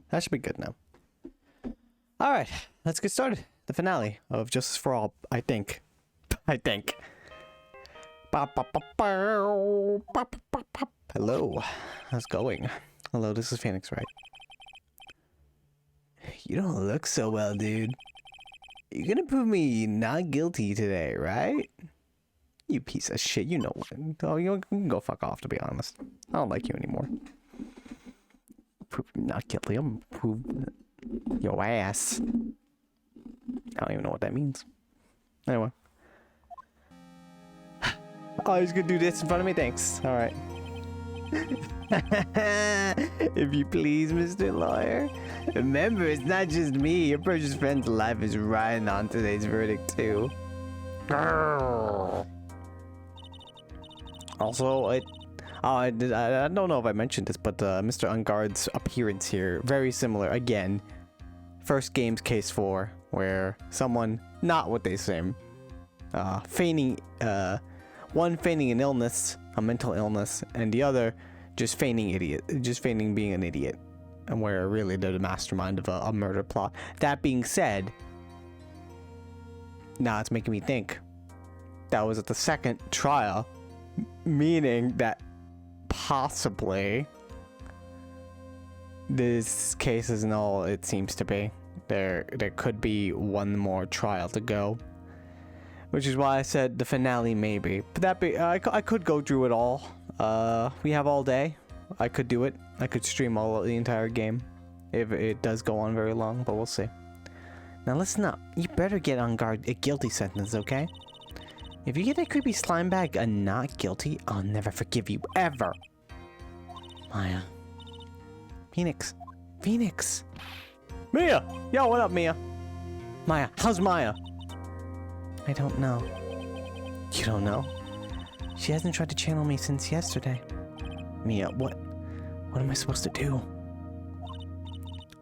That should be good now. All right, let's get started. The finale of Justice for All, I think. Hello, how's it going? Hello, this is Phoenix, right? You don't look so well, dude. You're gonna prove me not guilty today, right? You piece of shit, you know what? Oh, you can go fuck off, to be honest. I don't like you anymore. Prove me not guilty, I'm gonna prove your ass. I don't even know what that means. Anyway. Oh, he's gonna do this in front of me? Thanks. Alright. If you please, Mr. Lawyer. Remember, it's not just me. Your precious friend's life is riding on today's verdict, too. Also, I don't know if I mentioned this, but Mr. Unguard's appearance here, very similar. Again, first game's case 4, where someone, not what they say, feigning, one feigning an illness, a mental illness, and the other just feigning being an idiot, and where really they're the mastermind of a murder plot. That being said, now it's making me think that was at the second trial, meaning that possibly this case isn't all it seems to be. There could be one more trial to go, which is why I said the finale maybe. But that be I could go through it all. We have all day. I could do it. I could stream the entire game if it does go on very long, but we'll see. Now listen up. You better get on guard a guilty sentence, okay? If you get that creepy slime bag a not guilty, I'll never forgive you ever. Maya. Phoenix. Mia! Yo, what up, Mia? Maya, how's Maya? I don't know. You don't know? She hasn't tried to channel me since yesterday. Mia, what am I supposed to do?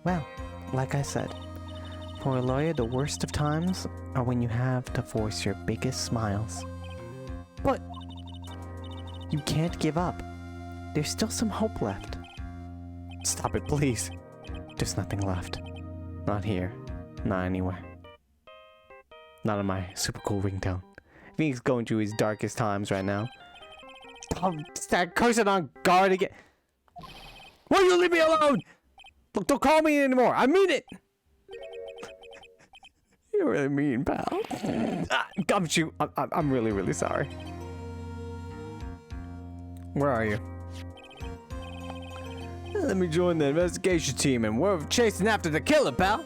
Well, like I said, for a lawyer, the worst of times are when you have to force your biggest smiles. But you can't give up. There's still some hope left. Stop it, please. There's nothing left. Not here. Not anywhere. Not on my super cool ringtone. I think he's going through his darkest times right now. Oh, that cursed on guard again. Will you leave me alone? Look, don't call me anymore. I mean it. You're really mean, pal. Gumshoe, I'm really, really sorry. Where are you? Let me join the investigation team, and we're chasing after the killer, pal.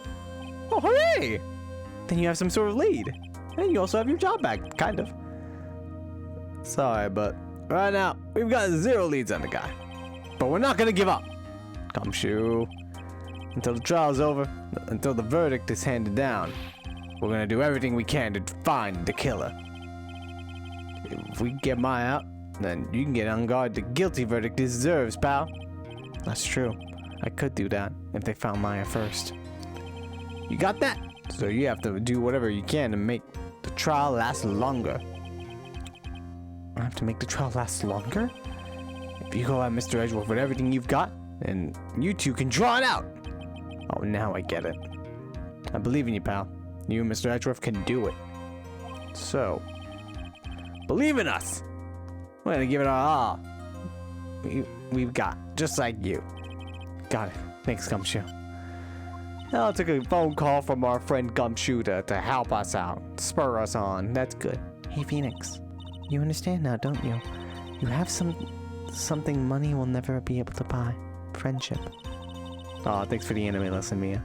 Oh, hooray! Then you have some sort of lead. And you also have your job back, kind of. Sorry, but right now, we've got 0 leads on the guy. But we're not gonna give up. Gumshoe. Until the trial's over, until the verdict is handed down, we're gonna do everything we can to find the killer. If we get Maya out, then you can get on guard the guilty verdict deserves, pal. That's true. I could do that if they found Maya first. You got that? So you have to do whatever you can to make the trial last longer. I have to make the trial last longer? If you go at Mr. Edgeworth with everything you've got, then you two can draw it out. Oh, now I get it. I believe in you, pal. You and Mr. Edgeworth can do it. So, believe in us. We're gonna give it our all. We've got, just like you. Got it. Thanks, Gumshoe. I'll take a phone call from our friend Gumshoe to help us out, spur us on. That's good. Hey, Phoenix. You understand now, don't you? You have something money will never be able to buy. Friendship. Aw, thanks for the anime lesson, Mia.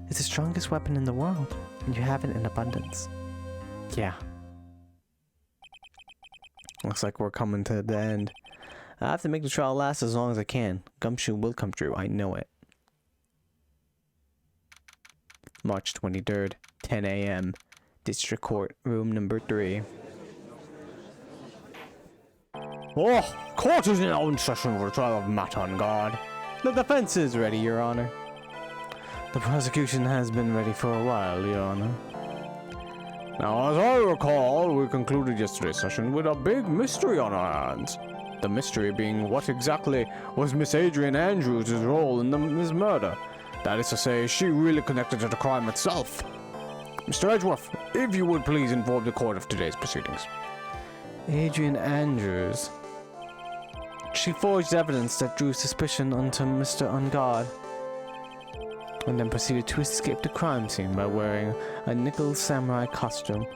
It's the strongest weapon in the world, and you have it in abundance. Yeah. Looks like we're coming to the end. I have to make the trial last as long as I can. Gumshoe will come true, I know it. March 23rd, 10 a.m. District Court, room number 3. Oh, court is now in session for the trial of Matt on guard. The defense is ready, Your Honor. The prosecution has been ready for a while, Your Honor. Now, as I recall, we concluded yesterday's session with a big mystery on our hands. The mystery being what exactly was Miss Adrian Andrews' role in this murder. That is to say, is she really connected to the crime itself? Mr. Edgeworth, if you would please inform the court of today's proceedings. Adrian Andrews. She forged evidence that drew suspicion onto Mr. Ungard, and then proceeded to escape the crime scene by wearing a nickel samurai costume.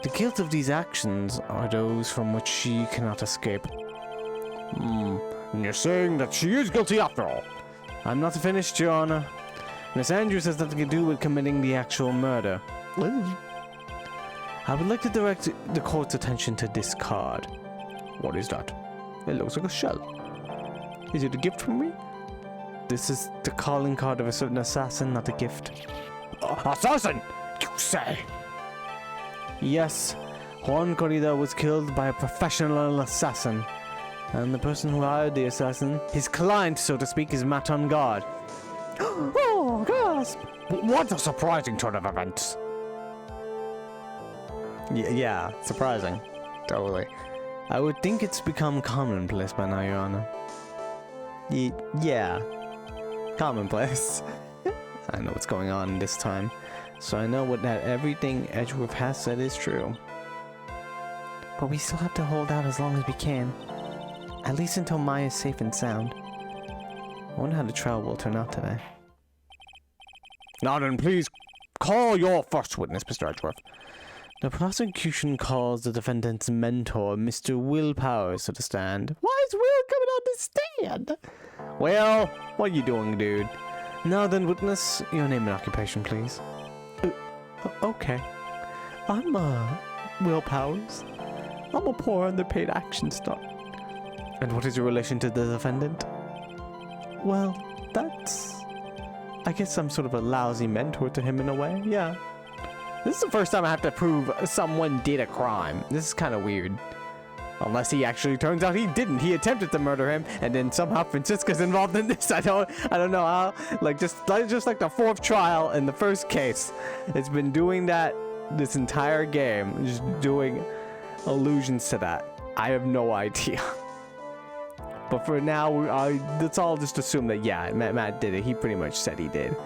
The guilt of these actions are those from which she cannot escape. And you're saying that she is guilty after all? I'm not finished, Your Honor. Miss Andrews has nothing to do with committing the actual murder. I would like to direct the court's attention to this card. What is that? It looks like a shell. Is it a gift from me? This is the calling card of a certain assassin, not a gift. Assassin, you say? Yes, Juan Corrida was killed by a professional assassin. And the person who hired the assassin, his client, so to speak, is Matt on guard. Oh, gasp! What a surprising turn of events. Yeah, surprising. Totally. I would think it's become commonplace by now, Your Honor. Yeah. Commonplace. I know what's going on this time, so I know that everything Edgeworth has said is true. But we still have to hold out as long as we can. At least until Maya's safe and sound. I wonder how the trial will turn out today. Now then, please call your first witness, Mr. Edgeworth. The prosecution calls the defendant's mentor, Mr. Will Powers, to the stand. Why is Will coming on the stand? Well, what are you doing, dude? Now then, witness, your name and occupation, please. Okay. I'm, Will Powers. I'm a poor underpaid action star. And what is your relation to the defendant? Well, I guess I'm sort of a lousy mentor to him in a way, yeah. This is the first time I have to prove someone did a crime. This is kind of weird. Unless he actually turns out he didn't. He attempted to murder him, and then somehow Francisca's involved in this. I don't know how. Like just like the fourth trial in the first case. It's been doing that this entire game. Just doing allusions to that. I have no idea. But for now, let's all just assume that, yeah, Matt did it. He pretty much said he did.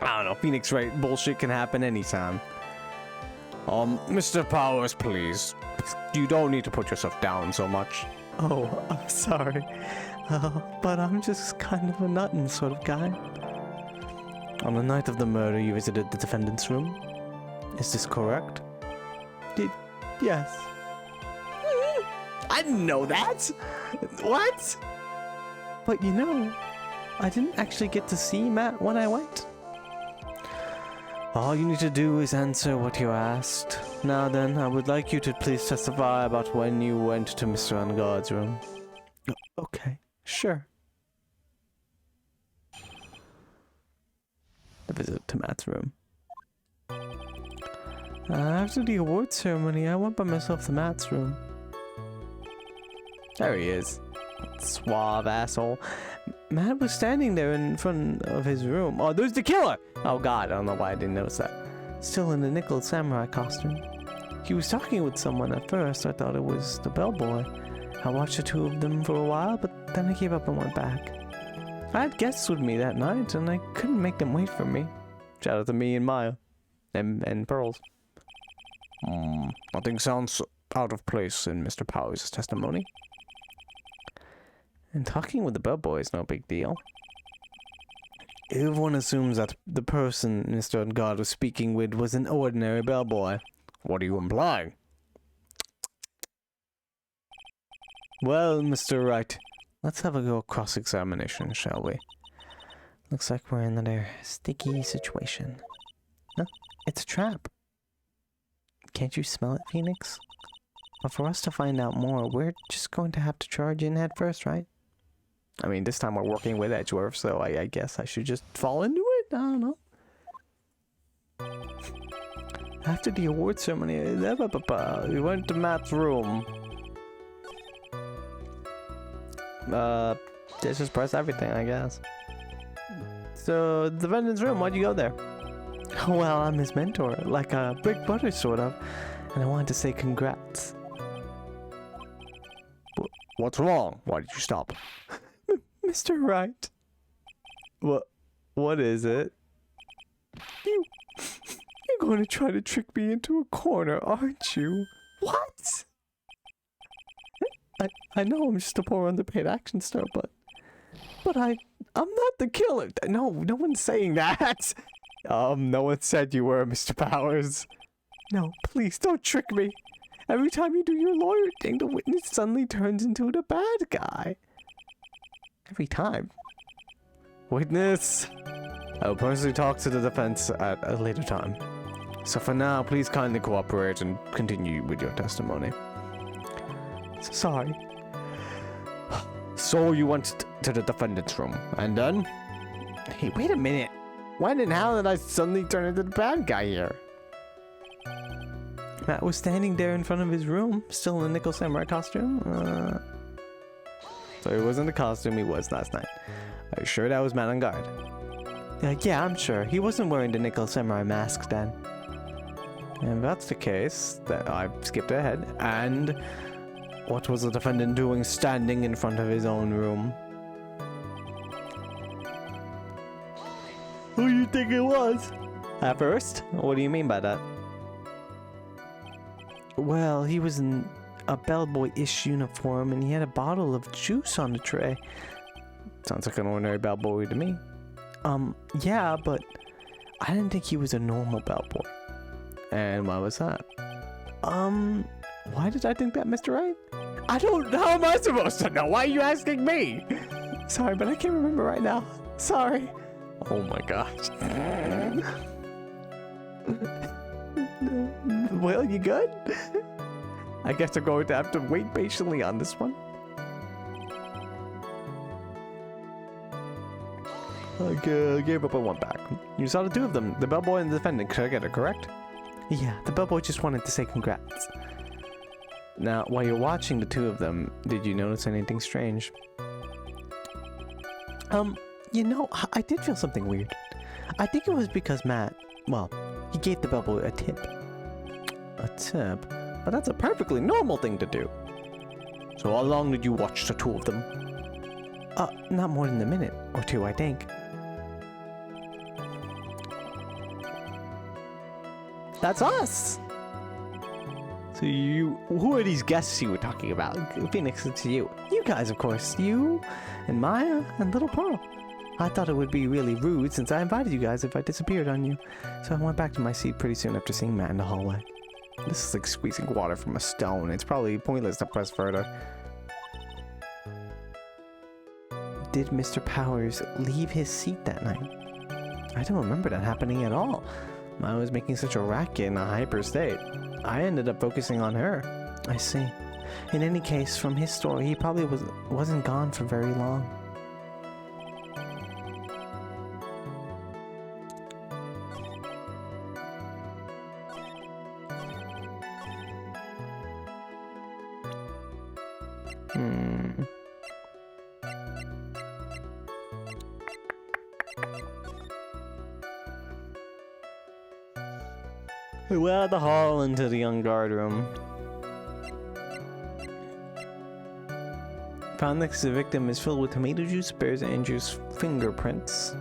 I don't know. Phoenix Wright bullshit can happen anytime. Mr. Powers, please. You don't need to put yourself down so much. Oh, I'm sorry. But I'm just kind of a nuttin' sort of guy. On the night of the murder, you visited the defendant's room. Is this correct? Yes. I didn't know that. What? But you know, I didn't actually get to see Matt when I went. All you need to do is answer what you asked. Now then, I would like you to please testify about when you went to Mr. Ungard's room. Okay, sure. The visit to Matt's room. After the award ceremony, I went by myself to Matt's room. There he is. Suave asshole. Matt was standing there in front of his room. Oh, there's the killer! Oh god, I don't know why I didn't notice that. Still in the nickel samurai costume. He was talking with someone at first. I thought it was the bellboy. I watched the two of them for a while, but then I gave up and went back. I had guests with me that night, and I couldn't make them wait for me. Shout out to me and Maya. And Pearls. Nothing sounds out of place in Mr. Powers' testimony. And talking with the bellboy is no big deal. Everyone assumes that the person Mr. Ungard was speaking with was an ordinary bellboy. What are you implying? Well, Mr. Wright, let's have a go cross-examination, shall we? Looks like we're in another sticky situation. No, it's a trap. Can't you smell it, Phoenix? But for us to find out more, we're just going to have to charge in head first, right? I mean, this time we're working with Edgeworth, so I guess I should just fall into it? I don't know. After the award ceremony, we went to Matt's room. Just press everything, I guess. So, the defendant's room, why'd you go there? Well, I'm his mentor, like a big brother, sort of. And I wanted to say congrats. What's wrong? Why did you stop? Mr. Wright. What? What is it? You're going to try to trick me into a corner, aren't you? What? I know I'm just a poor underpaid action star, but I'm not the killer. No one's saying that. No one said you were, Mr. Powers. No, please don't trick me. Every time you do your lawyer thing, the witness suddenly turns into the bad guy. Every time. Witness, I will personally talk to the defense at a later time. So for now, please kindly cooperate and continue with your testimony. Sorry. So you went to the defendant's room, and then? Hey, wait a minute. When and how did I suddenly turn into the bad guy here? Matt was standing there in front of his room, still in a Nickel Samurai costume. So he wasn't the costume he was last night. Are you sure that was Matt on guard? Yeah, I'm sure. He wasn't wearing the Nickel Samurai mask then. And if that's the case, then I skipped ahead. And what was the defendant doing standing in front of his own room? Who do you think it was? At first? What do you mean by that? Well, he was in a bellboy-ish uniform and he had a bottle of juice on the tray. Sounds like an ordinary bellboy to me. Yeah, but I didn't think he was a normal bellboy. And why was that? Why did I think that, Mr. Wright? I don't know. How am I supposed to know? Why are you asking me? Sorry, but I can't remember right now. Sorry. Oh my gosh. Well, you good? I guess I'm going to have to wait patiently on this one. I gave up on one back. You saw the two of them, the bellboy and the defendant together, correct? Yeah, the bellboy just wanted to say congrats. Now, while you're watching the two of them, did you notice anything strange? You know, I did feel something weird. I think it was because Matt, well, he gave the bellboy a tip. A tip? But that's a perfectly normal thing to do. So how long did you watch the two of them? Not more than a minute or two, I think. That's us! So who are these guests you were talking about? Phoenix, it's you. You guys, of course. You and Maya and Little Pearl. I thought it would be really rude since I invited you guys if I disappeared on you. So I went back to my seat pretty soon after seeing Matt in the hallway. This is like squeezing water from a stone. It's probably pointless to press further. Did Mr. Powers leave his seat that night? I don't remember that happening at all. Maya was making such a racket in a hyper state. I ended up focusing on her. I see. In any case, from his story, he probably wasn't gone for very long. We went out the hall into the young guard room. Found next to the victim is filled with tomato juice, bears Andrew's fingerprints.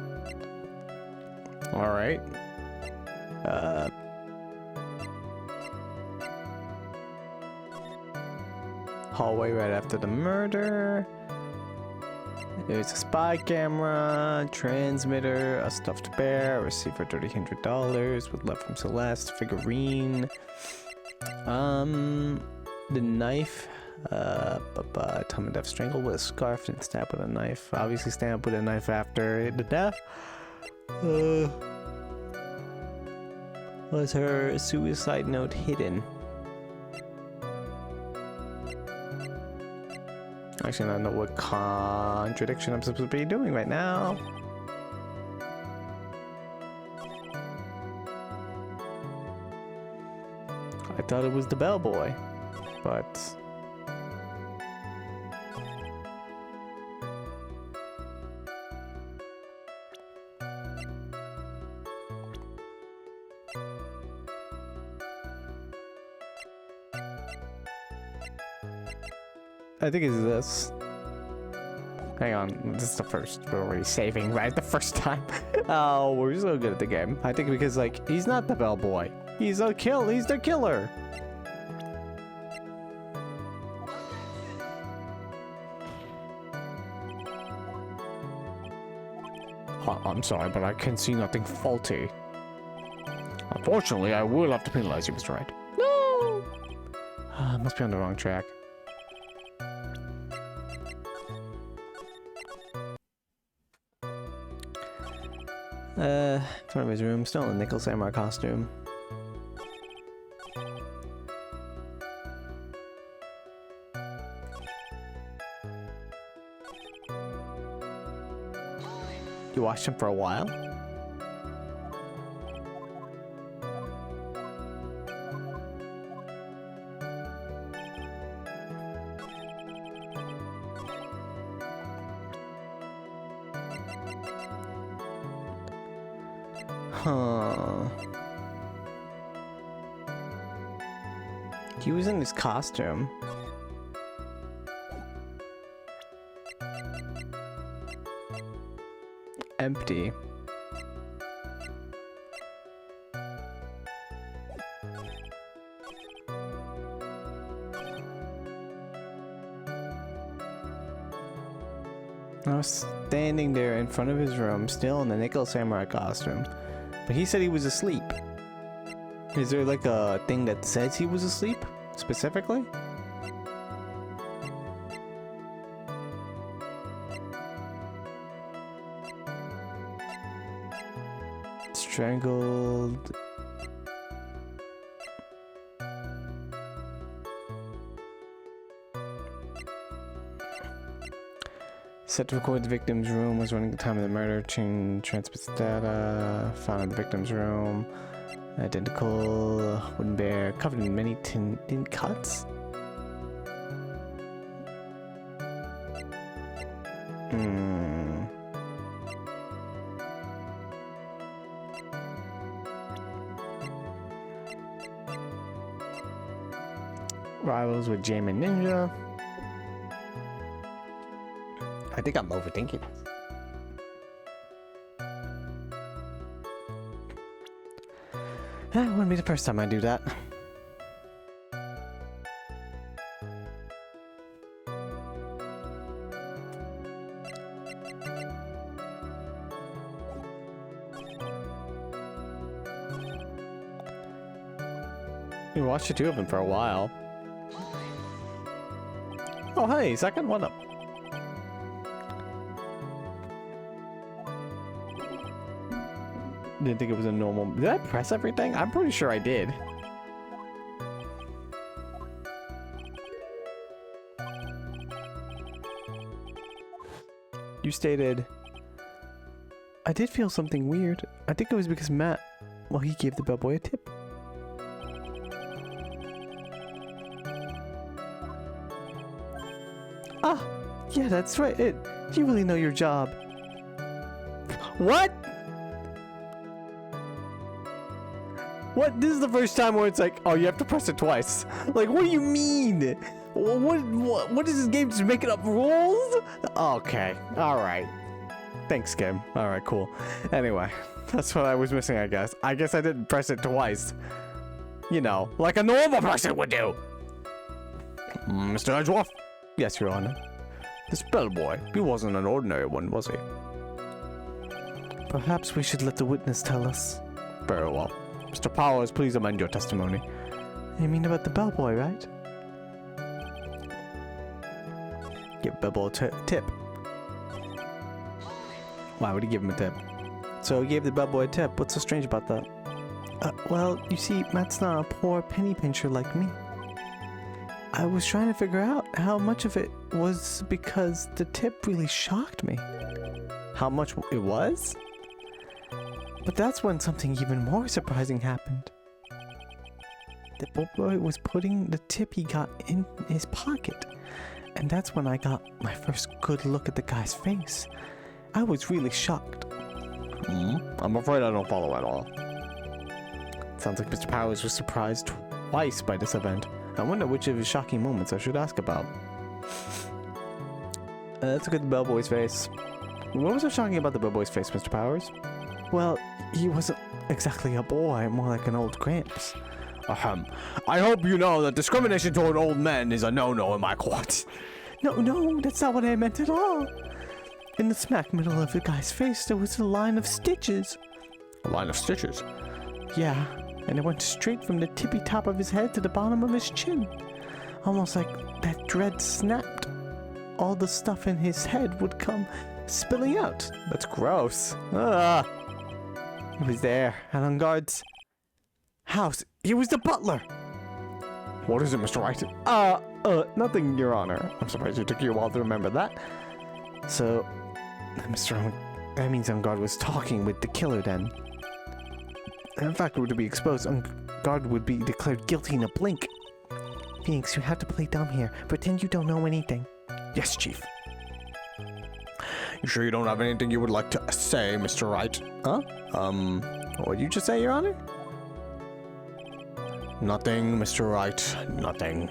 Alright. Hallway right after the murder. There's a spy camera, transmitter, a stuffed bear, a receipt for $300 with love from Celeste, figurine. The knife, Tom and Death strangled with a scarf and stabbed with a knife. Obviously stabbed with a knife after the death. Was her suicide note hidden? Actually, I don't know what contradiction I'm supposed to be doing right now. I thought it was the bellboy, but... I think it's this. hang on. This is the first. We're already saving, right? The first time. Oh, we're so good at the game. I think because, like, he's not the bellboy. He's the killer. I'm sorry, but I can see nothing faulty. Unfortunately, I will have to penalize you, Mr. Wright. No! Must be on the wrong track. In front of his room, still in the Nickel Samurai costume. You watched him for a while? Huh. He was in his costume. Empty. I was standing there in front of his room, still in the Nickel Samurai costume. But he said he was asleep. Is there like a thing that says he was asleep, specifically? Strangled. Set to record the victim's room, was running the time of the murder, transmits data, found in the victim's room, identical, wooden bear, covered in many tin cuts? Rivals with Jamin Ninja. I think I'm overthinking this. It wouldn't be the first time I do that. We watched the two of them for a while. Oh, hey, second one up. Didn't think it was a normal. Did I press everything? I'm pretty sure I did. You stated, I did feel something weird. I think it was because Matt, well, he gave the bellboy a tip. Ah, yeah, that's right. You really know your job. What? What? This is the first time where it's like, oh, you have to press it twice. Like, what do you mean? What is this game, just making up rules? Okay, alright. Thanks, game. Alright, cool. Anyway, that's what I was missing, I guess. I guess I didn't press it twice. You know, like a normal person would do. Mr. Edgeworth? Yes, Your Honor. This bellboy, he wasn't an ordinary one, was he? Perhaps we should let the witness tell us. Very well. Mr. Powers, please amend your testimony. You mean about the bellboy, right? Give bellboy a tip. Why would he give him a tip? So he gave the bellboy a tip. What's so strange about that? Well, you see, Matt's not a poor penny pincher like me. I was trying to figure out how much of it was because the tip really shocked me. How much it was? But that's when something even more surprising happened. The bellboy was putting the tip he got in his pocket. And that's when I got my first good look at the guy's face. I was really shocked. I'm afraid I don't follow at all. Sounds like Mr. Powers was surprised twice by this event. I wonder which of his shocking moments I should ask about. Let's look at the bellboy's face. What was so shocking about the bellboy's face, Mr. Powers? Well, he wasn't exactly a boy, more like an old gramps. Ahem. I hope you know that discrimination toward old men is a no-no in my court. No, that's not what I meant at all. In the smack middle of the guy's face, there was a line of stitches. A line of stitches? Yeah, and it went straight from the tippy top of his head to the bottom of his chin. Almost like that dread snapped. All the stuff in his head would come spilling out. That's gross. Ah. He was there, and on guard's house. He was the butler. What is it, Mr. Wright? Nothing, Your Honor. I'm surprised it took you a while to remember that. So, that means on guard was talking with the killer then. In fact, were to be exposed, on guard would be declared guilty in a blink. Phoenix, you have to play dumb here. Pretend you don't know anything. Yes, Chief. You sure you don't have anything you would like to say, Mr. Wright? Huh? What did you just say, Your Honor? Nothing, Mr. Wright. Nothing.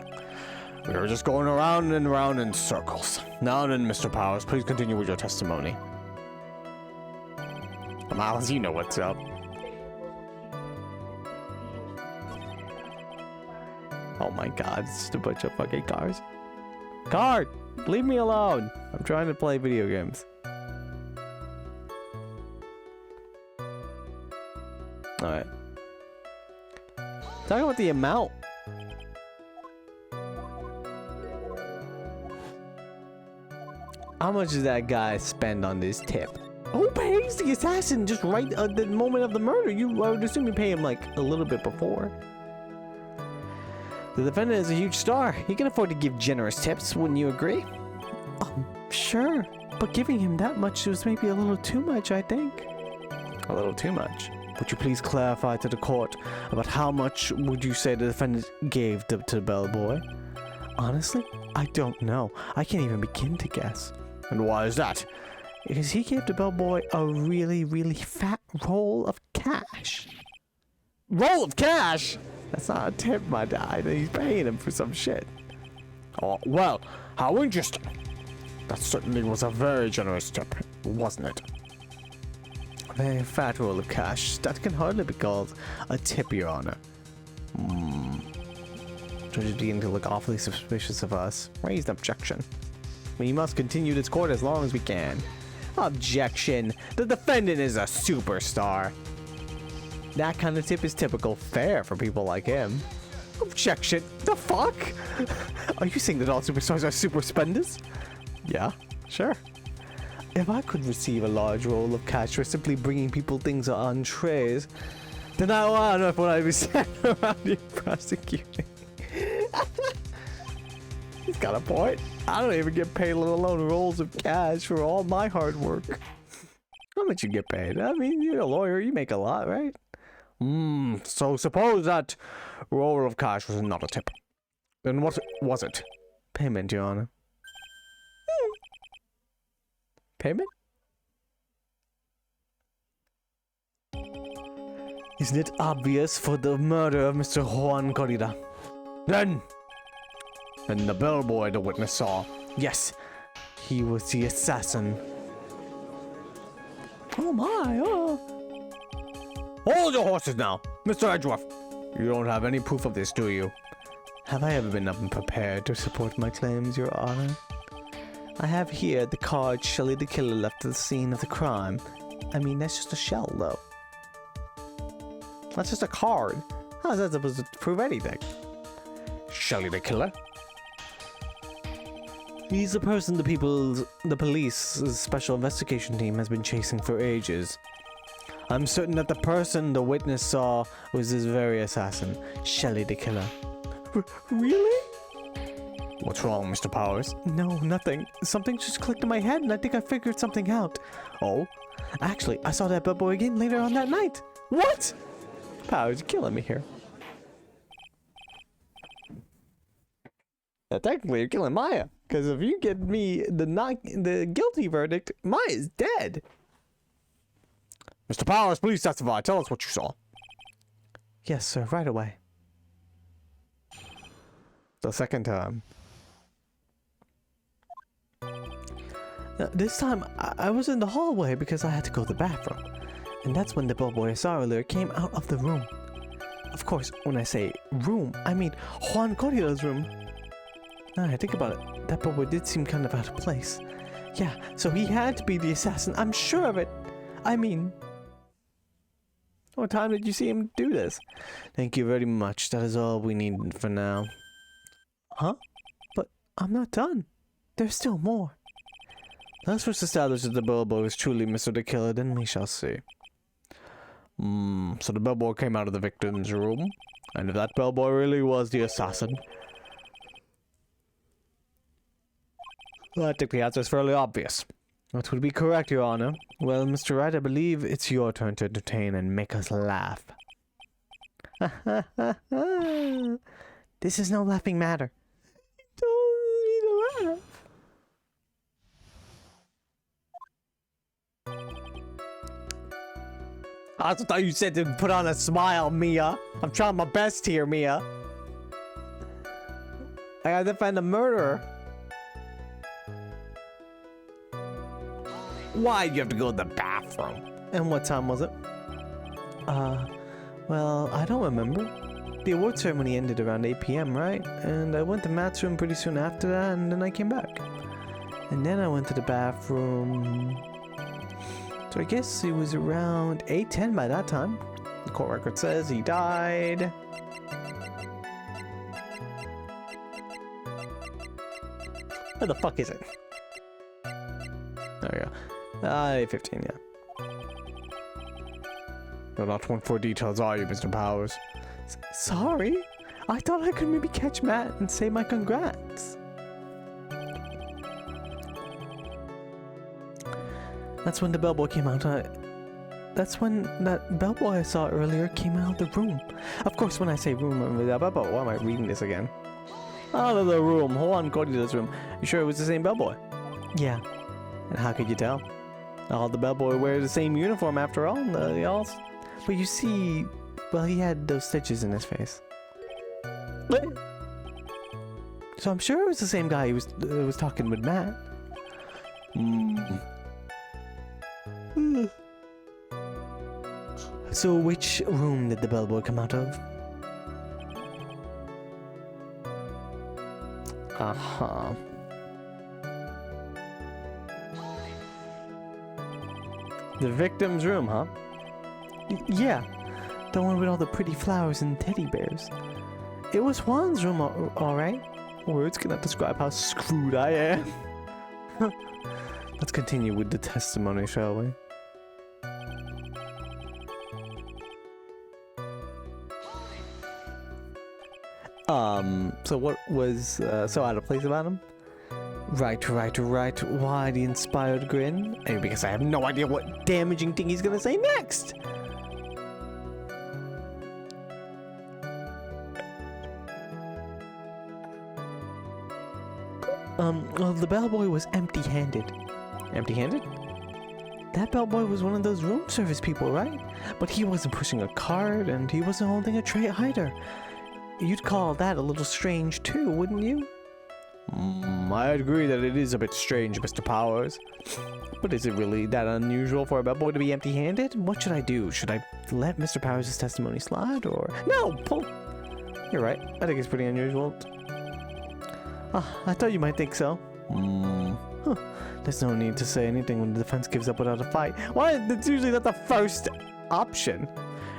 We were just going around and around in circles. Now then, Mr. Powers, please continue with your testimony. Miles, you know what's up. Oh my god, it's just a bunch of fucking cars. Card! Leave me alone! I'm trying to play video games. Alright. Talk about the amount. How much does that guy spend on this tip? Who pays the assassin just right at the moment of the murder? I would assume you pay him like a little bit before. The defendant is a huge star. He can afford to give generous tips, wouldn't you agree? Sure. But giving him that much was maybe a little too much, I think. A little too much? Would you please clarify to the court about how much would you say the defendant gave to the bellboy? Honestly, I don't know. I can't even begin to guess. And why is that? Because he gave the bellboy a really, really fat roll of cash. Roll of cash? That's not a tip, my guy. He's paying him for some shit. Oh, well, how interesting. That certainly was a very generous tip, wasn't it? A very fat roll of cash. That can hardly be called a tip, Your Honor. Judge is beginning to look awfully suspicious of us. Raised objection. We must continue this court as long as we can. Objection. The defendant is a superstar. That kind of tip is typical fare for people like him. Objection. The fuck? Are you saying that all superstars are super spenders? Yeah, sure. If I could receive a large roll of cash for simply bringing people things on trays, then I don't know if what I'd be sent around here prosecuting. He's got a point. I don't even get paid, let alone rolls of cash for all my hard work. How much you get paid? I mean, you're a lawyer, you make a lot, right? So suppose that roll of cash was not a tip. Then what was it? Payment, Your Honor. Payment? Isn't it obvious for the murder of Mr. Juan Corrida? Then the bellboy the witness saw. Yes, he was the assassin. Oh my, Hold your horses now, Mr. Edgeworth. You don't have any proof of this, do you? Have I ever been unprepared to support my claims, Your Honor? I have here the card Shelley the killer left at the scene of the crime. I mean, that's just a shell, though. That's just a card. How is that supposed to prove anything? Shelley the killer? He's the person the police's special investigation team has been chasing for ages. I'm certain that the person the witness saw was this very assassin, Shelley the killer. Really? What's wrong, Mr. Powers? No, nothing. Something just clicked in my head and I think I figured something out. Oh? Actually, I saw that bellboy again later on that night. What? Powers, you're killing me here. Technically, you're killing Maya. Because if you get me the guilty verdict, Maya's dead. Mr. Powers, please testify. Tell us what you saw. Yes, sir. Right away. The second time. This time, I was in the hallway because I had to go to the bathroom. And that's when the bellboy I saw earlier came out of the room. Of course, when I say room, I mean Juan Corrida's room. Now I think about it, that bellboy did seem kind of out of place. Yeah, so he had to be the assassin, I'm sure of it. I mean... What time did you see him do this? Thank you very much, that is all we need for now. Huh? But I'm not done. There's still more. Let's first establish that the bellboy is truly Mr. the Killer, then we shall see. So the bellboy came out of the victim's room, and if that bellboy really was the assassin... Well, I think the answer is fairly obvious. That would be correct, Your Honor. Well, Mr. Wright, I believe it's your turn to entertain and make us laugh. This is no laughing matter. Don't need to laugh. I thought you said to put on a smile, Mia. I'm trying my best here, Mia. I gotta defend a murderer. Why do you have to go to the bathroom? And what time was it? Well, I don't remember. The award ceremony ended around 8 p.m., right? And I went to Matt's room pretty soon after that, and then I came back. And then I went to the bathroom. So I guess it was around 8:10 by that time. The court record says he died. Where the fuck is it? There we go. 8:15, yeah. You're not one for details, are you, Mr. Powers? Sorry? I thought I could maybe catch Matt and say my congrats. That's when the bellboy came out. That's when that bellboy I saw earlier came out of the room. Of course, when I say room, why am I reading this again? Out of the room. Juan Corrida's room. You sure it was the same bellboy? Yeah. And how could you tell? Oh, the bellboy wears the same uniform after all. But you see, well, he had those stitches in his face. So I'm sure it was the same guy who was talking with Matt. So which room did the bellboy come out of? Uh-huh. The victim's room, huh? Yeah, the one with all the pretty flowers and teddy bears. It was Juan's room, alright. Words cannot describe how screwed I am. Let's continue with the testimony, shall we? So what was so out of place about him? Right. Why the inspired grin? Maybe because I have no idea what damaging thing he's gonna say next. Well, the bellboy was empty-handed. Empty-handed? That bellboy was one of those room service people, right? But he wasn't pushing a cart, and he wasn't holding a tray either. You'd call that a little strange too, wouldn't you? I agree that it is a bit strange, Mr. Powers. But is it really that unusual for a bellboy to be empty-handed? What should I do? Should I let Mr. Powers' testimony slide, or... No! Pull! You're right. I think it's pretty unusual. I thought you might think so. Huh. There's no need to say anything when the defense gives up without a fight. Why? That's usually not the first option.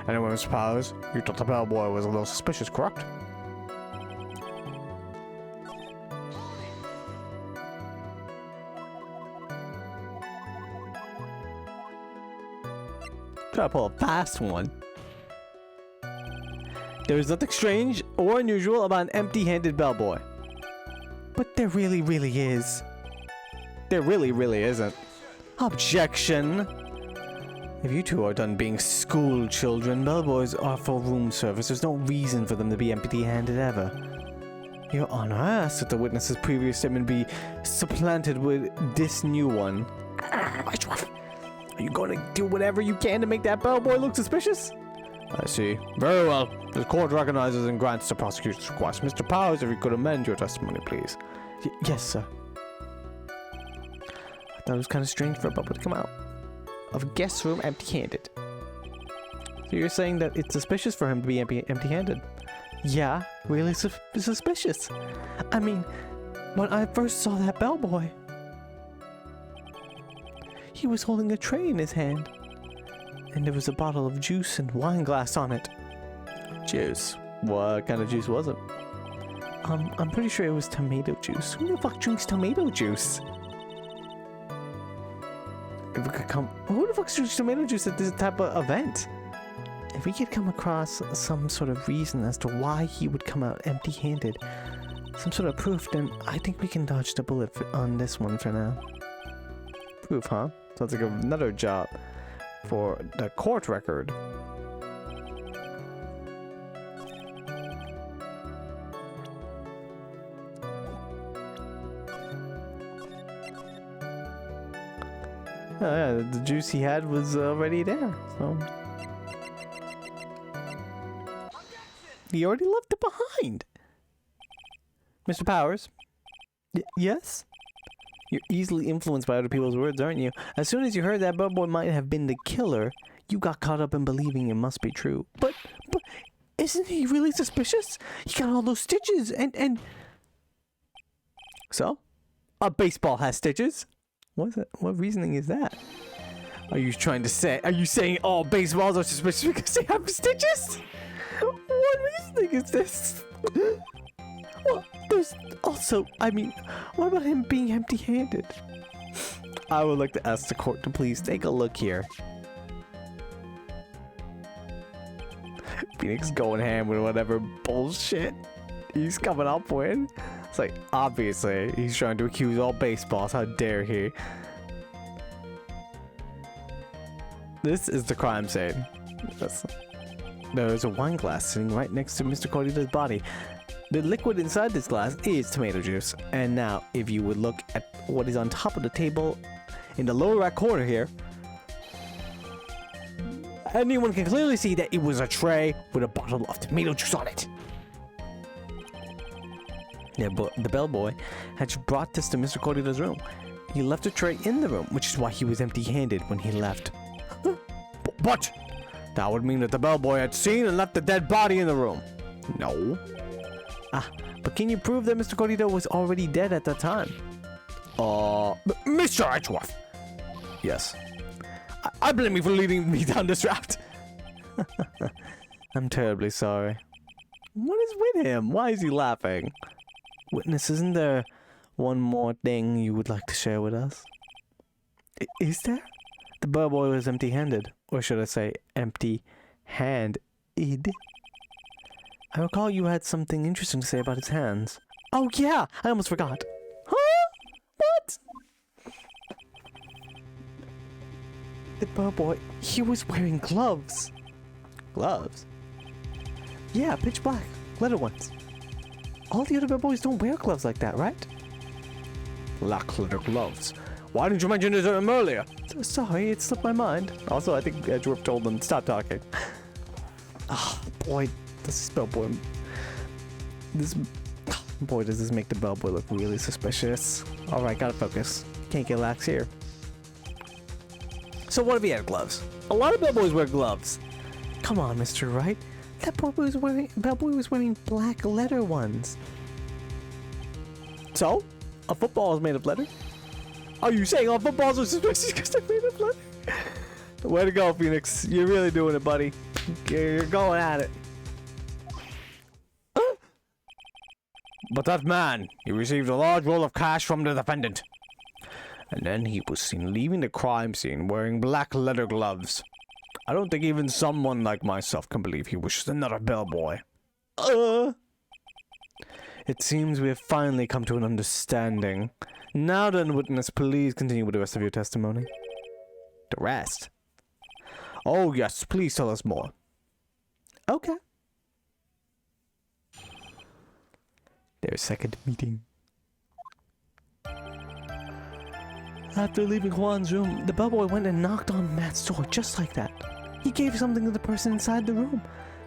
Anyway, Mr. Powers, you thought the bellboy was a little suspicious, correct? Try to pull a fast one. There is nothing strange or unusual about an empty-handed bellboy. But there really, really is. There really, really isn't. Objection! If you two are done being school children, bellboys are for room service. There's no reason for them to be empty-handed ever. Your Honor, I ask that the witness's previous statement be supplanted with this new one. Are you going to do whatever you can to make that bellboy look suspicious? I see. Very well. The court recognizes and grants the prosecution's request. Mr. Powers, if you could amend your testimony, please. Yes, sir. thought it was kind of strange for a bubble to come out of a guest room empty-handed. So you're saying that it's suspicious for him to be empty-handed? Yeah, really suspicious. I mean, when I first saw that bellboy, he was holding a tray in his hand, and there was a bottle of juice and wine glass on it. Juice? What kind of juice was it? I'm pretty sure it was tomato juice. Who the fuck drinks tomato juice? If we could come... Who the fuck drinks tomato juice at this type of event? If we could come across some sort of reason as to why he would come out empty-handed, some sort of proof, then I think we can dodge the bullet on this one for now. Proof, huh? Sounds like another job for the court record. Oh yeah, the juice he had was already there, so... He already left it behind! Mr. Powers? Yes? You're easily influenced by other people's words, aren't you? As soon as you heard that bellboy might have been the killer, you got caught up in believing it must be true. But isn't he really suspicious? He got all those stitches and... So? A baseball has stitches? What reasoning is that? Are you saying all baseballs are suspicious because they have stitches? What reasoning is this? Well, there's also, I mean, what about him being empty-handed? I would like to ask the court to please take a look here. Phoenix going ham with whatever bullshit he's coming up with. It's like, obviously, he's trying to accuse all baseballs. How dare he? This is the crime scene. There's a wine glass sitting right next to Mr. Cordito's body. The liquid inside this glass is tomato juice. And now, if you would look at what is on top of the table in the lower right corner here, anyone can clearly see that it was a tray with a bottle of tomato juice on it. The bellboy had brought this to Mr. Cordito's room. He left a tray in the room, which is why he was empty-handed when he left. But that would mean that the bellboy had seen and left the dead body in the room. No. But can you prove that Mr. Cordito was already dead at that time? Mr. Edgeworth! Yes. I blame you for leading me down this route. I'm terribly sorry. What is with him? Why is he laughing? Witness, isn't there one more thing you would like to share with us? Is there? The bellboy was empty-handed. Or should I say, empty-handed. I recall you had something interesting to say about his hands. Oh yeah, I almost forgot. Huh? What? The bellboy, he was wearing gloves. Gloves? Yeah, pitch black, leather ones. All the other bellboys don't wear gloves like that, right? Black leather gloves. Why didn't you mention this earlier? Sorry, it slipped my mind. Also, I think Edgeworth told them stop talking. Oh, boy, this bellboy. Boy, does this make the bellboy look really suspicious. Alright, gotta focus. Can't get lax here. So what if he had gloves? A lot of bellboys wear gloves. Come on, Mr. Wright. That bellboy was wearing black leather ones. So? A football is made of leather? Are you saying all footballs are suspicious because they're made of leather? Way to go, Phoenix. You're really doing it, buddy. You're going at it. But that man, he received a large roll of cash from the defendant. And then he was seen leaving the crime scene wearing black leather gloves. I don't think even someone like myself can believe he was just another bellboy. It seems we have finally come to an understanding. Now then, witness, please continue with the rest of your testimony. The rest? Oh yes, please tell us more. Okay. Their second meeting. After leaving Juan's room, the bellboy went and knocked on Matt's door just like that. He gave something to the person inside the room.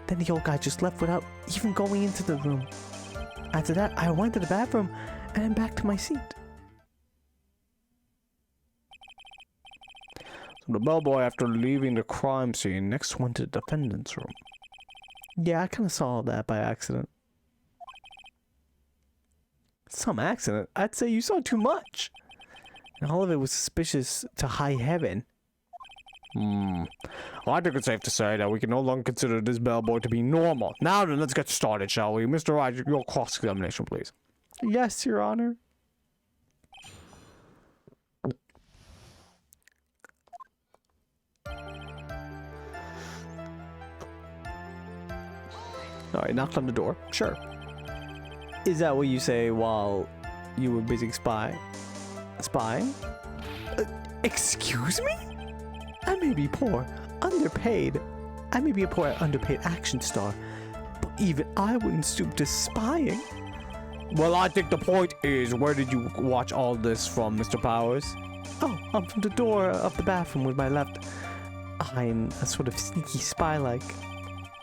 Then the old guy just left without even going into the room. After that, I went to the bathroom and back to my seat. The bellboy, after leaving the crime scene, next went to the defendant's room. Yeah, I kind of saw that by accident. Some accident? I'd say you saw too much. And all of it was suspicious to high heaven. Well, I think it's safe to say that we can no longer consider this bellboy to be normal. Now then, let's get started, shall we? Mr. Wright, your cross-examination, please. Yes, Your Honor. Alright, knocked on the door. Sure. Is that what you say while you were busy spying? Excuse me? I may be poor, underpaid. I may be a poor, underpaid action star, but even I wouldn't stoop to spying. Well, I think the point is, where did you watch all this from, Mr. Powers? Oh, I'm from the door of the bathroom with my left behind a sort of sneaky spy-like.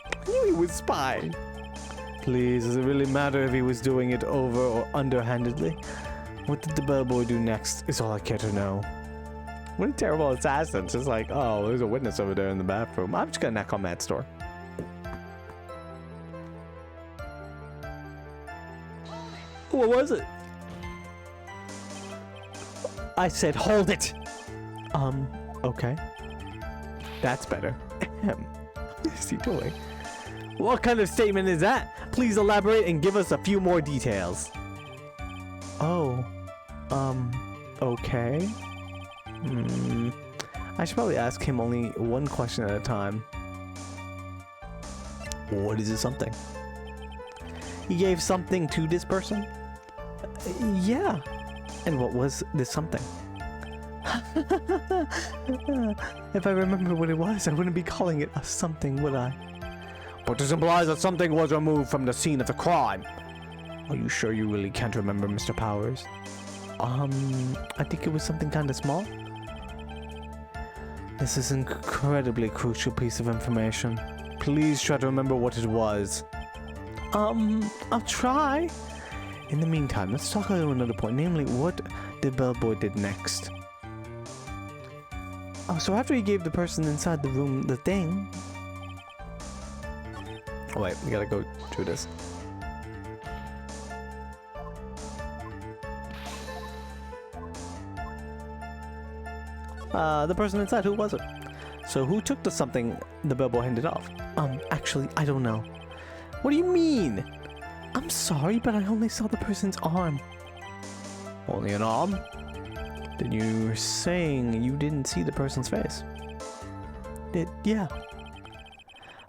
I knew he was spying. Please, does it really matter if he was doing it over or underhandedly? What did the bellboy do next is all I care to know. What a terrible assassin. Just like, oh, there's a witness over there in the bathroom. I'm just gonna knock on Matt's door. What was it? I said, hold it! Okay. That's better. What is he doing? What kind of statement is that? Please elaborate and give us a few more details. Oh. Okay. I should probably ask him only one question at a time. What is it something? He gave something to this person? Yeah. And what was this something? If I remember what it was, I wouldn't be calling it a something, would I? But this implies that something was removed from the scene of the crime. Are you sure you really can't remember, Mr. Powers? I think it was something kind of small. This is an incredibly crucial piece of information. Please try to remember what it was. I'll try. In the meantime, let's talk about another point, namely what the bellboy did next. Oh, so after he gave the person inside the room the thing... Oh wait, we gotta go through this. The person inside, who was it? So who took the something the bellboy handed off? Actually, I don't know. What do you mean? I'm sorry, but I only saw the person's arm. Only an arm? Then you're saying you didn't see the person's face? Yeah.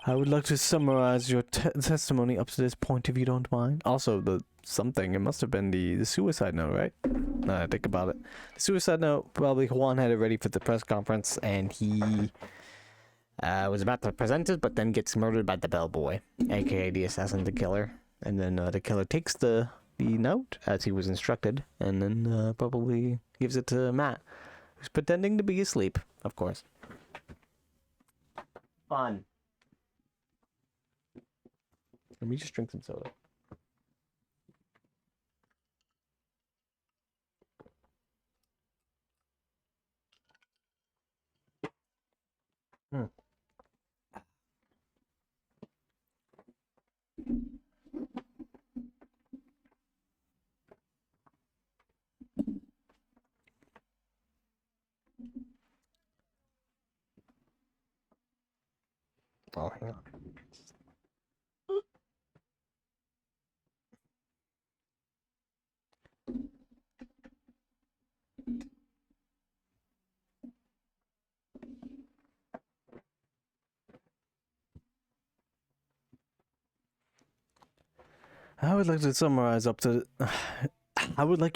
I would like to summarize your testimony up to this point, if you don't mind. Also, the something, it must have been the suicide note, right? Now I think about it. The suicide note, probably Juan had it ready for the press conference, and he was about to present it, but then gets murdered by the bellboy, aka the assassin, the killer. And then the killer takes the note, as he was instructed, and then probably gives it to Matt, who's pretending to be asleep, of course. Fun. Let me just drink some soda. Oh, hang on. I would like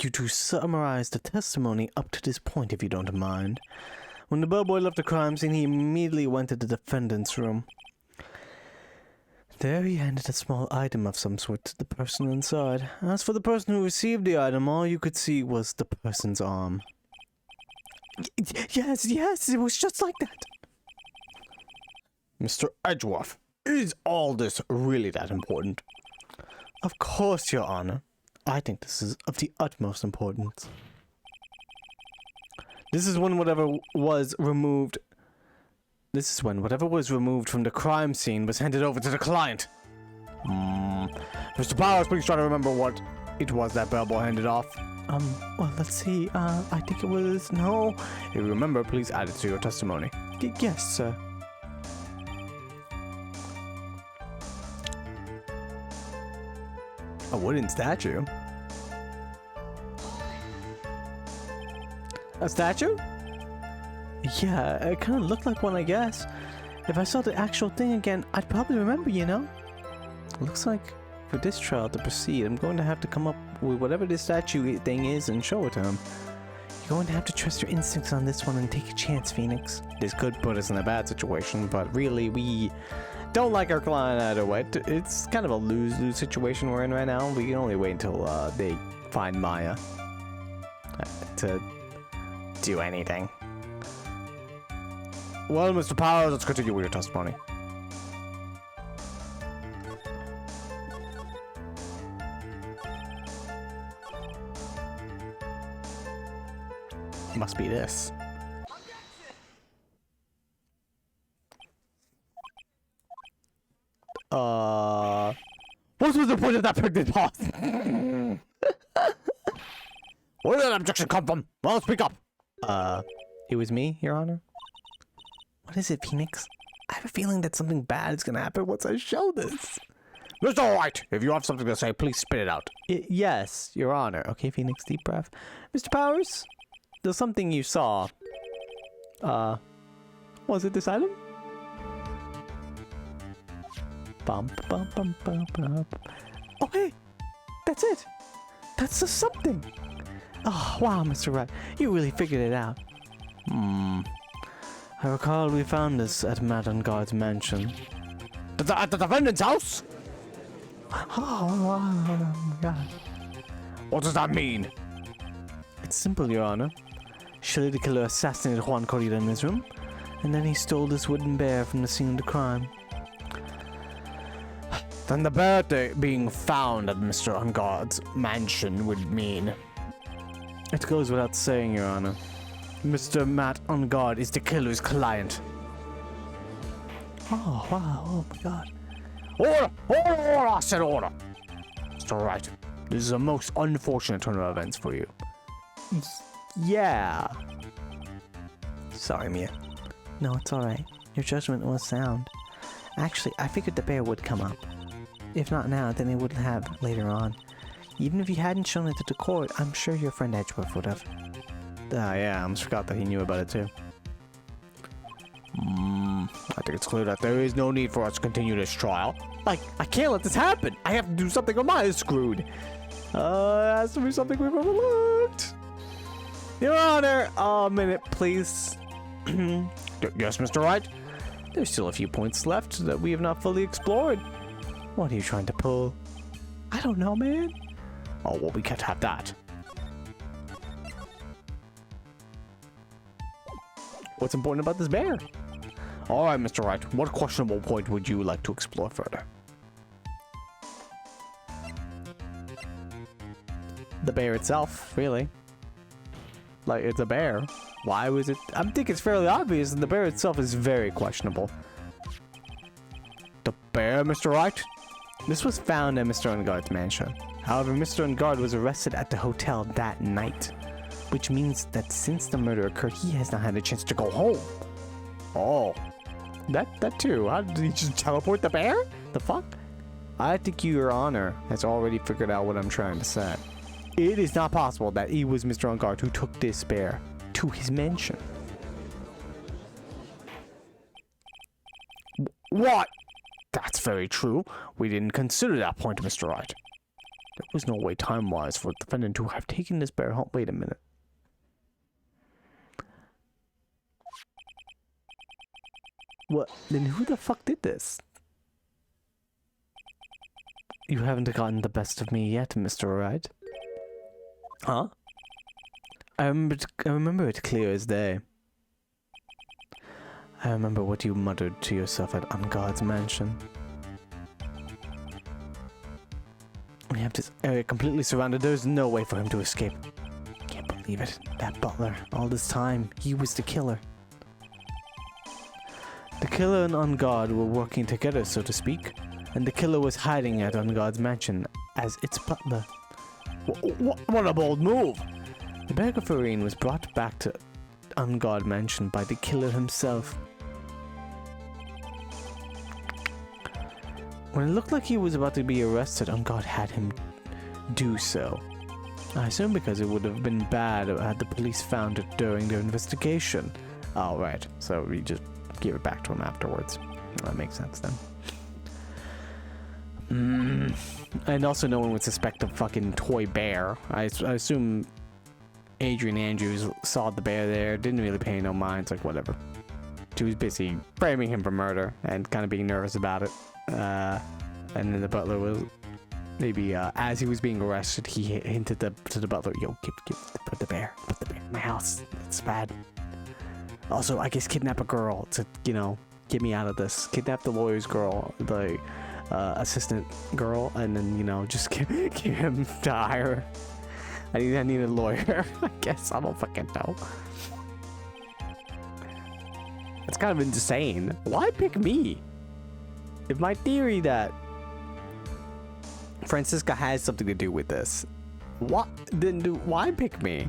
you to summarize the testimony up to this point, if you don't mind. When the bellboy left the crime scene, he immediately went to the defendant's room. There he handed a small item of some sort to the person inside. As for the person who received the item, all you could see was the person's arm. Yes, it was just like that. Mr. Edgeworth, is all this really that important? Of course, Your Honor. I think this is of the utmost importance. This is when whatever was removed This is when whatever was removed from the crime scene was handed over to the client. Mr. Powers, please try to remember what it was that bellboy handed off. Well, let's see. I think it was... No. If you remember, please add it to your testimony. Yes, sir. A wooden statue? A statue? Yeah, it kind of looked like one, I guess. If I saw the actual thing again, I'd probably remember, you know? Looks like for this trial to proceed, I'm going to have to come up with whatever this statue thing is and show it to him. You're going to have to trust your instincts on this one and take a chance, Phoenix. This could put us in a bad situation, but really, we don't like our client either way. It's kind of a lose-lose situation we're in right now. We can only wait until they find Maya to do anything. Well, Mr. Powers, let's continue with your testimony. Must be this. What was the point of that pregnant pause? Where did that objection come from? Well, speak up. It was me, Your Honor. What is it, Phoenix? I have a feeling that something bad is gonna happen once I show this. Mr. White, if you have something to say, please spit it out. Yes, Your Honor. Okay, Phoenix, deep breath. Mr. Powers, there's something you saw. Was it this item? Bump, bump, bump, bump, bump. Oh, hey, that's it. That's just something. Oh, wow, Mr. Wright, you really figured it out. I recall we found this at Matt and Guard's mansion. At the defendant's house? Oh, God. What does that mean? It's simple, Your Honor. Surely the killer assassinated Juan Corrida in his room, and then he stole this wooden bear from the scene of the crime. Then the bear being found at Mr. Ungard's mansion would mean... It goes without saying, Your Honor. Mr. Matt Ungard is the killer's client. Oh, wow. Oh, my God. Order! Order! I said order! It's alright. This is a most unfortunate turn of events for you. Yeah. Sorry, Mia. No, it's alright. Your judgment was sound. Actually, I figured the bear would come up. If not now, then it would have later on. Even if you hadn't shown it to the court, I'm sure your friend Edgeworth would have. Yeah, I almost forgot that he knew about it too. I think it's clear that there is no need for us to continue this trial. I can't let this happen! I have to do something or mine is screwed! It has to be something we've overlooked! Your Honor, a minute, please. Yes, Mr. Wright? There's still a few points left that we have not fully explored. What are you trying to pull? I don't know, man. Oh, well, we can't have that. What's important about this bear? Alright, Mr. Wright, what questionable point would you like to explore further? The bear itself, really. Like, it's a bear. Why was it? I think it's fairly obvious that the bear itself is very questionable. The bear, Mr. Wright? This was found at Mr. Ungard's mansion. However, Mr. Ungard was arrested at the hotel that night. Which means that since the murder occurred, he has not had a chance to go home. Oh. That too. How did he just teleport the bear? The fuck? I think Your Honor has already figured out what I'm trying to say. It is not possible that it was Mr. Ungard who took this bear to his mansion. What? That's very true. We didn't consider that point, Mr. Wright. There was no way time-wise for the defendant to have taken this bear home. Wait a minute. What? Then who the fuck did this? You haven't gotten the best of me yet, Mr. Wright. Huh? I remember it clear as day. I remember what you muttered to yourself at Ungard's mansion. We have this area completely surrounded. There's no way for him to escape. Can't believe it. That butler, all this time, he was the killer. killer and On Guard were working together, so to speak, and the killer was hiding at On Guard's mansion as its butler. What a bold move! The bag of Farine was brought back to On Guard mansion by the killer himself. When it looked like he was about to be arrested, On Guard had him do so. I assume because it would have been bad had the police found it during their investigation. Oh, right. So we just give it back to him afterwards. That makes sense then. And also no one would suspect a fucking toy bear. I assume Adrian Andrews saw the bear there, didn't really pay no mind, it's like whatever. She was busy framing him for murder and kind of being nervous about it. And then the butler was maybe as he was being arrested, he hinted to the butler, "Yo, put the bear in my house. It's bad." Also, I guess kidnap a girl to, you know, get me out of this. Kidnap the lawyer's girl, the assistant girl, and then, you know, just get him to hire. I need a lawyer. I guess I don't fucking know. It's kind of insane. Why pick me? If my theory that Francisca has something to do with this, why pick me?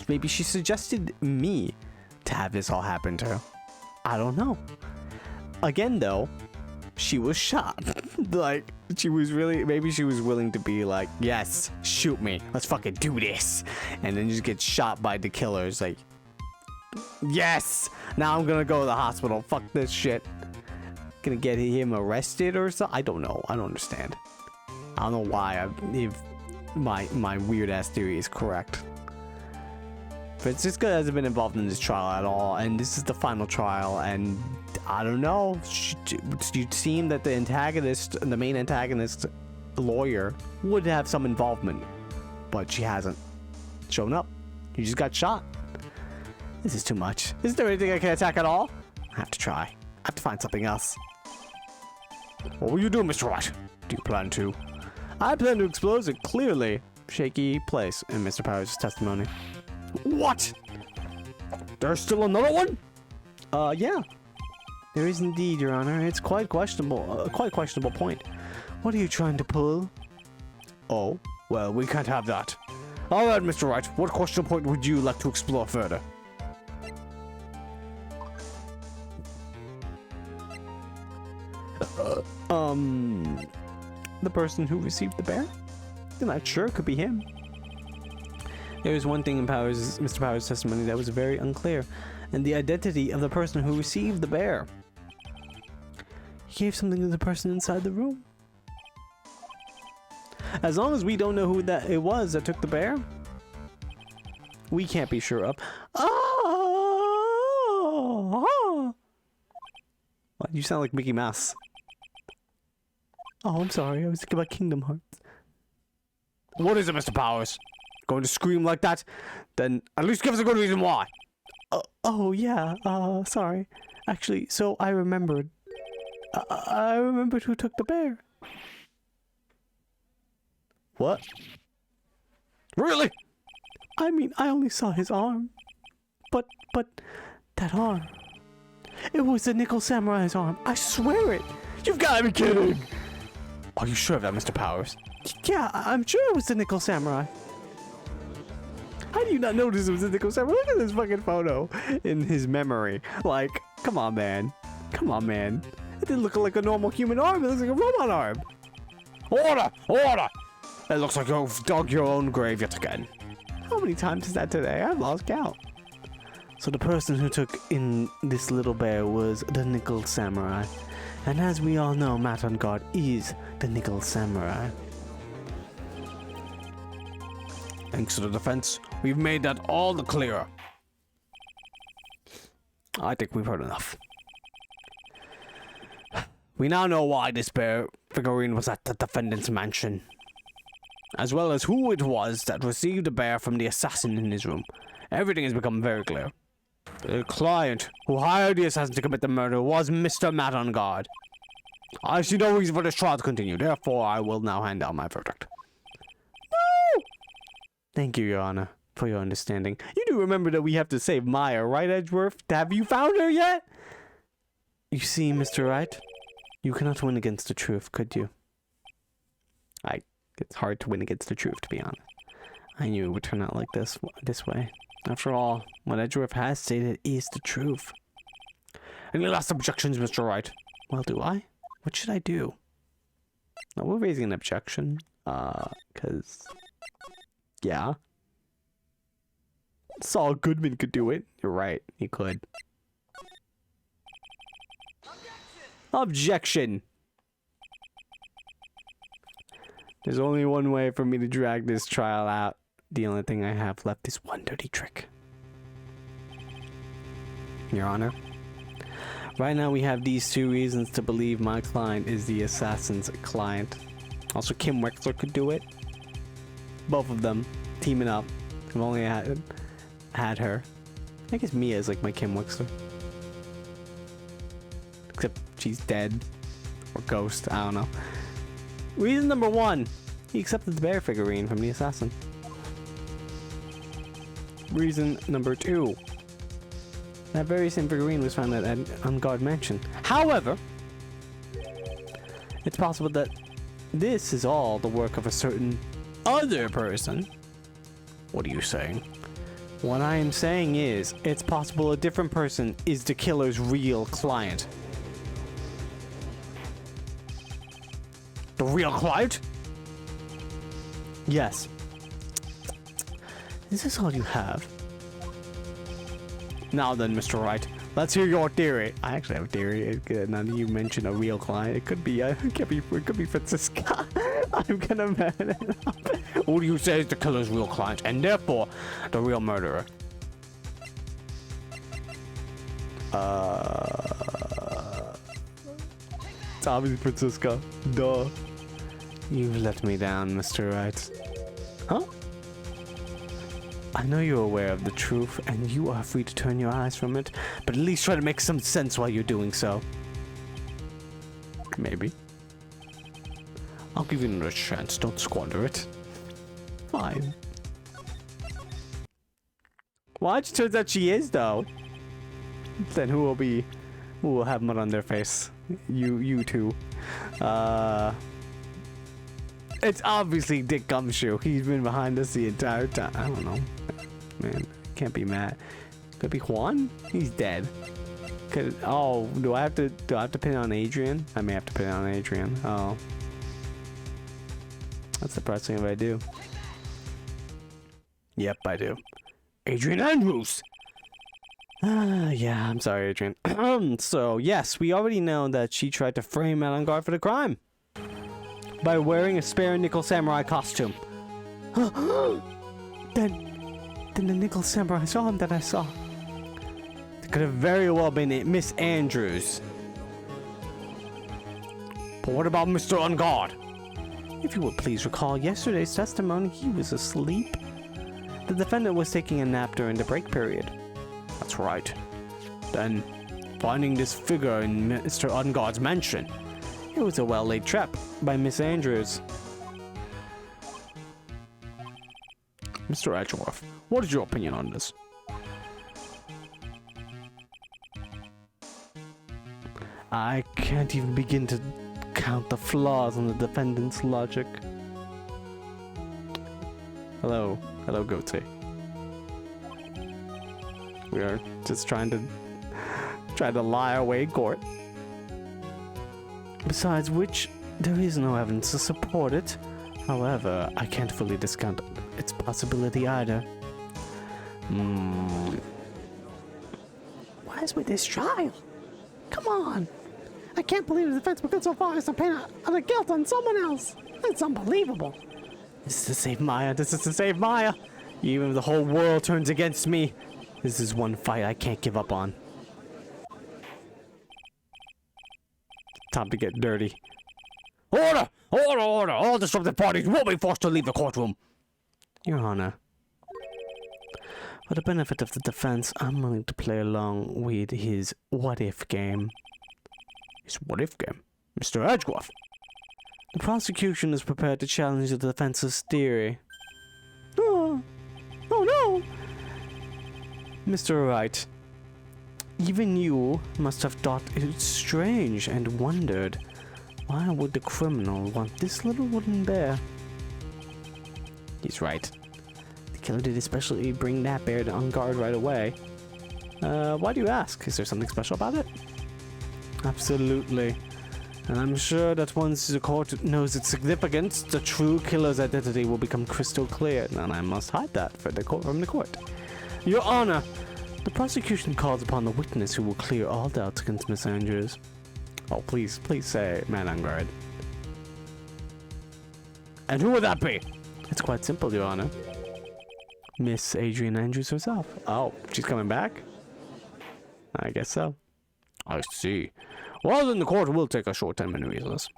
Maybe she suggested me to have this all happen to her. I don't know. Again, though, she was shot. Like, she was really, maybe she was willing to be like, yes, shoot me. Let's fucking do this. And then just get shot by the killers. Like, yes, now I'm gonna go to the hospital. Fuck this shit. Gonna get him arrested or something? I don't know. I don't understand. I don't know why if my weird ass theory is correct. Francisca hasn't been involved in this trial at all, and this is the final trial, and I don't know. You'd seem that the main antagonist lawyer would have some involvement, but she hasn't shown up. You just got shot. This is too much. Is there anything I can attack at all? I have to try. I have to find something else. What will you do, Mr. White? Do you plan to? I plan to expose it clearly. Shaky place in Mr. Powers' testimony. What? There's still another one? Yeah. There is indeed, Your Honor. It's quite questionable. Quite questionable point. What are you trying to pull? Oh, well, we can't have that. All right, Mr. Wright. What questionable point would you like to explore further? The person who received the bear? I'm not sure. It could be him. There was one thing in Mr. Powers' testimony that was very unclear, and the identity of the person who received the bear. He gave something to the person inside the room. As long as we don't know who it was that took the bear, we can't be sure of. Oh! What? You sound like Mickey Mouse. Oh, I'm sorry. I was thinking about Kingdom Hearts. What is it, Mr. Powers? Going to scream like that? Then at least give us a good reason why. Oh, yeah. Sorry. Actually, so I remembered. I remembered who took the bear. What? Really? I mean, I only saw his arm. But that arm. It was the Nickel Samurai's arm. I swear it. You've got to be kidding. Are you sure of that, Mr. Powers? Yeah, I'm sure it was the Nickel Samurai. How do you not notice it was the Nickel Samurai? Look at this fucking photo in his memory. Like, come on, man. Come on, man. It didn't look like a normal human arm. It looks like a robot arm. Order! Order! It looks like you've dug your own grave yet again. How many times is that today? I've lost count. So the person who took in this little bear was the Nickel Samurai. And as we all know, Matt on Guard is the Nickel Samurai. Thanks to the defense, we've made that all the clearer. I think we've heard enough. We now know why this bear figurine was at the defendant's mansion, as well as who it was that received the bear from the assassin in his room. Everything has become very clear. The client who hired the assassin to commit the murder was Mr. Matt on Guard. I see no reason for this trial to continue, therefore I will now hand down my verdict. No! Thank you, Your Honor, for your understanding. You do remember that we have to save Maya, right, Edgeworth? Have you found her yet? You see, Mr. Wright, you cannot win against the truth, could you? It's hard to win against the truth, to be honest. I knew it would turn out like this way. After all, what Edgeworth has stated is the truth. Any last objections, Mr. Wright? Well, do I? What should I do? Now, we're raising an objection, because... Yeah. Saul Goodman could do it. You're right, he could. Objection! There's only one way for me to drag this trial out. The only thing I have left is one dirty trick. Your Honor, right now we have these two reasons to believe my client is the assassin's client. Also, Kim Wexler could do it. Both of them teaming up. I've only had her. I guess Mia is like my Kim Wexler. Except she's dead. Or ghost, I don't know. Reason number one, he accepted the bear figurine from the assassin. Reason number two, that very same figurine was found at an unguarded mansion. However, it's possible that this is all the work of a certain other person. What are you saying? What I am saying is, it's possible a different person is the killer's real client. The real client? Yes. Is this all you have? Now then, Mr. Wright, let's hear your theory. I actually have a theory. Now that you mention a real client, it could be Francisca. I'm gonna man it up. What do you say is the killer's real client, and therefore the real murderer? It's obviously Francisca. Duh. You've let me down, Mr. Wright. Huh? I know you're aware of the truth, and you are free to turn your eyes from it, but at least try to make some sense while you're doing so. Maybe. I'll give you another chance, don't squander it. Fine. Well, it turns out she is, though. Then who will have mud on their face? You two. It's obviously Dick Gumshoe. He's been behind us the entire time. I don't know. Man, can't be mad. Could be Juan? He's dead. Oh, do I have to pin it on Adrian? I may have to pin it on Adrian. Oh. That's depressing if I do. Yep, I do. Adrian Andrews! Yeah, I'm sorry, Adrian. So, yes, we already know that she tried to frame Melangard for the crime. By wearing a spare nickel samurai costume. Then the nickel samurai saw him that I saw. It could have very well been Miss Andrews. But what about Mr. Ungard? If you would please recall yesterday's testimony, he was asleep. The defendant was taking a nap during the break period. That's right. Then, finding this figure in Mr. Ungard's mansion, it was a well-laid trap by Miss Andrews. Mr. Edgeworth, what is your opinion on this? I can't even begin to count the flaws in the defendant's logic. Hello, Goatee. We are just trying to lie away in court. Besides which, there is no evidence to support it. However, I can't fully discount its possibility either. What is with this trial? Come on! I can't believe the defense would go so far as to paint the guilt on someone else. It's unbelievable. This is to save Maya. This is to save Maya. Even if the whole world turns against me, this is one fight I can't give up on. Time to get dirty. Order! Order! Order! All disruptive parties will be forced to leave the courtroom. Your Honor, for the benefit of the defense, I'm willing to play along with his what-if game. His what-if game? Mr. Edgeworth. The prosecution is prepared to challenge the defense's theory. Oh no! Mr. Wright, Even you must have thought it strange and wondered, why would the criminal want this little wooden bear? He's right. The killer did especially bring that bear on guard right away. Why do you ask? Is there something special about it? Absolutely. And I'm sure that once the court knows its significance, the true killer's identity will become crystal clear, and I must hide that from the court. Your Honor, the prosecution calls upon the witness who will clear all doubts against Miss Andrews. Oh, please say man on guard. And who would that be? It's quite simple, Your Honor. Miss Adrian Andrews herself. Oh, she's coming back? I guess so. I see. Well, then the court will take a short 10-minute recess.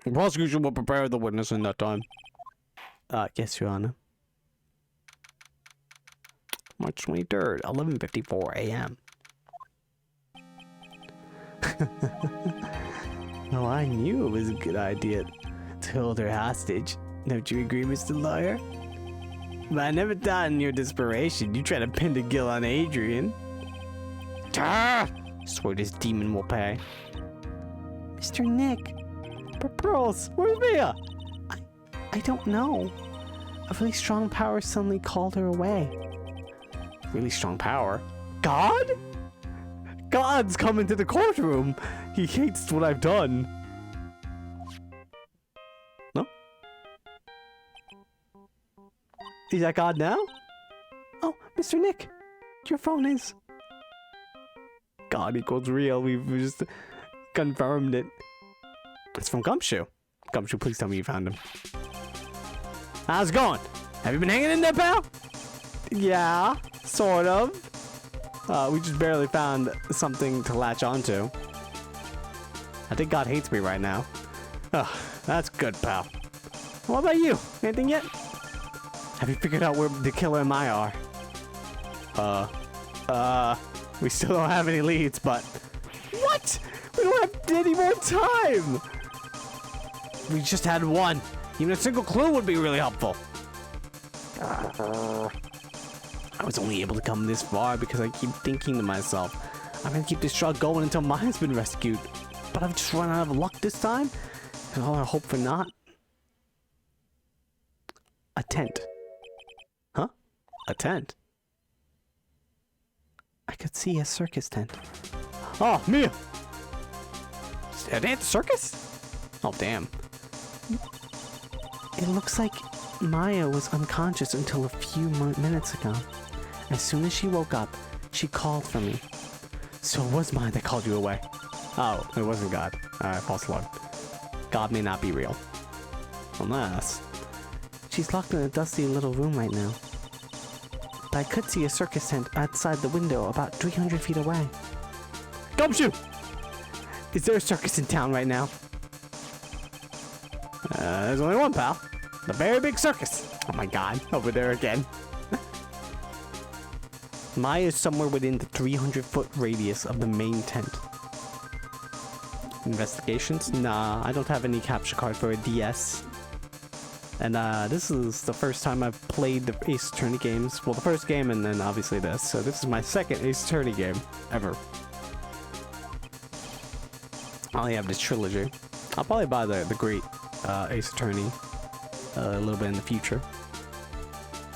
The prosecution will prepare the witness in that time. Yes, Your Honor. March 23rd, 11:54 a.m. Oh, I knew it was a good idea to hold her hostage. Don't you agree, Mr. Lawyer? But I never thought in your desperation you'd try to pin the guilt on Adrian. Swear this demon will pay. Mr. Nick. Pearls, where's Mia? I don't know. A really strong power suddenly called her away. Really strong power? God? God's coming to the courtroom. He hates what I've done. No? Is that God now? Oh, Mr. Nick, your phone is... God equals real. We've just confirmed it. It's from Gumshoe. Gumshoe, please tell me you found him. How's it going? Have you been hanging in there, pal? Yeah, sort of. We just barely found something to latch onto. I think God hates me right now. Oh, that's good, pal. What about you? Anything yet? Have you figured out where the killer and I are? We still don't have any leads, but... What? We don't have any more time! We just had one. Even a single clue would be really helpful. I was only able to come this far because I keep thinking to myself, I'm gonna keep this drug going until mine's been rescued. But I've just run out of luck this time? And all I hope for not? A tent. Huh? A tent? I could see a circus tent. Oh, Mia! Are they at the circus? Oh, damn. It looks like Maya was unconscious until a few minutes ago. As soon as she woke up, she called for me. So it was Maya that called you away. Oh, it wasn't God. Alright, false alarm. God may not be real. Unless... She's locked in a dusty little room right now. But I could see a circus tent outside the window about 300 feet away. Gumshoe! Is there a circus in town right now? There's only one, pal. The very big circus. Oh my god, over there again. Maya is somewhere within the 300-foot radius of the main tent. Investigations? Nah, I don't have any capture card for a DS. And this is the first time I've played the Ace Attorney games. Well, the first game and then obviously this. So this is my second Ace Attorney game ever. I only have this trilogy. I'll probably buy the great Ace Attorney a little bit in the future.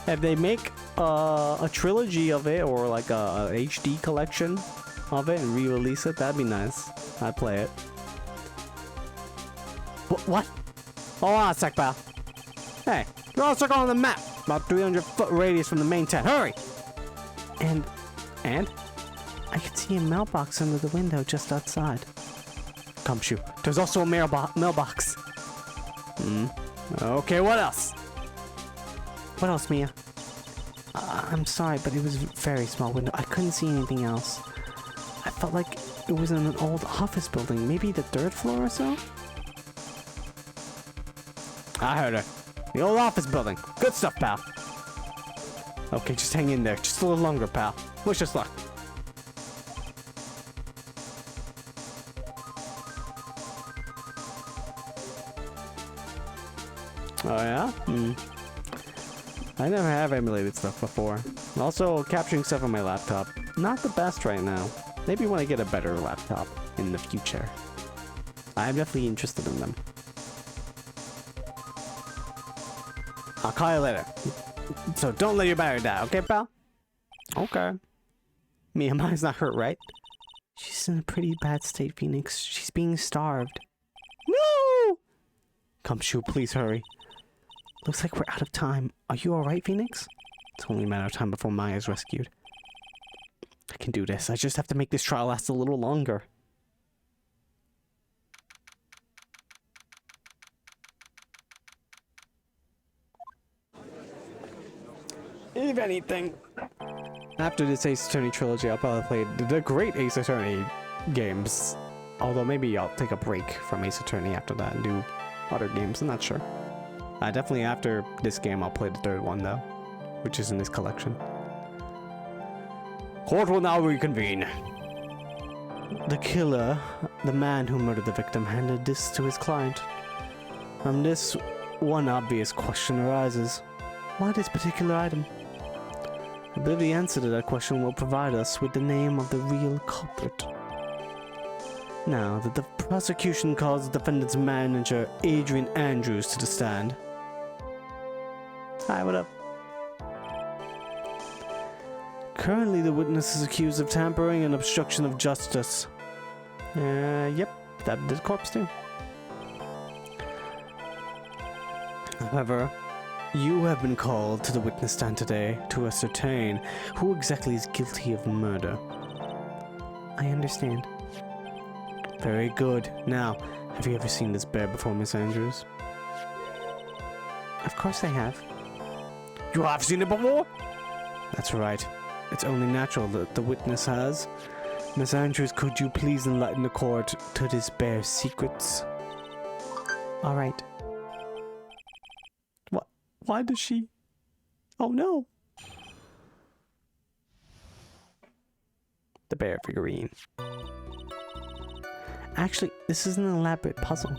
If they make a trilogy of it or like a HD collection of it and re-release it, that'd be nice. I'd play it. What? Hold on a sec, pal. Hey, draw a circle on the map. About 300-foot radius from the main tent. Hurry! And? I could see a mailbox under the window just outside. Gumshoe. There's also a mailbox. Okay, what else? What else, Mia? I'm sorry, but it was a very small window. I couldn't see anything else. I felt like it was in an old office building. Maybe the 3rd floor or so? I heard her. The old office building. Good stuff, pal. Okay, just hang in there. Just a little longer, pal. Wish us luck. Oh, yeah? I never have emulated stuff before. Also, capturing stuff on my laptop not the best right now. Maybe when I get a better laptop in the future. I'm definitely interested in them. I'll call you later. So don't let your battery die, okay, pal? Okay. Miyamoto's not hurt, right? She's in a pretty bad state, Phoenix. She's being starved. No! Come, Shu, please hurry. Looks like we're out of time. Are you alright, Phoenix? It's only a matter of time before Maya's rescued. I can do this. I just have to make this trial last a little longer. If anything. After this Ace Attorney trilogy, I'll probably play the great Ace Attorney games. Although maybe I'll take a break from Ace Attorney after that and do other games. I'm not sure. Definitely after this game, I'll play the third one though, which is in this collection. Court will now reconvene. The killer, the man who murdered the victim, handed this to his client. From this, one obvious question arises. Why this particular item? I believe the answer to that question will provide us with the name of the real culprit. Now that the prosecution calls the defendant's manager, Adrian Andrews, to the stand. Hi, what up? Currently, the witness is accused of tampering and obstruction of justice. Yep, that did the corpse too. However, you have been called to the witness stand today to ascertain who exactly is guilty of murder. I understand. Very good. Now, have you ever seen this bear before, Miss Andrews? Of course I have. You have seen it before? That's right. It's only natural that the witness has. Miss Andrews, could you please enlighten the court to this bear's secrets? All right. What? Why does she? Oh no. The bear figurine. Actually, this is an elaborate puzzle.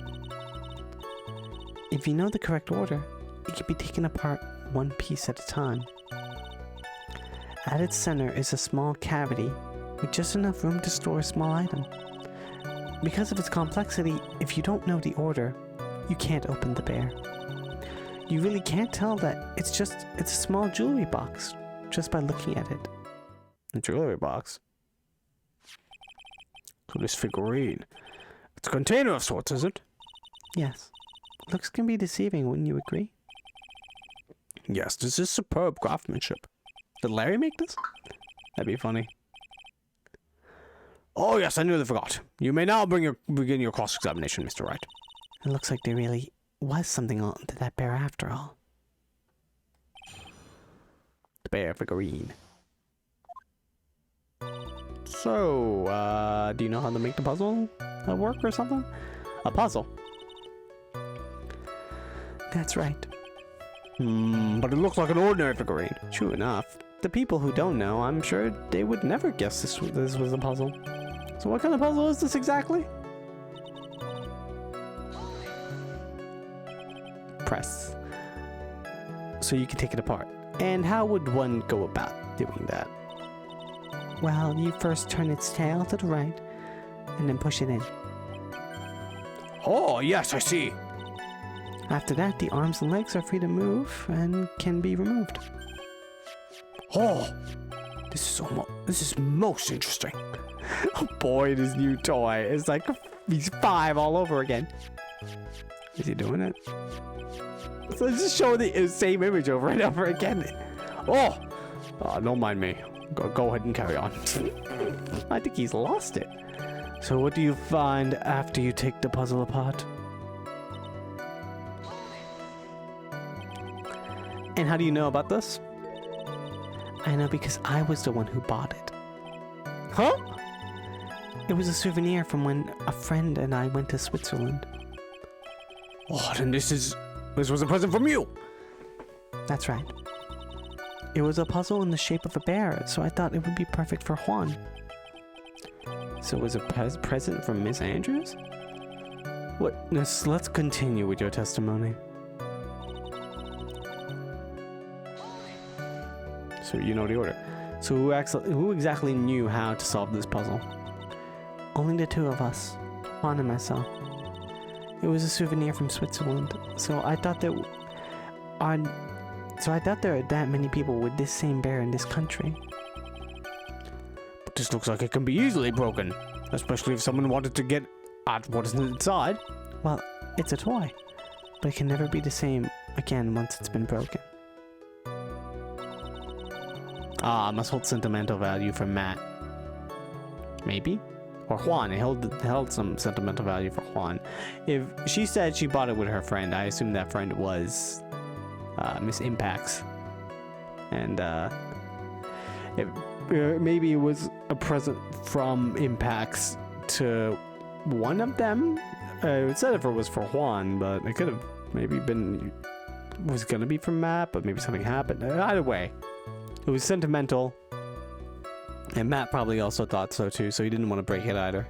If you know the correct order, it can be taken apart one piece at a time. At its center is a small cavity with just enough room to store a small item. Because of its complexity, if you don't know the order, you can't open the bear. You really can't tell that it's a small jewelry box just by looking at it. A jewelry box? So this figurine, it's a container of sorts, is it? Yes. Looks can be deceiving, wouldn't you agree? Yes, this is superb craftsmanship. Did Larry make this? That'd be funny. Oh yes, I nearly forgot. You may now begin your cross-examination, Mr. Wright. It looks like there really was something on to that bear after all. The bear figurine. So, do you know how to make the puzzle work or something? A puzzle? That's right. But it looks like an ordinary figurine. True enough. The people who don't know, I'm sure they would never guess this was a puzzle. So what kind of puzzle is this exactly? Press. So you can take it apart. And how would one go about doing that? Well, you first turn its tail to the right, and then push it in. Oh, yes, I see. After that, the arms and legs are free to move and can be removed. Oh, this is most interesting. Oh boy, this new toy is like he's 5 all over again. Is he doing it? So let's just show the same image over and over again. Oh, don't mind me. Go ahead and carry on. I think he's lost it. So what do you find after you take the puzzle apart? And how do you know about this? I know because I was the one who bought it. Huh? It was a souvenir from when a friend and I went to Switzerland. Oh, then this was a present from you. That's right. It was a puzzle in the shape of a bear, so I thought it would be perfect for Juan. So it was a present from Miss Andrews? What? Let's continue with your testimony. So you know the order. So who exactly knew how to solve this puzzle? Only the two of us, Juan and myself. It was a souvenir from Switzerland, so I thought there are that many people with this same bear in this country. But this looks like it can be easily broken, especially if someone wanted to get at what is inside. Well, it's a toy, but it can never be the same again once it's been broken. Ah, it must hold sentimental value for Matt. Maybe? Or Juan. It held some sentimental value for Juan. If she said she bought it with her friend, I assume that friend was Miss Impacts. And maybe it was a present from Impacts to one of them. It said if it was for Juan, but it could have maybe been... was gonna be for Matt, but maybe something happened. Either way, it was sentimental. And Matt probably also thought so too, so he didn't want to break it either.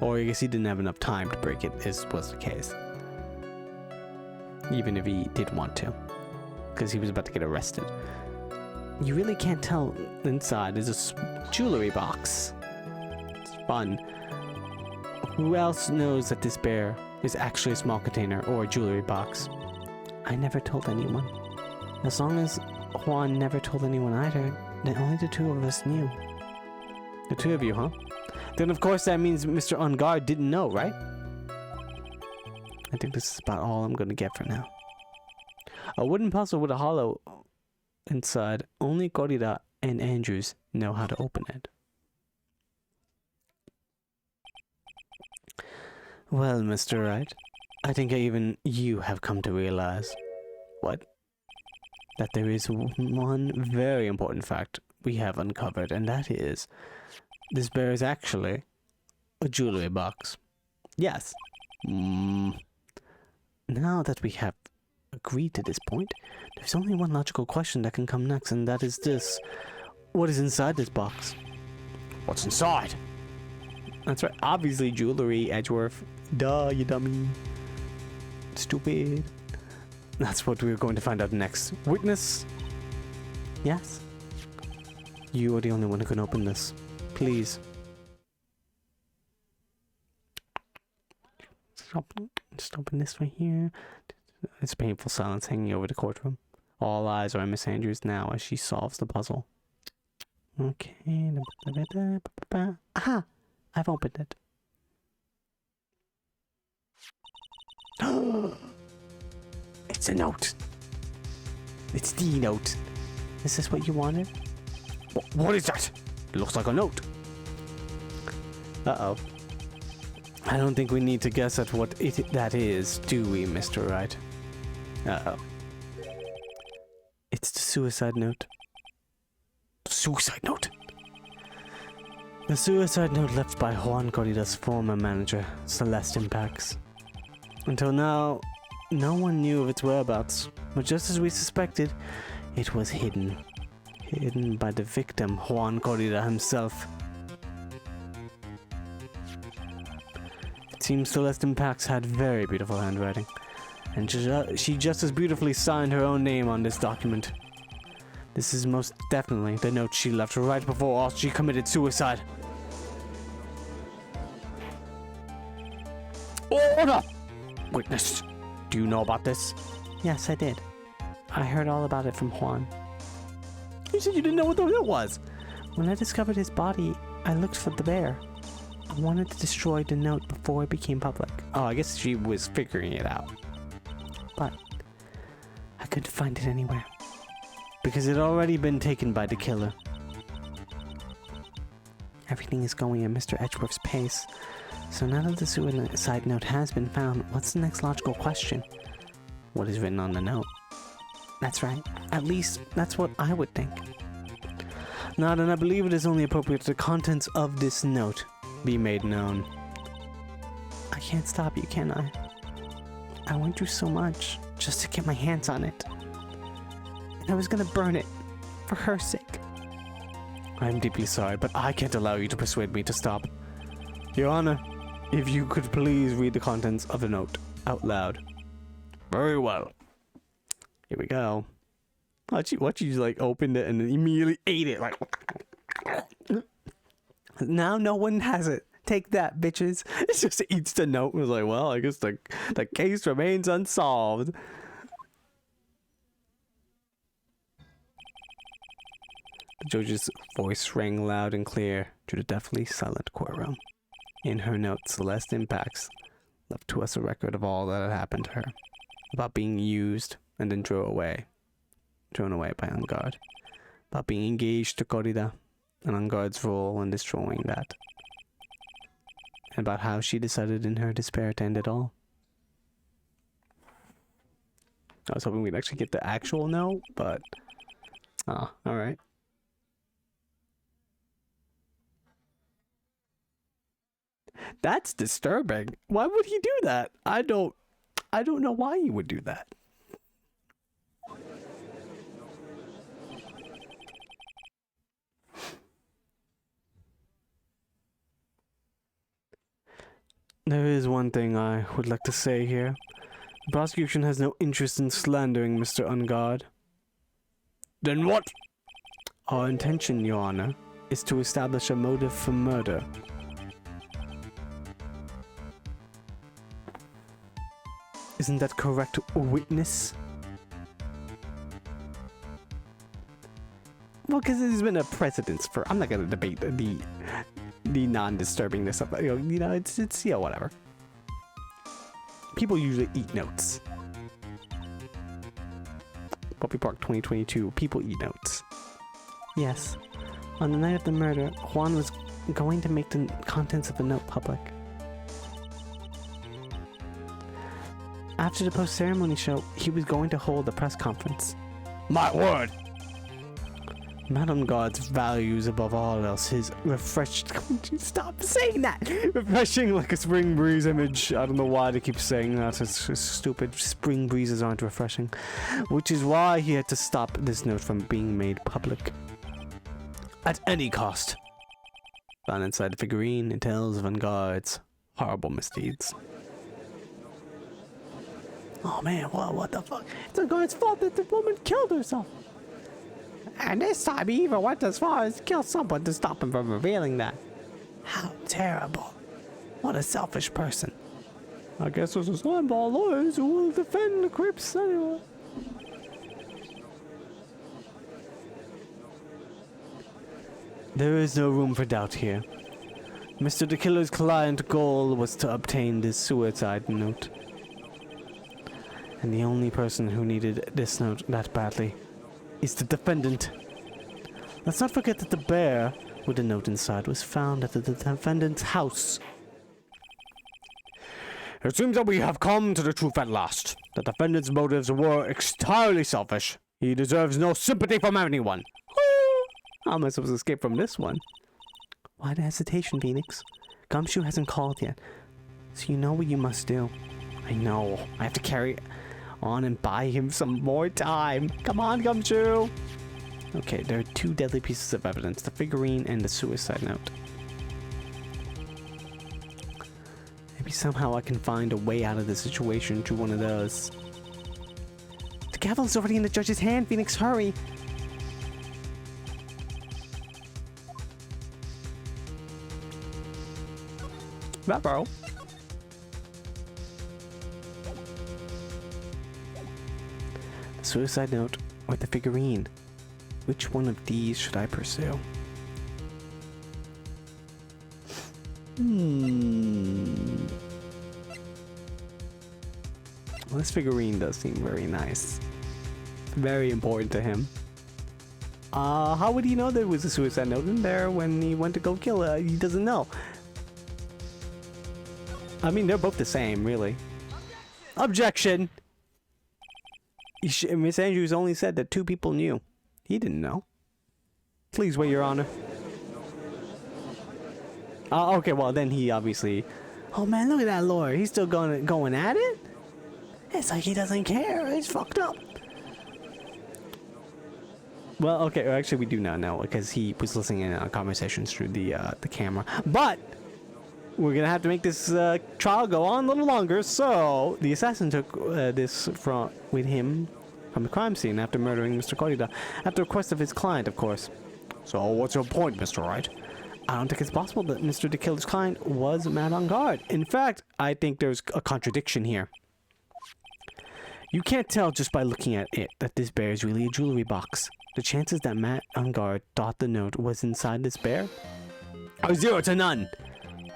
Or I guess he didn't have enough time to break it, was the case. Even if he did want to. Because he was about to get arrested. You really can't tell Inside is a jewelry box. It's fun. who else knows that this bear is actually a small container or a jewelry box. I never told anyone. As long as Juan never told anyone either, then only the two of us knew. The two of you, huh? Then of course that means Mr. On Guard didn't know, right? I think this is about all I'm gonna get for now. A wooden puzzle with a hollow inside. Only Corrida and Andrews know how to open it. Well, Mr. Wright, I think even you have come to realize... What? That there is one very important fact we have uncovered, and that is... this bear is actually a jewelry box. Yes. Now that we have agreed to this point, there's only one logical question that can come next, and that is this. What is inside this box? What's inside? That's right, obviously jewelry, Edgeworth. Duh, you dummy. Stupid. That's what we're going to find out next. Witness? Yes? You are the only one who can open this. Please. Just open this right here. It's painful silence hanging over the courtroom. All eyes are on Miss Andrews now as she solves the puzzle. Okay. Aha! I've opened it. It's a note. It's the note. Is this what you wanted? What is that? It looks like a note. Uh-oh. I don't think we need to guess at what that is, do we, Mr. Wright? Uh-oh. It's the suicide note. Suicide note? The suicide note left by Juan Corrida's former manager, Celeste Impacts. Until now, no one knew of its whereabouts, but just as we suspected, it was hidden. Hidden by the victim, Juan Corrida himself. It seems Celeste Impacts had very beautiful handwriting, and she just as beautifully signed her own name on this document. This is most definitely the note she left right before she committed suicide. Order! Witness, do you know about this? Yes, I did. I heard all about it from Juan. You said you didn't know what the note was. When I discovered his body, I looked for the bear. I wanted to destroy the note before it became public. Oh, I guess she was figuring it out. But I couldn't find it anywhere. Because it had already been taken by the killer. Everything is going at Mr. Edgeworth's pace. So now that the suicide note has been found, what's the next logical question? What is written on the note? That's right. At least, that's what I would think. Now then, I believe it is only appropriate that the contents of this note be made known. I can't stop you, can I? I went through so much just to get my hands on it. And I was gonna burn it for her sake. I'm deeply sorry, but I can't allow you to persuade me to stop. Your Honor, if you could please read the contents of the note out loud. Very well. Here we go. Watch you like opened it and then immediately ate it like. Now no one has it. Take that, bitches. It just eats the note and was like, well, I guess the case remains unsolved. The judge's voice rang loud and clear through the deathly silent courtroom. In her note, Celeste Impacts left to us a record of all that had happened to her, about being used and then thrown away by Ungard, about being engaged to Corrida and Ungard's role in destroying that, and about how she decided in her despair to end it all. I was hoping we'd actually get the actual note, but alright. That's disturbing. Why would he do that? I don't know why he would do that. There is one thing I would like to say here. The prosecution has no interest in slandering Mr. Ungard. Then what? Our intention, Your Honor, is to establish a motive for murder. Isn't that correct, witness? Well, because there's been a precedence for... I'm not going to debate the non-disturbingness of it. You know, it's yeah, whatever. People usually eat notes. Puppy Park 2022. People eat notes. Yes. On the night of the murder, Juan was going to make the contents of the note public. After the post-ceremony show, he was going to hold a press conference. My word! Madame God's values above all else, his refreshed... Stop saying that! Refreshing like a spring breeze image. I don't know why they keep saying that. It's stupid. Spring breezes aren't refreshing. Which is why he had to stop this note from being made public. At any cost. Found inside the figurine, it tells of Ungard's horrible misdeeds. Oh man, what the fuck? It's Ungard's fault that the woman killed herself. And this time he even went as far as kill someone to stop him from revealing that. How terrible. What a selfish person. I guess there's a slimeball lawyers who will defend the creeps anyway. There is no room for doubt here. Mr. the Killer's client goal was to obtain this suicide note. And the only person who needed this note that badly is the defendant. Let's not forget that the bear with the note inside was found at the defendant's house. It seems that we have come to the truth at last. The defendant's motives were entirely selfish. He deserves no sympathy from anyone. How am I supposed to escape from this one? Why the hesitation, Phoenix? Gumshoe hasn't called yet, so you know what you must do. I know. I have to carry on and buy him some more time. Come on, Gumshoe! Okay, there are two deadly pieces of evidence, the figurine and the suicide note. Maybe somehow I can find a way out of the situation through one of those. The gavel is already in the judge's hand, Phoenix, hurry! Bro. The suicide note or the figurine. Which one of these should I pursue? Well, this figurine does seem very nice. Very important to him. How would he know there was a suicide note in there when he went to go kill her? He doesn't know. I mean, they're both the same, really. Objection! Miss Andrews only said that two people knew. He didn't know. Please wait, Your Honor. Okay, well, then he obviously... Oh, man, look at that lawyer. He's still going at it? It's like he doesn't care. He's fucked up. Well, okay, actually, we do not know, because he was listening in on conversations through the camera. But... we're gonna have to make this trial go on a little longer, so the assassin took this with him from the crime scene after murdering Mr. Corrida, at the request of his client, of course. So what's your point, Mr. Wright? I don't think it's possible that Mr. De Killer's client was Matt on guard. In fact, I think there's a contradiction here. You can't tell just by looking at it that this bear is really a jewelry box. The chances that Matt on guard thought the note was inside this bear are 0 to none.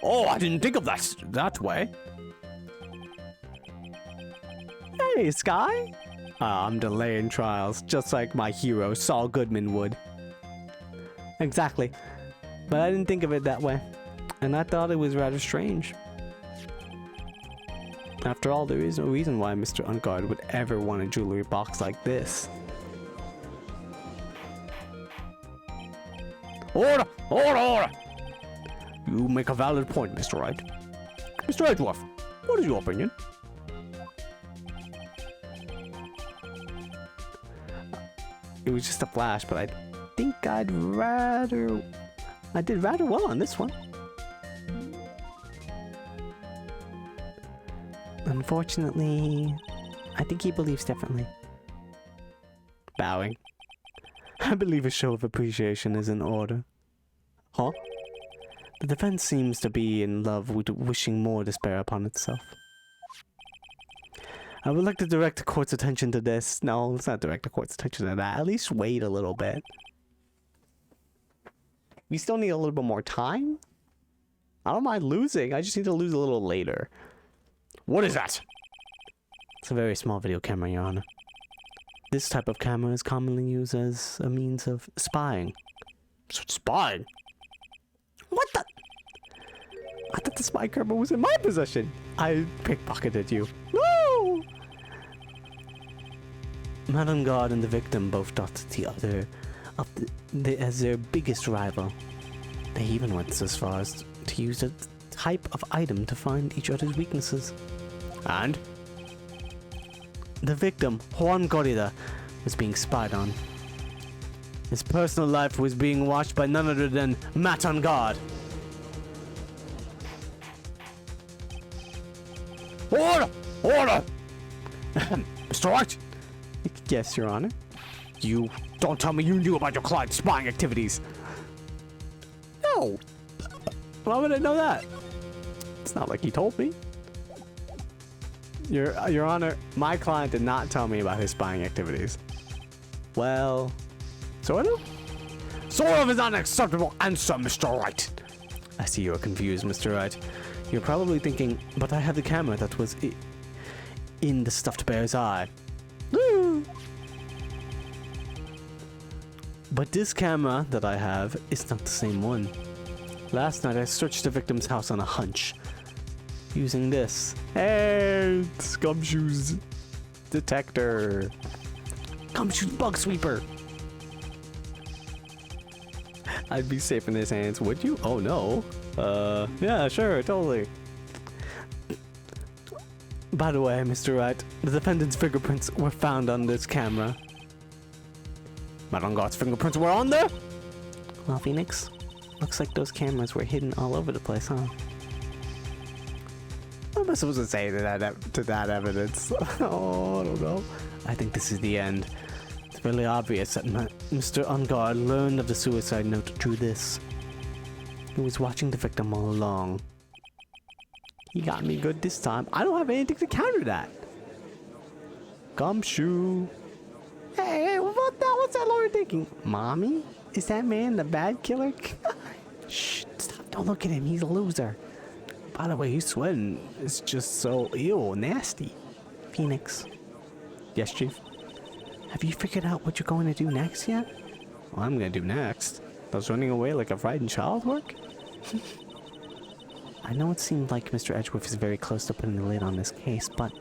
Oh, I didn't think of that way. Hey, Sky. I'm delaying trials, just like my hero, Saul Goodman, would. Exactly. But I didn't think of it that way. And I thought it was rather strange. After all, there is no reason why Mr. Unguard would ever want a jewelry box like this. Order! Order! Order! You make a valid point, Mr. Wright. Mr. Edgeworth, what is your opinion? It was just a flash, but I think I did rather well on this one. Unfortunately, I think he believes differently. Bowing. I believe a show of appreciation is in order. Huh? The defense seems to be in love with wishing more despair upon itself. I would like to direct the court's attention to this. No, let's not direct the court's attention to that. At least wait a little bit. We still need a little bit more time? I don't mind losing. I just need to lose a little later. What is that? It's a very small video camera, Your Honor. This type of camera is commonly used as a means of spying. Spying? What the? I thought the spy camera was in my possession. I pickpocketed you. No! Madame God and the victim both thought the other as their biggest rival. They even went as far as to use a type of item to find each other's weaknesses. And? The victim, Juan Corrida, was being spied on. His personal life was being watched by none other than Matt on guard. Order! Order! Mr. Wright? Yes, Your Honor. You don't tell me you knew about your client's spying activities. No. Why would I know that? It's not like he told me. Your Honor, my client did not tell me about his spying activities. Well, sort of? Sort of is not an acceptable answer, Mr. Wright. I see you're confused, Mr. Wright. You're probably thinking, but I have the camera that was in the stuffed bear's eye. Woo! But this camera that I have is not the same one. Last night I searched the victim's house on a hunch. Using this. Hey, Gumshoe's detector. Gumshoe's bug sweeper. I'd be safe in his hands, would you? Oh no. Yeah, sure, totally. By the way, Mr. Wright, the defendant's fingerprints were found on this camera. Madame God's fingerprints were on there? Well, Phoenix, looks like those cameras were hidden all over the place, huh? What am I supposed to say to that evidence? Oh, I don't know. I think this is the end. It's really obvious that Mr. Ungard learned of the suicide note through this. He was watching the victim all along. He got me good this time. I don't have anything to counter that. Gumshoe. Hey, what that? What's that lawyer thinking? Mommy? Is that man the bad killer? Shh, stop. Don't look at him. He's a loser. By the way, he's sweating. It's just so nasty. Phoenix. Yes, Chief? Have you figured out what you're going to do next yet? What I'm going to do next? Does running away like a frightened child work? I know it seemed like Mr. Edgeworth is very close to putting the lid on this case, but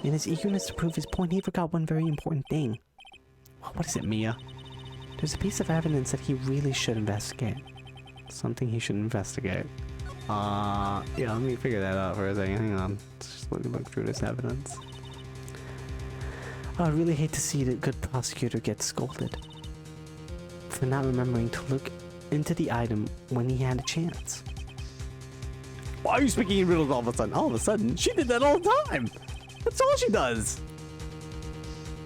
in his eagerness to prove his point, he forgot one very important thing. What is it, Mia? There's a piece of evidence that he really should investigate. Something he should investigate. Yeah, let me figure that out for a second. Hang on. Let's just look through this evidence. I really hate to see the good prosecutor get scolded for not remembering to look into the item when he had a chance. Why are you speaking in riddles all of a sudden? All of a sudden, she did that all the time. That's all she does.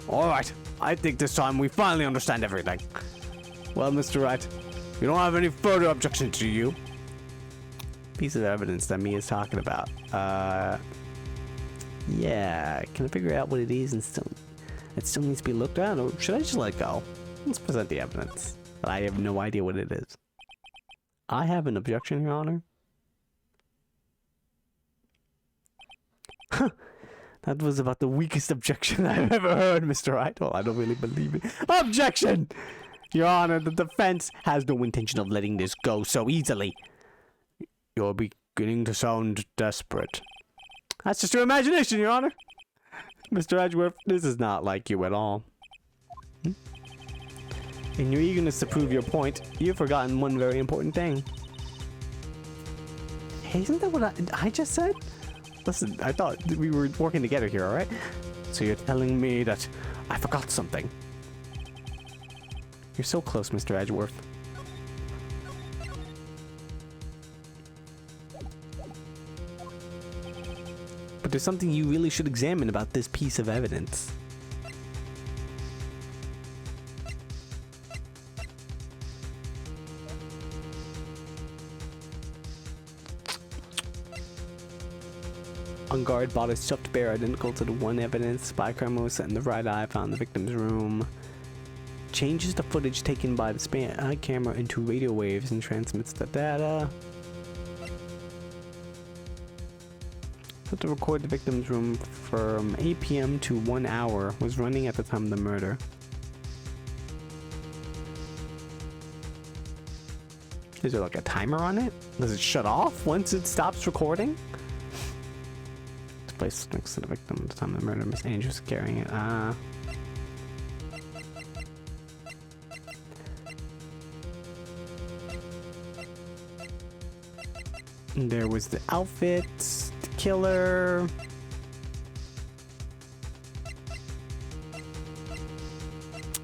Alright, I think this time we finally understand everything. Well, Mr. Wright, we don't have any further objection to you. Piece of evidence that Mia's talking about. Yeah, can I figure out what it is and it still needs to be looked at, or should I just let it go? Let's present the evidence. But I have no idea what it is. I have an objection, Your Honor. That was about the weakest objection I've ever heard, Mr. Wright. Well, I don't really believe it. Objection! Your Honor, the defense has no intention of letting this go so easily. You're beginning to sound desperate. That's just your imagination, Your Honor. Mr. Edgeworth, this is not like you at all. In your eagerness to prove your point, you've forgotten one very important thing. Hey, isn't that what I just said? Listen, I thought we were working together here, alright? So you're telling me that I forgot something. You're so close, Mr. Edgeworth. But there's something you really should examine about this piece of evidence. On guard bought a stuffed bear identical to the one evidence by crime was set in the right eye found in the victim's room. Changes the footage taken by the spy camera into radio waves and transmits the data. Set to record the victim's room from 8 p.m. to 1 hour was running at the time of the murder. Is there like a timer on it? Does it shut off once it stops recording? Place next to the victim at the time of the murder. Miss Andrews carrying it. There was the outfit, the killer.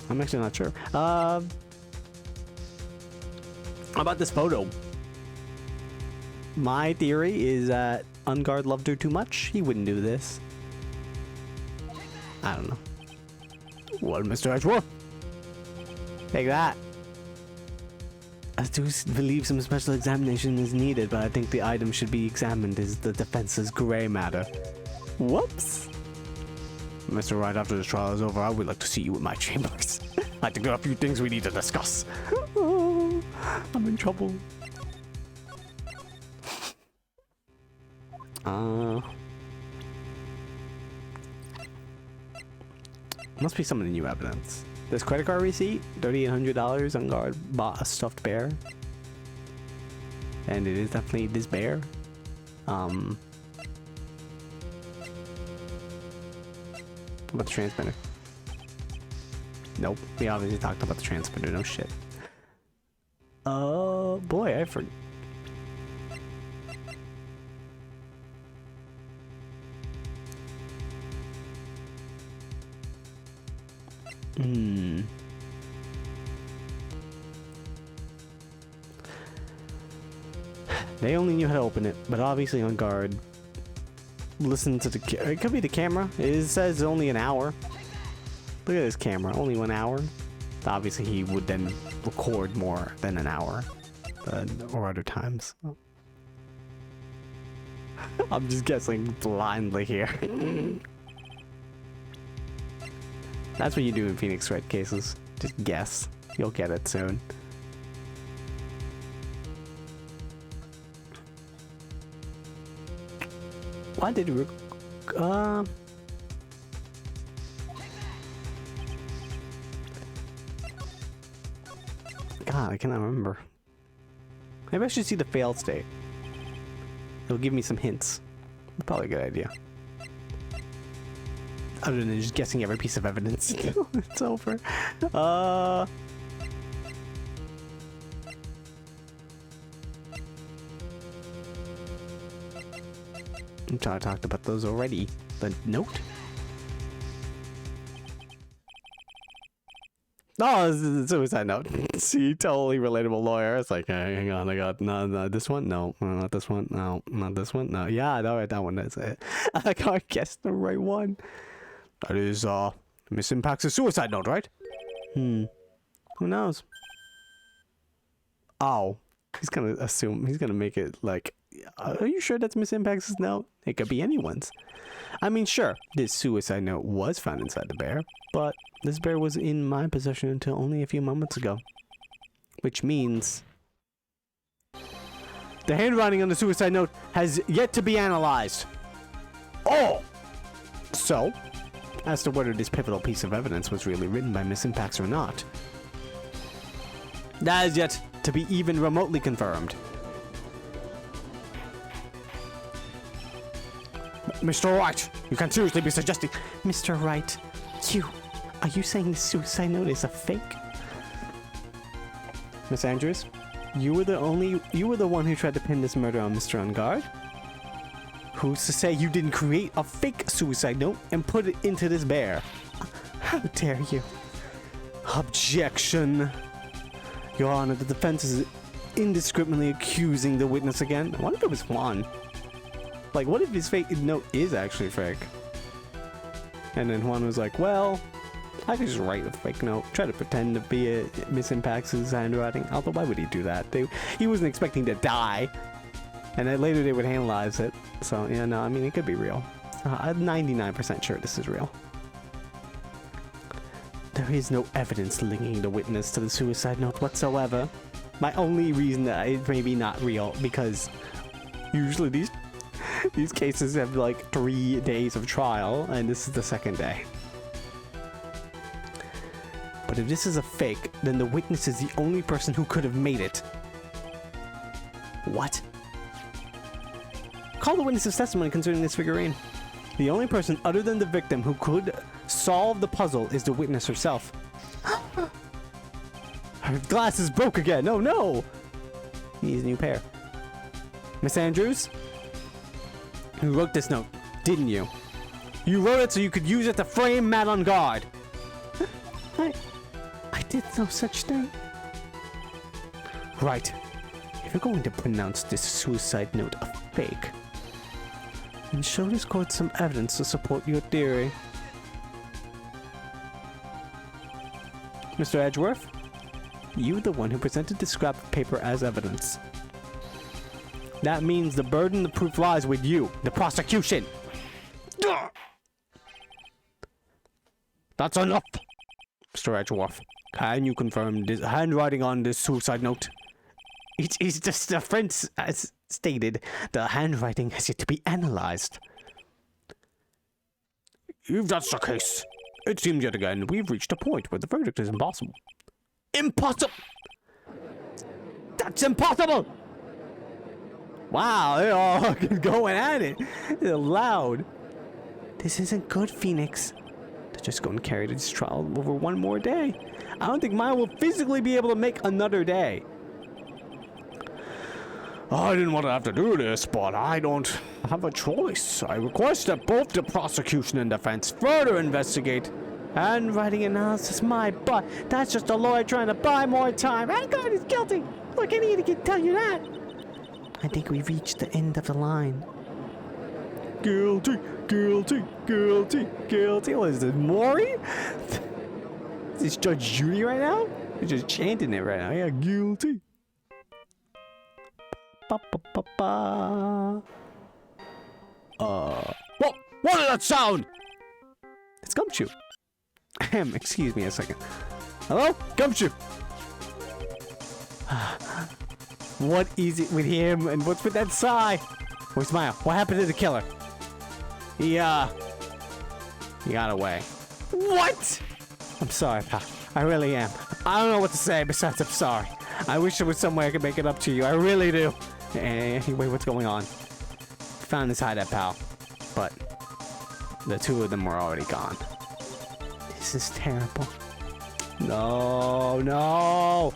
I'm actually not sure. How about this photo? My theory is that Unguard loved her too much. He wouldn't do this. I don't know. Well, Mr. Edgeworth, take that. I do believe some special examination is needed, but I think the item should be examined as the defense's gray matter. Whoops. Mr. Wright, after this trial is over, I would like to see you in my chambers. I think there are a few things we need to discuss. Oh, I'm in trouble. Must be some of the new evidence. This credit card receipt, $3,800 on guard bought a stuffed bear. And it is definitely this bear. What about the transmitter? Nope, we obviously talked about the transmitter, no shit. Oh boy, I forgot. They only knew how to open it, but obviously on guard. Listen to the it could be the camera. It says only an hour. Look at this camera, only 1 hour. Obviously he would then record more than an hour, or other times. I'm just guessing blindly here. That's what you do in Phoenix Wright cases. Just guess. You'll get it soon. Why did we... God, I cannot remember. Maybe I should see the fail state. It'll give me some hints. Probably a good idea. Other than just guessing every piece of evidence. It's over. I talked about those already. The note? Oh, this is a suicide note. See, totally relatable lawyer. It's like, hey, hang on, I got no, this one, no, not this one, no, not this one, no. Yeah, all right, that one. That's it. I can't guess the right one. That is Miss Impact's a suicide note, right? Who knows? Oh. He's gonna make it like, are you sure that's Miss Impact's note? It could be anyone's. I mean, sure, this suicide note was found inside the bear, but this bear was in my possession until only a few moments ago. Which means the handwriting on the suicide note has yet to be analyzed. Oh! So, as to whether this pivotal piece of evidence was really written by Miss Impacts or not, that is yet to be even remotely confirmed. Mr. Wright, you can seriously be suggesting... Mr. Wright, are you saying the suicide note is a fake? Miss Andrews, you were the one who tried to pin this murder on Mr. Ungard. Who's to say you didn't create a fake suicide note and put it into this bear? How dare you? Objection. Your Honor, the defense is indiscriminately accusing the witness again. I wonder if it was Juan. Like, what if his fake note is actually fake? And then Juan was like, well, I could just write a fake note, try to pretend to be a Miss Impact's handwriting. Although, why would he do that? He wasn't expecting to die. And then later they would analyze it. So, yeah, no, I mean, it could be real. I'm 99% sure this is real. There is no evidence linking the witness to the suicide note whatsoever. My only reason that it may be not real, because usually these cases have like 3 days of trial, and this is the 2nd day. But if this is a fake, then the witness is the only person who could have made it. What? Call the witness's testimony concerning this figurine. The only person other than the victim who could solve the puzzle is the witness herself. Her glasses broke again. Oh no! Needs a new pair. Miss Andrews? You wrote this note, didn't you? You wrote it so you could use it to frame Matt on guard. I did no such thing. Right. If you're going to pronounce this suicide note a fake, then show this court some evidence to support your theory. Mr. Edgeworth, you the one who presented this scrap of paper as evidence. That means the burden of proof lies with you, the prosecution. That's enough, Mr. Edgeworth. Can you confirm this handwriting on this suicide note? It's just the defense as stated. The handwriting has yet to be analyzed. If that's the case, it seems yet again we've reached a point where the verdict is impossible. Impossible! That's impossible! Wow, they're all going at it. They're loud. This isn't good, Phoenix. They're just going to carry this trial over one more day. I don't think Maya will physically be able to make another day. I didn't want to have to do this, but I don't have a choice. I request that both the prosecution and defense further investigate. Handwriting analysis, my butt. That's just a lawyer trying to buy more time. Vanguard is guilty. Look, any idiot can tell you that. I think we've reached the end of the line. Guilty, guilty, guilty, guilty. What is this, Maury? Is this Judge Judy right now? He's just chanting it right now. Yeah, guilty. Ba-ba-ba-ba. What did that sound? It's Gumshoe. Excuse me a second. Hello? Gumshoe. What is it with him and what's with that sigh? Where's Maya? What happened to the killer? He got away. What? I'm sorry, pal. I really am. I don't know what to say besides I'm sorry. I wish there was some way I could make it up to you. I really do. Anyway, what's going on? Found this hideout, pal. But the two of them were already gone. This is terrible. No, no.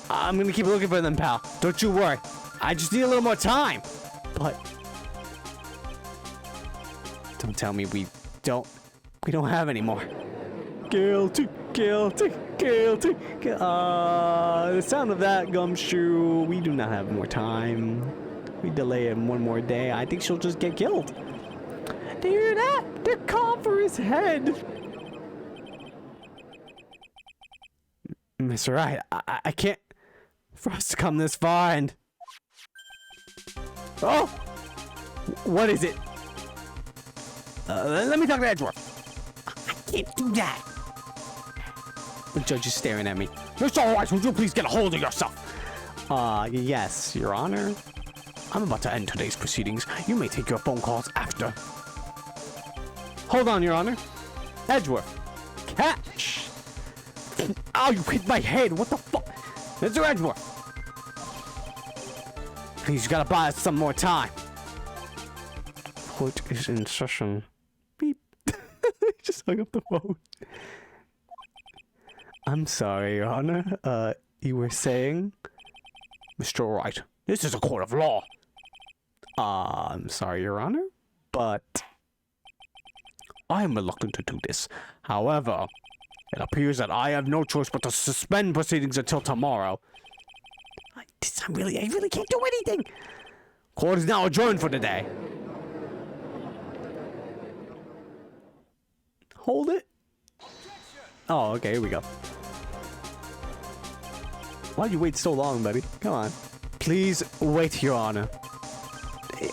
I'm gonna keep looking for them, pal. Don't you worry. I just need a little more time. But don't tell me we don't have any more. Guilty, guilty, guilty. The sound of that, Gumshoe. We do not have more time. We delay him one more day. I think she'll just get killed. Do you hear that? They're calling for his head. Mr. Right, I can't... For us to come this far and... Oh! What is it? Let me talk to Edgeworth. I can't do that. The judge is staring at me. Mr. Rice, would you please get a hold of yourself? Yes, Your Honor. I'm about to end today's proceedings. You may take your phone calls after. Hold on, Your Honor. Edgeworth. Catch! Oh, you hit my head. What the fuck? Mr. Edgeworth. Please, you gotta buy us some more time. Court is in session. Beep. Just hung up the phone. I'm sorry, Your Honor. You were saying? Mr. Wright, this is a court of law. I'm sorry, Your Honor, but I am reluctant to do this. However, it appears that I have no choice but to suspend proceedings until tomorrow. I really can't do anything. Court is now adjourned for the day. Hold it. Oh, okay, here we go. Why'd you wait so long, buddy? Come on. Please wait, Your Honor.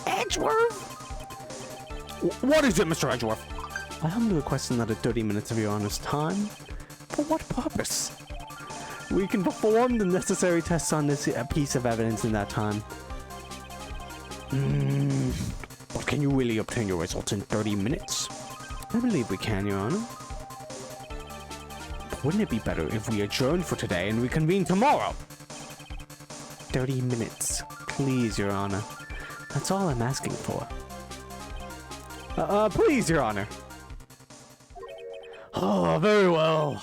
Edgeworth? What is it, Mr. Edgeworth? I humbly request another 30 minutes of Your Honor's time. For what purpose? We can perform the necessary tests on this piece of evidence in that time. But can you really obtain your results in 30 minutes? I believe we can, Your Honor. But wouldn't it be better if we adjourn for today and reconvene tomorrow? 30 minutes. Please, Your Honor. That's all I'm asking for. Please, Your Honor. Oh, very well.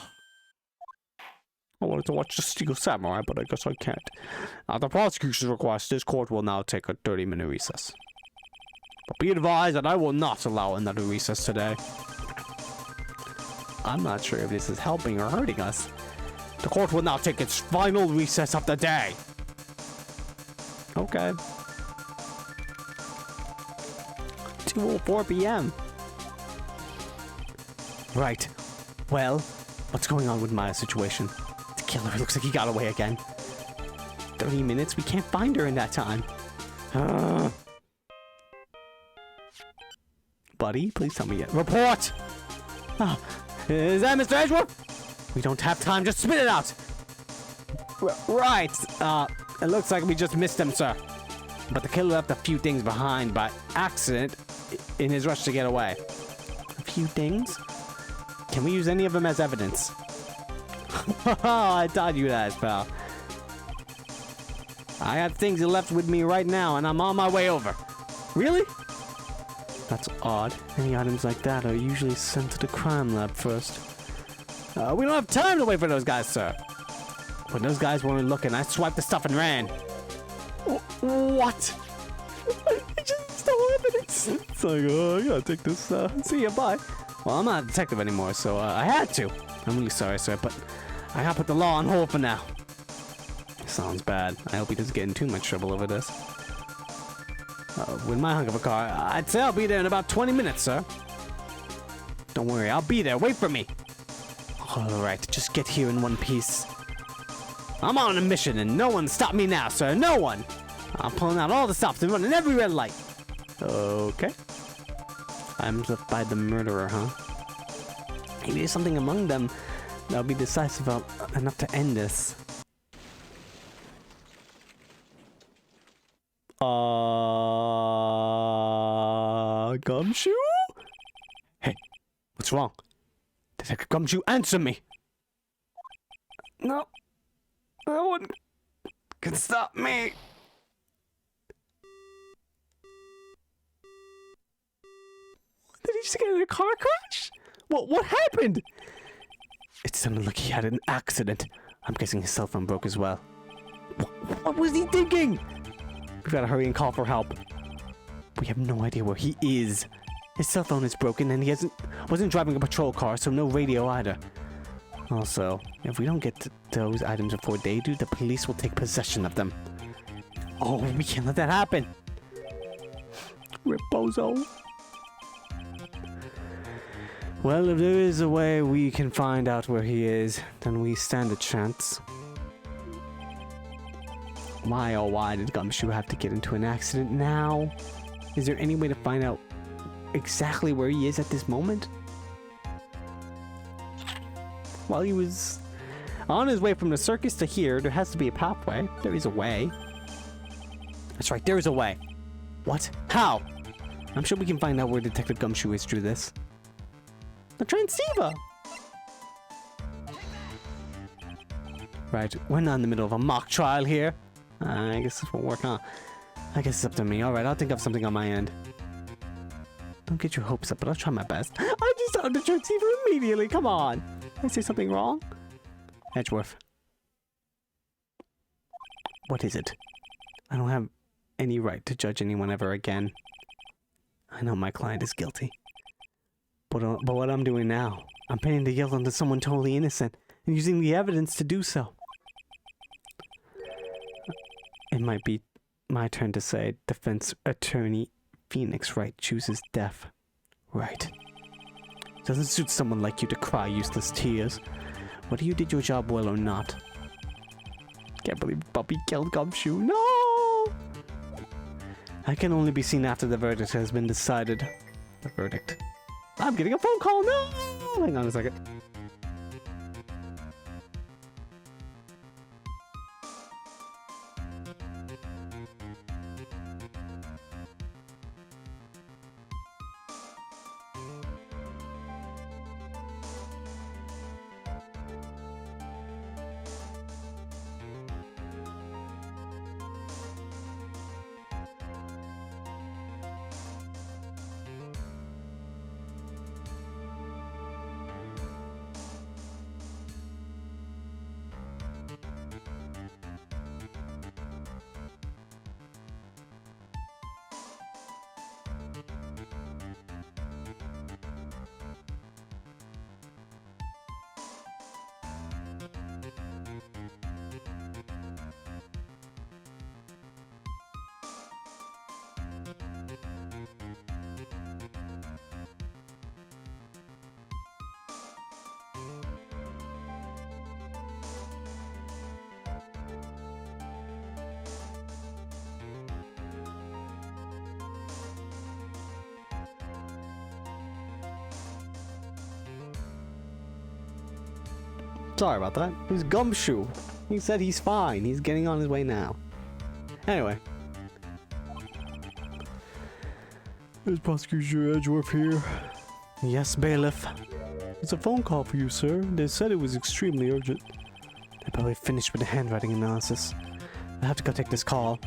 I wanted to watch the Steel Samurai, but I guess I can't. At the prosecution's request, this court will now take a 30-minute recess. But be advised that I will not allow another recess today. I'm not sure if this is helping or hurting us. The court will now take its final recess of the day. Okay. 2:04 p.m. Right. Well, what's going on with Maya's situation? The killer looks like he got away again. 30 minutes? We can't find her in that time. Buddy, please tell me it. Report! Oh, is that Mr. Edgeworth? We don't have time, just spit it out! Right, it looks like we just missed him, sir. But the killer left a few things behind by accident in his rush to get away. A few things? Can we use any of them as evidence? I taught you that, pal. I have things he left with me right now, and I'm on my way over. Really? That's odd. Any items like that are usually sent to the crime lab first. We don't have time to wait for those guys, sir. When those guys weren't looking, I swiped the stuff and ran. What? I just stole evidence. It's like, oh, I gotta take this. See ya, bye. Well, I'm not a detective anymore, so I had to. I'm really sorry, sir, but I gotta put the law on hold for now. Sounds bad. I hope he doesn't get in too much trouble over this. With my hunk of a car, I'd say I'll be there in about 20 minutes, sir. Don't worry, I'll be there. Wait for me. Alright, just get here in one piece. I'm on a mission, and no one stop me now, sir. No one! I'm pulling out all the stops and running every red light. Okay. I'm left by the murderer, huh? Maybe there's something among them that'll be decisive enough to end this. Gumshoe? Hey, what's wrong? Detective Gumshoe, answer me! No. No one can stop me. Did he just get in a car crash? What happened? It sounded like he had an accident. I'm guessing his cell phone broke as well. What was he thinking? We've got to hurry and call for help. We have no idea where he is. His cell phone is broken and he wasn't driving a patrol car, so no radio either. Also, if we don't get to those items before they do, the police will take possession of them. Oh, we can't let that happen. Rip Bozo. Well, if there is a way we can find out where he is, then we stand a chance. Why, oh why did Gumshoe have to get into an accident now? Is there any way to find out exactly where he is at this moment? While he was on his way from the circus to here, there has to be a pathway. There is a way. That's right, there is a way. What? How? I'm sure we can find out where Detective Gumshoe is through this. The transceiver! Right, we're not in the middle of a mock trial here. I guess this won't work, huh? I guess it's up to me. Alright, I'll think of something on my end. Don't get your hopes up, but I'll try my best. I just found the transceiver immediately, come on! Did I say something wrong? Edgeworth. What is it? I don't have any right to judge anyone ever again. I know my client is guilty. But what I'm doing now, I'm pinning the guilt onto someone totally innocent and using the evidence to do so. It might be my turn to say defense attorney Phoenix Wright chooses death. Right. Doesn't suit someone like you to cry useless tears, whether you did your job well or not. Can't believe Buppy killed Gumshoe. No! I can only be seen after the verdict has been decided. The verdict. I'm getting a phone call. No! Hang on a second. Sorry about that. It was Gumshoe. He said he's fine. He's getting on his way now. Anyway. Is Prosecutor Edgeworth here? Yes, bailiff. It's a phone call for you, sir. They said it was extremely urgent. They probably finished with the handwriting analysis. I have to go take this call.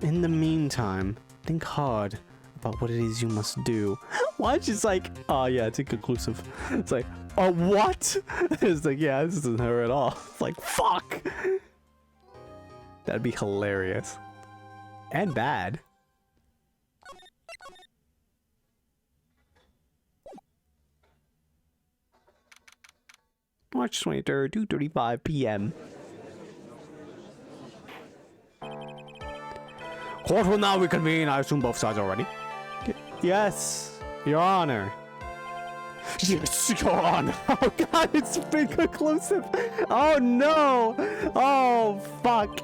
In the meantime, think hard about what it is you must do. Why she's like, oh yeah, it's inconclusive. It's like, oh what? It's like, yeah, this isn't her at all. It's like, fuck. That'd be hilarious. And bad. March 23rd, 2:35 p.m. Court will now reconvene. I assume both sides are ready. Yes, Your Honor. Yes, Your Honor. Oh God, it's been conclusive. Oh no. Oh fuck.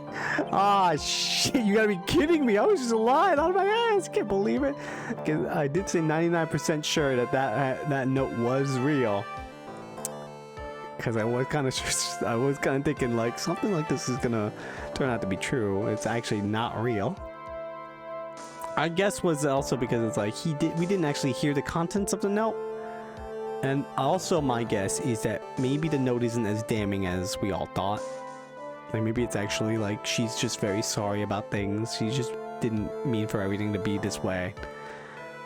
Ah shit, you gotta be kidding me. I was just lying out of my ass. Can't believe it. I did say 99% sure that that note was real. Because I was kind of thinking like something like this is gonna turn out to be true. It's actually not real. I guess was also because it's like we didn't actually hear the contents of the note. And also my guess is that maybe the note isn't as damning as we all thought. Like maybe it's actually like she's just very sorry about things. She just didn't mean for everything to be this way.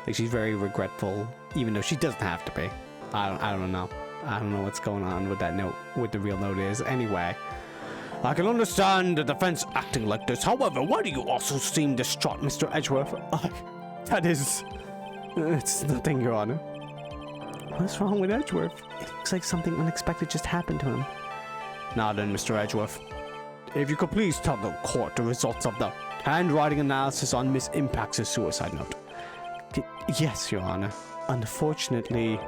Like she's very regretful, even though she doesn't have to be. I don't know. I don't know what's going on with that note, what the real note is. Anyway, I can understand the defense acting like this. However, why do you also seem distraught, Mr. Edgeworth? That is... It's nothing, Your Honor. What's wrong with Edgeworth? It looks like something unexpected just happened to him. Now then, Mr. Edgeworth. If you could please tell the court the results of the handwriting analysis on Miss Impax's suicide note. Yes, Your Honor. Unfortunately...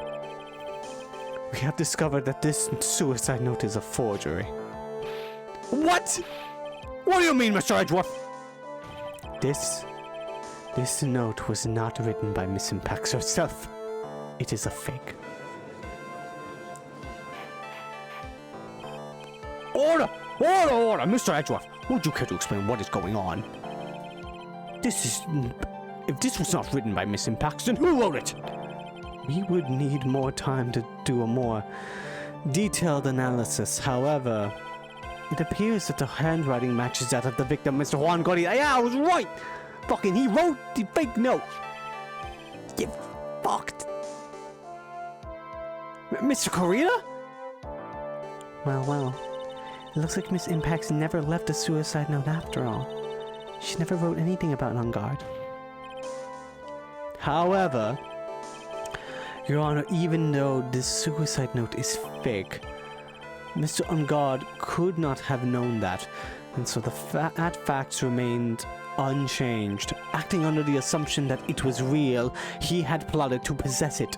We have discovered that this suicide note is a forgery. What? What do you mean, Mr. Edgeworth? This note was not written by Miss Impax herself. It is a fake. Order! Order! Order! Mr. Edgeworth, would you care to explain what is going on? If this was not written by Miss Impax, then who wrote it? We would need more time to do a more detailed analysis. However, it appears that the handwriting matches that of the victim, Mr. Juan Gorilla. Yeah, I was right! Fucking, he wrote the fake note. You fucked. Mr. Corita? Well. It looks like Miss Impax never left a suicide note after all. She never wrote anything about On Guard. However, Your Honor, even though this suicide note is fake, Mr. On Guard could not have known that, and so that facts remained unchanged. Acting under the assumption that it was real, he had plotted to possess it.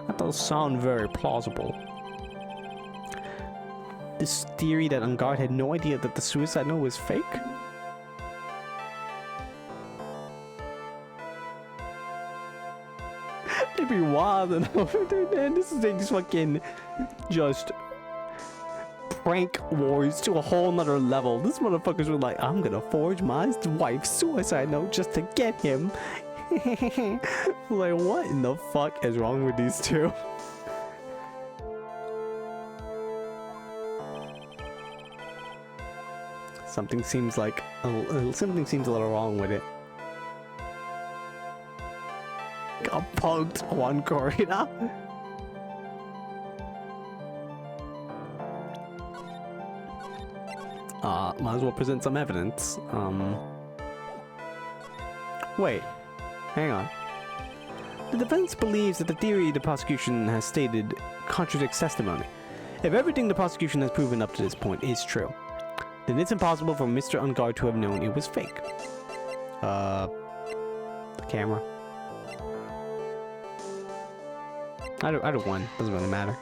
That does sound very plausible. This theory that On Guard had no idea that the suicide note was fake? It'd be wild enough, dude, man. This thing's fucking just prank wars to a whole nother level. This motherfuckers were like, I'm gonna forge my wife's suicide note just to get him. Like, what in the fuck is wrong with these two? Something seems a little wrong with it. Got punked one corridor. Might as well present some evidence. Wait, hang on. The defense believes that the theory the prosecution has stated contradicts testimony. If everything the prosecution has proven up to this point is true, then it's impossible for Mr. On Guard to have known it was fake. The camera. Either one, doesn't really matter.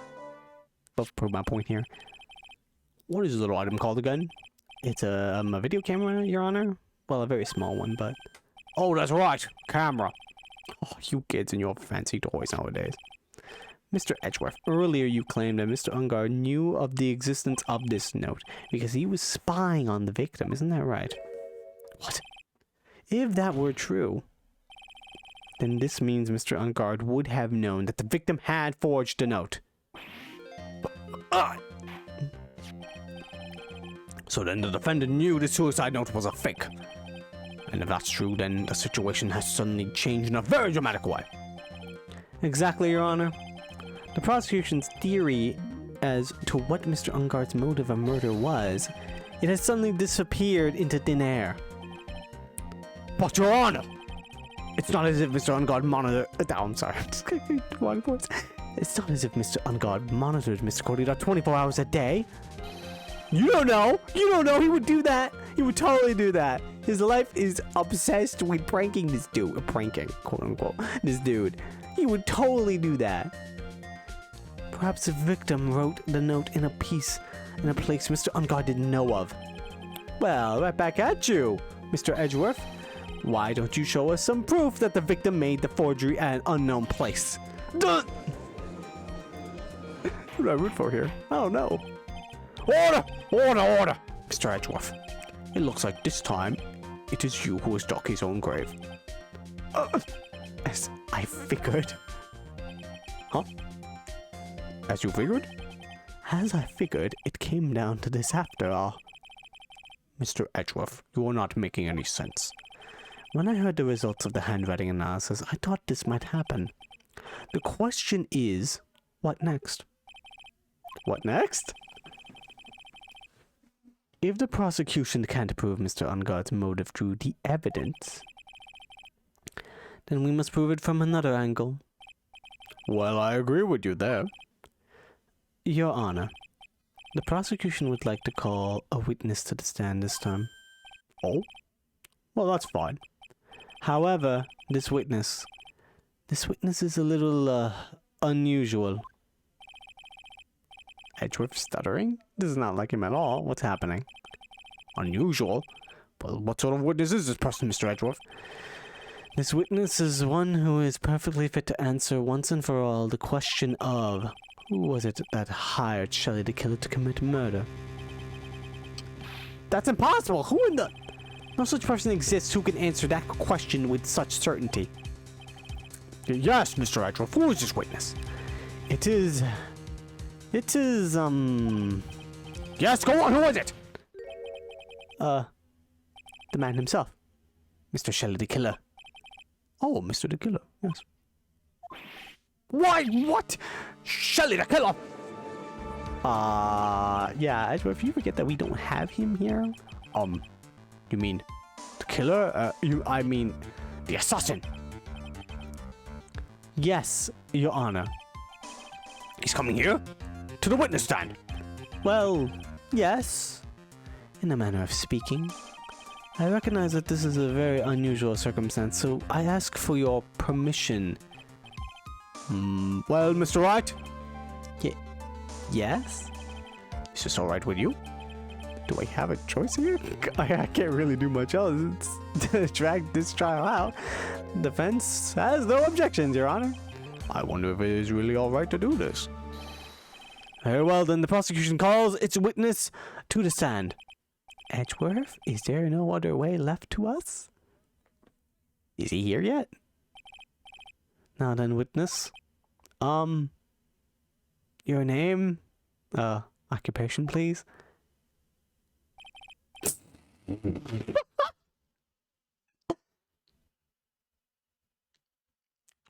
Both prove my point here. What is this little item called again? It's a video camera, Your Honor? Well, a very small one, but... Oh, that's right! Camera! Oh, you kids and your fancy toys nowadays. Mr. Edgeworth, earlier you claimed that Mr. On Guard knew of the existence of this note because he was spying on the victim, isn't that right? What? If that were true, then this means Mr. On Guard would have known that the victim had forged the note. So then the defendant knew the suicide note was a fake. And if that's true, then the situation has suddenly changed in a very dramatic way. Exactly, Your Honor. The prosecution's theory as to what Mr. On Guard's motive of murder was, it has suddenly disappeared into thin air. But Your Honor! It's not as if Mr. On Guard monitored... I'm sorry, I'm just getting wrong points. It's not as if Mr. On Guard monitored Mr. Corita 24 hours a day. You don't know! You don't know he would do that! He would totally do that! His life is obsessed with pranking this dude. Pranking, quote unquote. This dude. He would totally do that. Perhaps the victim wrote the note in a place Mr. On Guard didn't know of. Well, right back at you, Mr. Edgeworth. Why don't you show us some proof that the victim made the forgery at an unknown place? Duh! What do I root for here? I don't know. Order! Order! Order! Mr. Edgeworth. It looks like this time, it is you who has dug his own grave. As I figured. Huh? As you figured? As I figured, it came down to this after all. Mr. Edgeworth, you are not making any sense. When I heard the results of the handwriting analysis, I thought this might happen. The question is, what next? What next? If the prosecution can't prove Mr. On Guard's motive through the evidence, then we must prove it from another angle. Well, I agree with you there. Your Honor, the prosecution would like to call a witness to the stand this time. Oh? Well, that's fine. However, this witness is a little unusual. Edgeworth stuttering? This is not like him at all. What's happening? Unusual? Well, what sort of witness is this person, Mr. Edgeworth? This witness is one who is perfectly fit to answer once and for all the question of who was it that hired Shelley the Killer to commit murder? That's impossible! Who in the... No such person exists who can answer that question with such certainty. Yes, Mr. Edgeworth, who is this witness? It is... Yes, go on, who is it? The man himself. Mr. Shelley the Killer. Oh, Mr. the Killer, yes. Why, what? Shelley the Killer? Yeah, Edgeworth, you forget that we don't have him here? You mean the killer? I mean the assassin. Yes, Your Honor. He's coming here? To the witness stand? Well, yes. In a manner of speaking. I recognize that this is a very unusual circumstance, so I ask for your permission. Well, Mr. Wright? Yes? Is this alright with you? Do I have a choice here? I can't really do much else. It's drag this trial out. Defense has no objections, Your Honor. I wonder if it is really alright to do this. Very well, then the prosecution calls its witness to the stand. Edgeworth, is there no other way left to us? Is he here yet? Now then, witness. Your name? Occupation, please.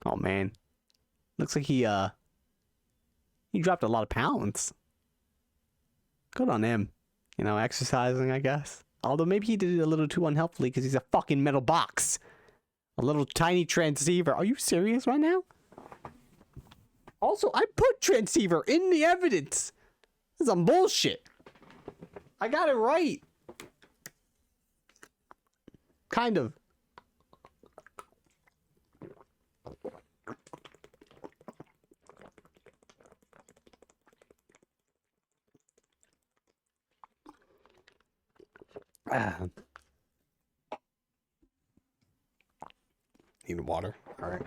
Oh man. Looks like he dropped a lot of pounds. Good on him. You know, exercising, I guess. Although maybe he did it a little too unhelpfully because he's a fucking metal box. A little tiny transceiver. Are you serious right now? Also, I put transceiver in the evidence. This is some bullshit. I got it right. Kind of. Need water. All right.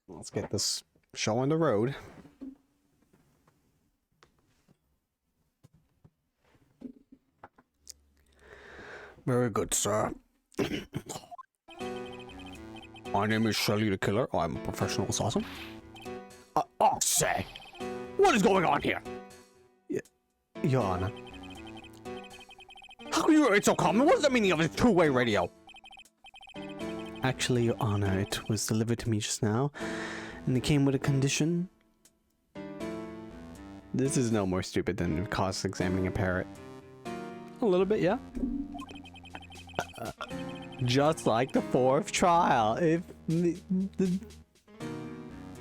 Let's get this show on the road. Very good, sir. My name is Shelley the Killer. I'm a professional assassin. Say, what is going on here? Your Honor. How can you rate so common? What is the meaning of a two-way radio? Actually, Your Honor, it was delivered to me just now, and it came with a condition. This is no more stupid than cross-examining a parrot. A little bit, yeah. Just like the fourth trial, if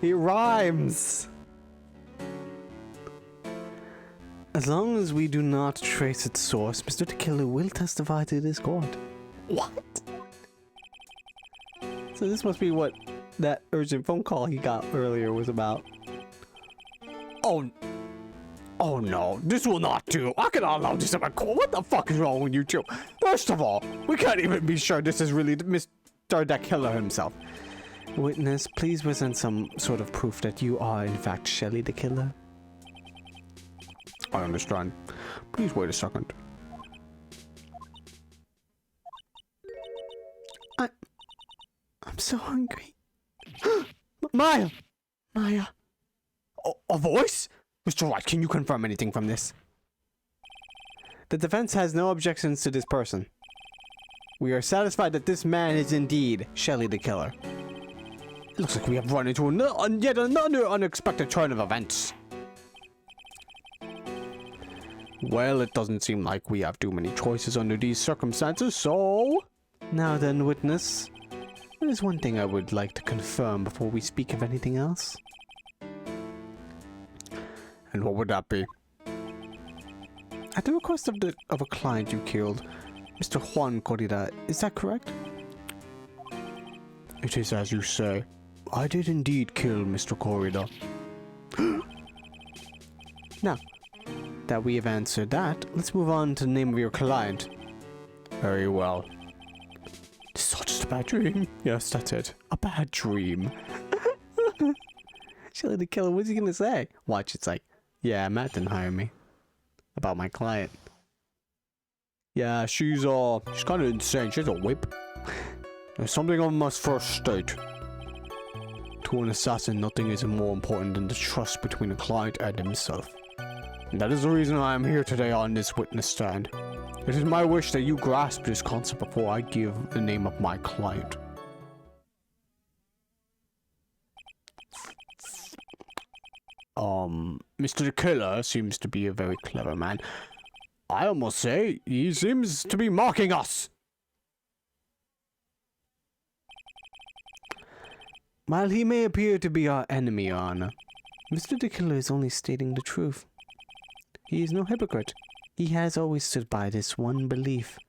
it rhymes. As long as we do not trace its source, Mr. the Killer will testify to this court. What? So this must be what that urgent phone call he got earlier was about. Oh no, this will not do. I cannot allow this in my court. What the fuck is wrong with you two? First of all, we can't even be sure this is really Mr. the Killer himself. Witness, please present some sort of proof that you are in fact Shelley the Killer. I understand. Please wait a second. I'm so hungry. Maya! Maya! A voice? Mr. Wright, can you confirm anything from this? The defense has no objections to this person. We are satisfied that this man is indeed Shelley the Killer. It looks like we have run into yet another unexpected turn of events. Well, it doesn't seem like we have too many choices under these circumstances, so... Now then, witness. There is one thing I would like to confirm before we speak of anything else. And what would that be? At the request of a client you killed, Mr. Juan Corrida, is that correct? It is as you say. I did indeed kill Mr. Corrida. Now that we have answered that, let's move on to the name of your client. Very well. This is all just a bad dream. Yes, that's it. A bad dream. Chili the Killer, what's he gonna say? Watch, it's like, yeah, Matt didn't hire me. About my client. Yeah, she's kind of insane. She has a whip. There's something I must first state. To an assassin, nothing is more important than the trust between a client and himself. And that is the reason I am here today on this witness stand. It is my wish that you grasp this concept before I give the name of my client. Mr. the Killer seems to be a very clever man. I almost say he seems to be mocking us. While he may appear to be our enemy, Your Honor, Mr. the Killer is only stating the truth. He is no hypocrite. He has always stood by this one belief.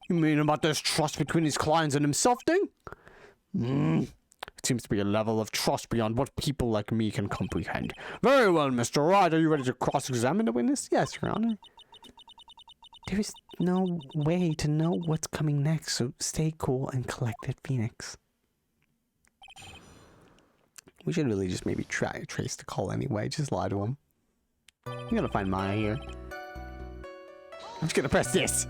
You mean about this trust between his clients and himself thing? It seems to be a level of trust beyond what people like me can comprehend. Very well, Mr. Wright. Are you ready to cross-examine the witness? Yes, Your Honor. There is no way to know what's coming next, so stay cool and collected, Phoenix. We should really just maybe trace the call anyway. Just lie to him. I'm gonna find Maya here. I'm just gonna press this.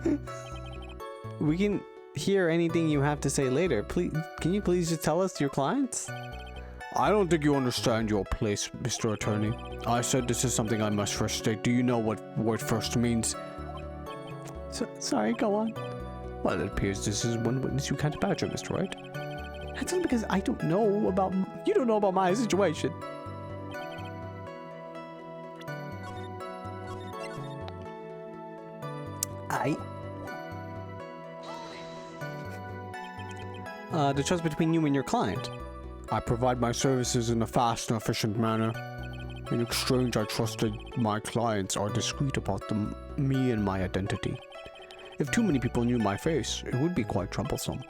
We can hear anything you have to say later. Please, can you please just tell us your clients? I don't think you understand your place, Mr. Attorney. I said this is something I must first state. Do you know what word first means? Sorry, go on. Well, it appears this is one witness you can't badger, Mr. Wright. That's only because I don't know about... You don't know about my situation. The trust between you and your client. I provide my services in a fast and efficient manner. In exchange, I trust that my clients are discreet about me and my identity. If too many people knew my face, it would be quite troublesome.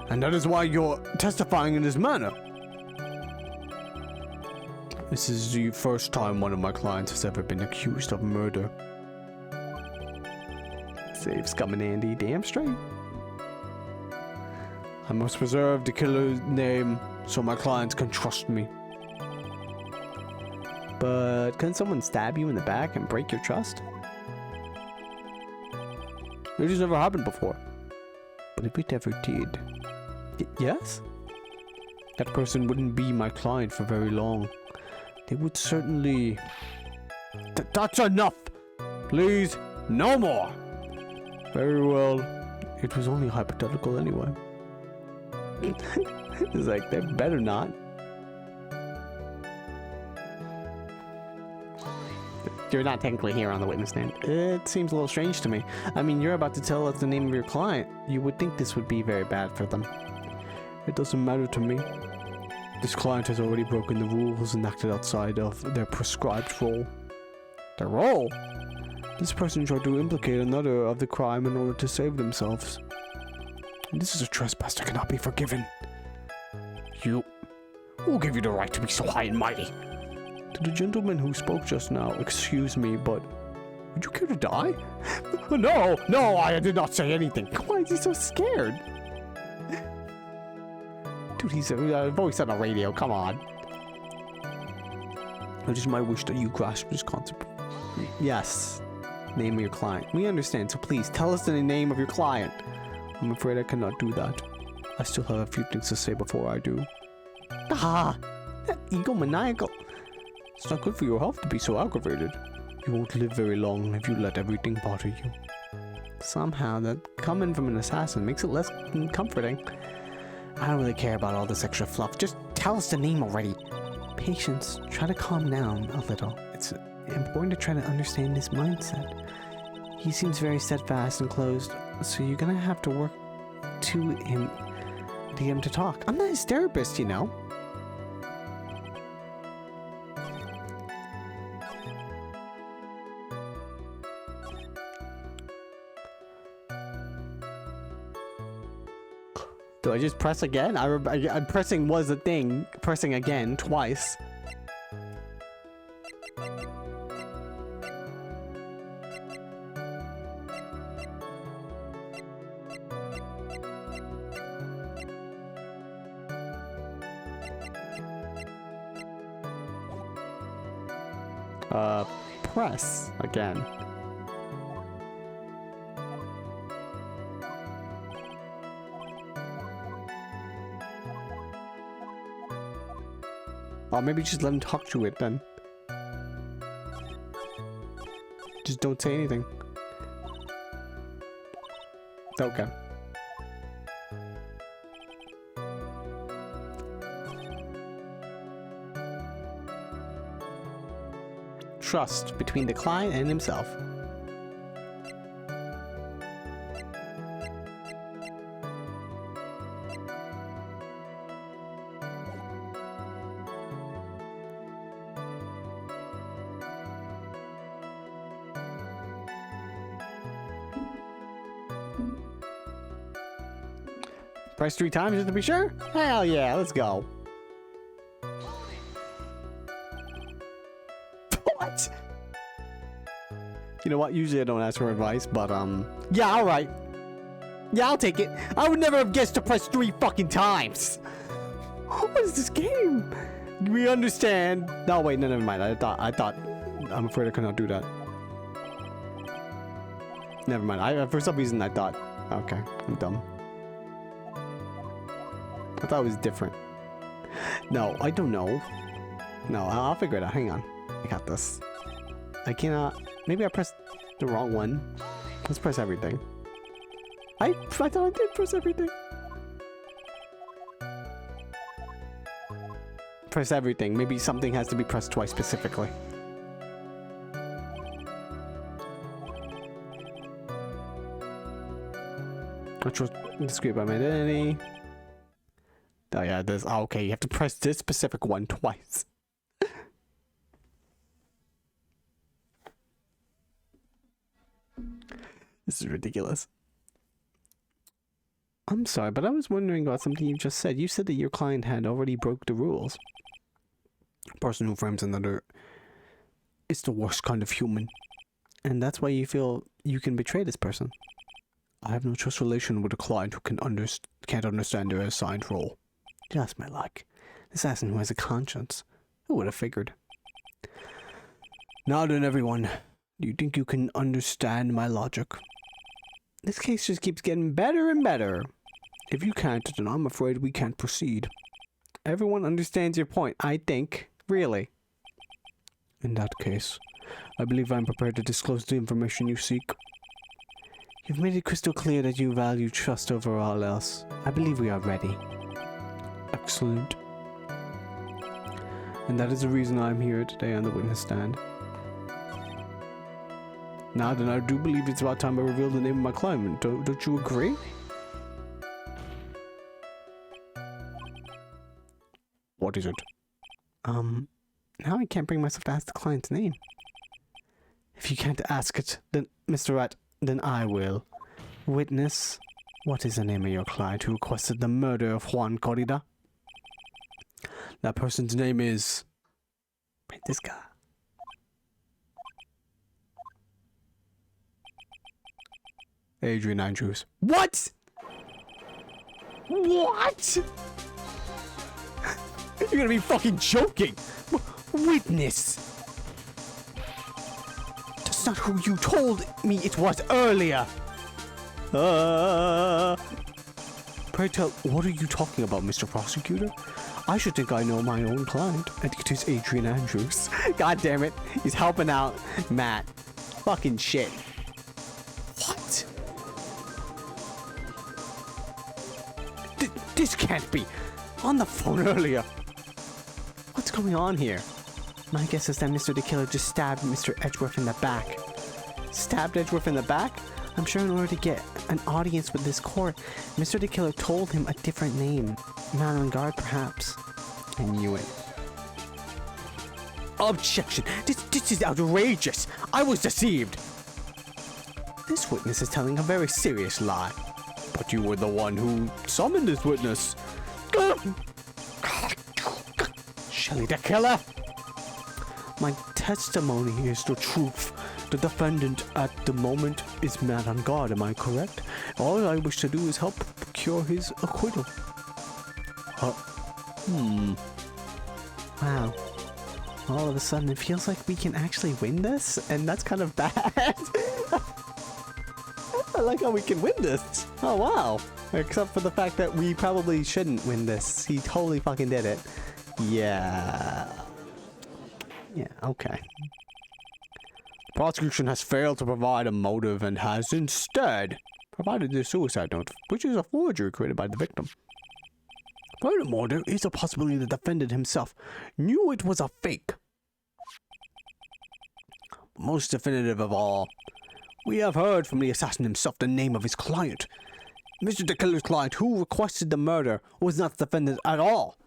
And that is why you're testifying in this manner. This is the first time one of my clients has ever been accused of murder. Saves coming Andy, damn straight. I must preserve the killer's name so my clients can trust me. But couldn't someone stab you in the back and break your trust? It has never happened before. But if it ever did... yes? That person wouldn't be my client for very long. They would certainly... That's enough! Please, no more! Very well. It was only hypothetical anyway. It's like, they better not. You're not technically here on the witness stand. It seems a little strange to me. I mean, you're about to tell us the name of your client. You would think this would be very bad for them. It doesn't matter to me. This client has already broken the rules and acted outside of their prescribed role. Their role? This person tried to implicate another of the crime in order to save themselves. And this is a trespass that cannot be forgiven. Who gave you the right to be so high and mighty? To the gentleman who spoke just now, excuse me, but would you care to die? No, I did not say anything. Why is he so scared? Dude, he's a voice on the radio, come on. It is my wish that you grasp this concept. Yes. Name of your client. We understand, so please tell us the name of your client. I'm afraid I cannot do that. I still have a few things to say before I do. That egomaniacal. It's not good for your health to be so aggravated. You won't live very long if you let everything bother you. Somehow, that coming from an assassin makes it less comforting. I don't really care about all this extra fluff. Just tell us the name already. Patience. Try to calm down a little. It's important to try to understand his mindset. He seems very steadfast and closed, so you're gonna have to work to him to get him to talk. I'm not his therapist, you know. Do I just press again? I'm pressing was a thing. Pressing again twice. Press again. Or maybe just let him talk to it then. Just don't say anything. Okay. Trust between the client and himself. Press 3 times just to be sure? Hell yeah, let's go. What? You know what? Usually I don't ask for advice, but yeah, alright. Yeah, I'll take it. I would never have guessed to press 3 fucking times. What is this game? We understand. No, wait, no, never mind. I thought. I'm afraid I could not do that. Never mind. For some reason I thought. Okay, I'm dumb. I thought it was different. No, I don't know. No, I'll figure it out. Hang on. I got this. I cannot. Maybe I pressed the wrong one. Let's press everything. I thought I did press everything. Press everything. Maybe something has to be pressed twice specifically. Control discrete identity. Oh yeah, this. Oh, okay, you have to press this specific one twice. This is ridiculous. I'm sorry, but I was wondering about something you just said. You said that your client had already broke the rules. A person who frames another is the worst kind of human. And that's why you feel you can betray this person. I have no trust relation with a client who can't understand their assigned role. Just my luck. This assassin who has a conscience. Who would have figured? Now then, everyone. Do you think you can understand my logic? This case just keeps getting better and better. If you can't, then I'm afraid we can't proceed. Everyone understands your point, I think. Really. In that case, I believe I'm prepared to disclose the information you seek. You've made it crystal clear that you value trust over all else. I believe we are ready. Excellent. And that is the reason I'm here today on the witness stand. Now then, I do believe it's about time I reveal the name of my client. Don't you agree? What is it? Now I can't bring myself to ask the client's name. If you can't ask it, then, Mr. Rat, then I will. Witness, what is the name of your client who requested the murder of Juan Corrida? That person's name is... Wait, this guy. Adrian Andrews. What? What? You're gonna be fucking joking. Witness. That's not who you told me it was earlier. Pray tell, what are you talking about, Mr. Prosecutor? I should think I know my own client. I think it is Adrian Andrews. God damn it. He's helping out Matt. Fucking shit. What? This can't be. On the phone earlier. What's going on here? My guess is that Mr. the Killer just stabbed Mr. Edgeworth in the back. Stabbed Edgeworth in the back? I'm sure in order to get an audience with this court, Mr. the Killer told him a different name. Man on guard, perhaps. I knew it. Objection! This is outrageous! I was deceived! This witness is telling a very serious lie. But you were the one who summoned this witness. Shelly the Killer! My testimony is the truth. The defendant at the moment is man on guard, am I correct? All I wish to do is help procure his acquittal. Wow. all of a sudden it feels like we can actually win this, and that's kind of bad. I like how we can win this. Oh, wow. Except for the fact that we probably shouldn't win this. He totally fucking did it. Yeah. Yeah, okay. The prosecution has failed to provide a motive and has instead provided the suicide note, which is a forgery created by the victim. Furthermore, there is a possibility the defendant himself knew it was a fake. Most definitive of all, we have heard from the assassin himself the name of his client. Mr. the killer's client, who requested the murder, was not the defendant at all.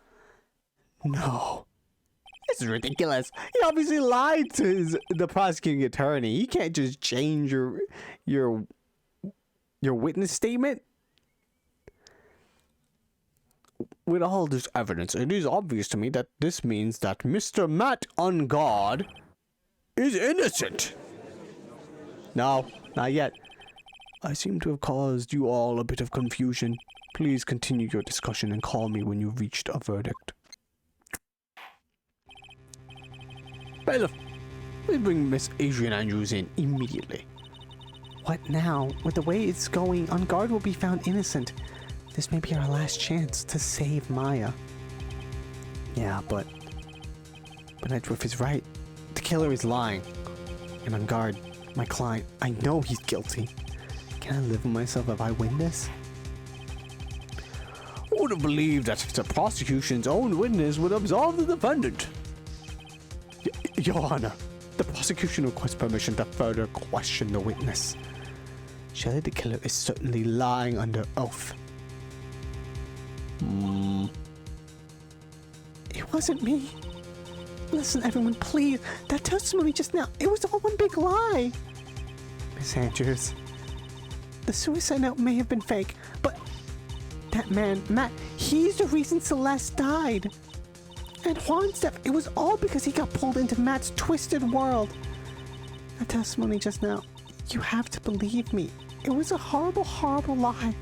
No. This is ridiculous. He obviously lied to the prosecuting attorney. You can't just change your witness statement. With all this evidence, it is obvious to me that this means that Mr. Matt on guard is innocent. No, not yet. I seem to have caused you all a bit of confusion. Please continue your discussion and call me when you've reached a verdict. Bailiff, please bring Miss Adrian Andrews in immediately. What now? With the way it's going, On Guard will be found innocent. This may be our last chance to save Maya. Yeah, but Edgeworth is right. The killer is lying. And On Guard, my client, I know he's guilty. Can I live with myself if I win this? Who would have believed that the prosecution's own witness would absolve the defendant? Your Honor, the prosecution requests permission to further question the witness. Surely the killer is certainly lying under oath. It wasn't me. Listen, everyone, please. That testimony just now, it was all one big lie. Miss Andrews. The suicide note may have been fake, but that man, Matt, he's the reason Celeste died. And Juan's death, it was all because he got pulled into Matt's twisted world. That testimony just now, you have to believe me. It was a horrible, horrible lie.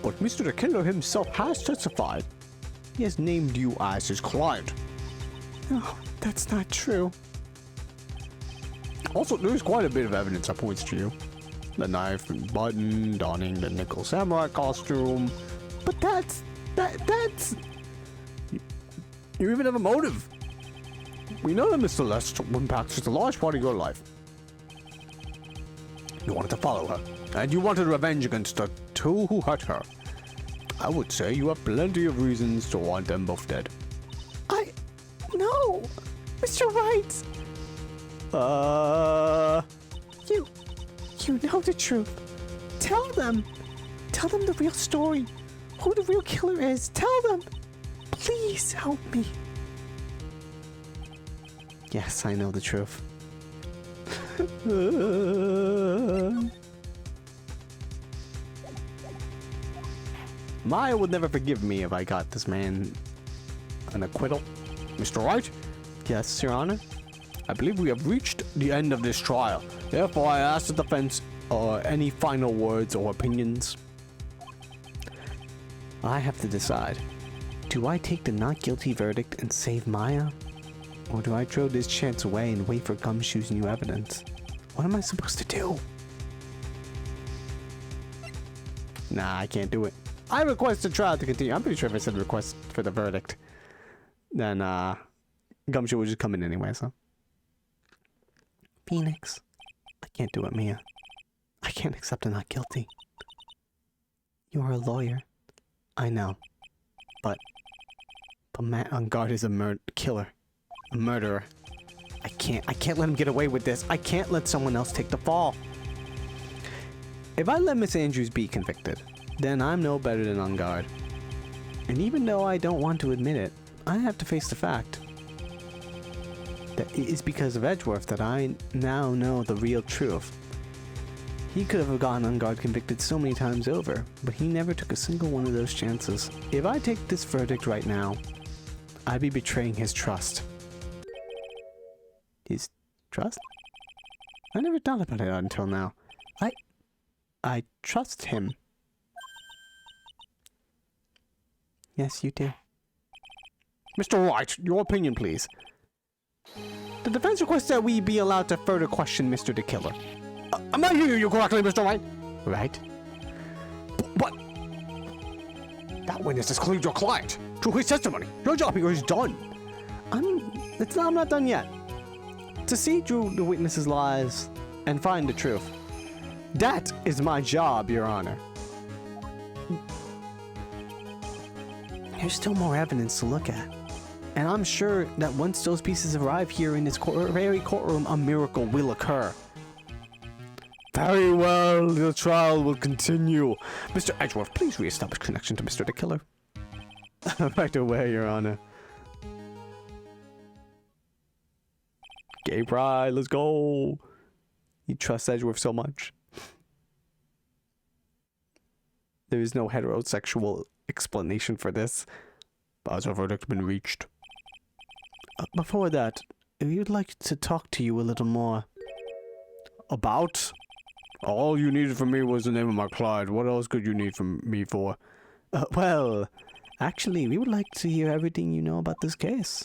But Mr. the Killer himself has testified. He has named you as his client. No, that's not true. Also, there's quite a bit of evidence that points to you. The knife and button, donning the nickel samurai costume. But that's... You even have a motive. We know that Miss Celeste impacts a large part of your life. You wanted to follow her, and you wanted revenge against the two who hurt her. I would say you have plenty of reasons to want them both dead. No! Mr. Wright! You know the truth. Tell them. Tell them the real story. Who the real killer is. Tell them. Please help me. Yes, I know the truth. Maya would never forgive me if I got this man an acquittal. Mr. Wright? Yes, Your Honor? I believe we have reached the end of this trial. Therefore, I ask the defense any final words or opinions. I have to decide. Do I take the not guilty verdict and save Maya? Or do I throw this chance away and wait for Gumshoe's new evidence? What am I supposed to do? Nah, I can't do it. I request the trial to continue. I'm pretty sure if I said request for the verdict, then Gumshoe would just come in anyway, so. Phoenix. I can't do it, Mia. I can't accept a not guilty. You are a lawyer. I know. But Matt on guard is a killer. A murderer. I can't let him get away with this. I can't let someone else take the fall. If I let Miss Andrews be convicted, then I'm no better than on guard. And even though I don't want to admit it, I have to face the fact that it is because of Edgeworth that I now know the real truth. He could have gotten on guard convicted so many times over, but he never took a single one of those chances. If I take this verdict right now, I'd be betraying his trust. His trust? I never thought about it until now. I trust him. Yes, you do. Mr. Wright, your opinion, please. The defense requests that we be allowed to further question Mr. the Killer. Am I hearing you correctly, Mr. Wright? Right. But that witness has cleared your client through his testimony. Your job here is done. I'm not done yet. To see through the witness's lies and find the truth. That is my job, Your Honor. There's still more evidence to look at. And I'm sure that once those pieces arrive here in this very courtroom, a miracle will occur. Very well, the trial will continue. Mr. Edgeworth, please reestablish connection to Mr. the Killer. Right away, Your Honor. Gay pride, let's go. He trusts Edgeworth so much. There is no heterosexual explanation for this. But has a verdict been reached? Before that, we'd like to talk to you a little more. About? All you needed from me was the name of my client. What else could you need from me for? Well, actually, we would like to hear everything you know about this case.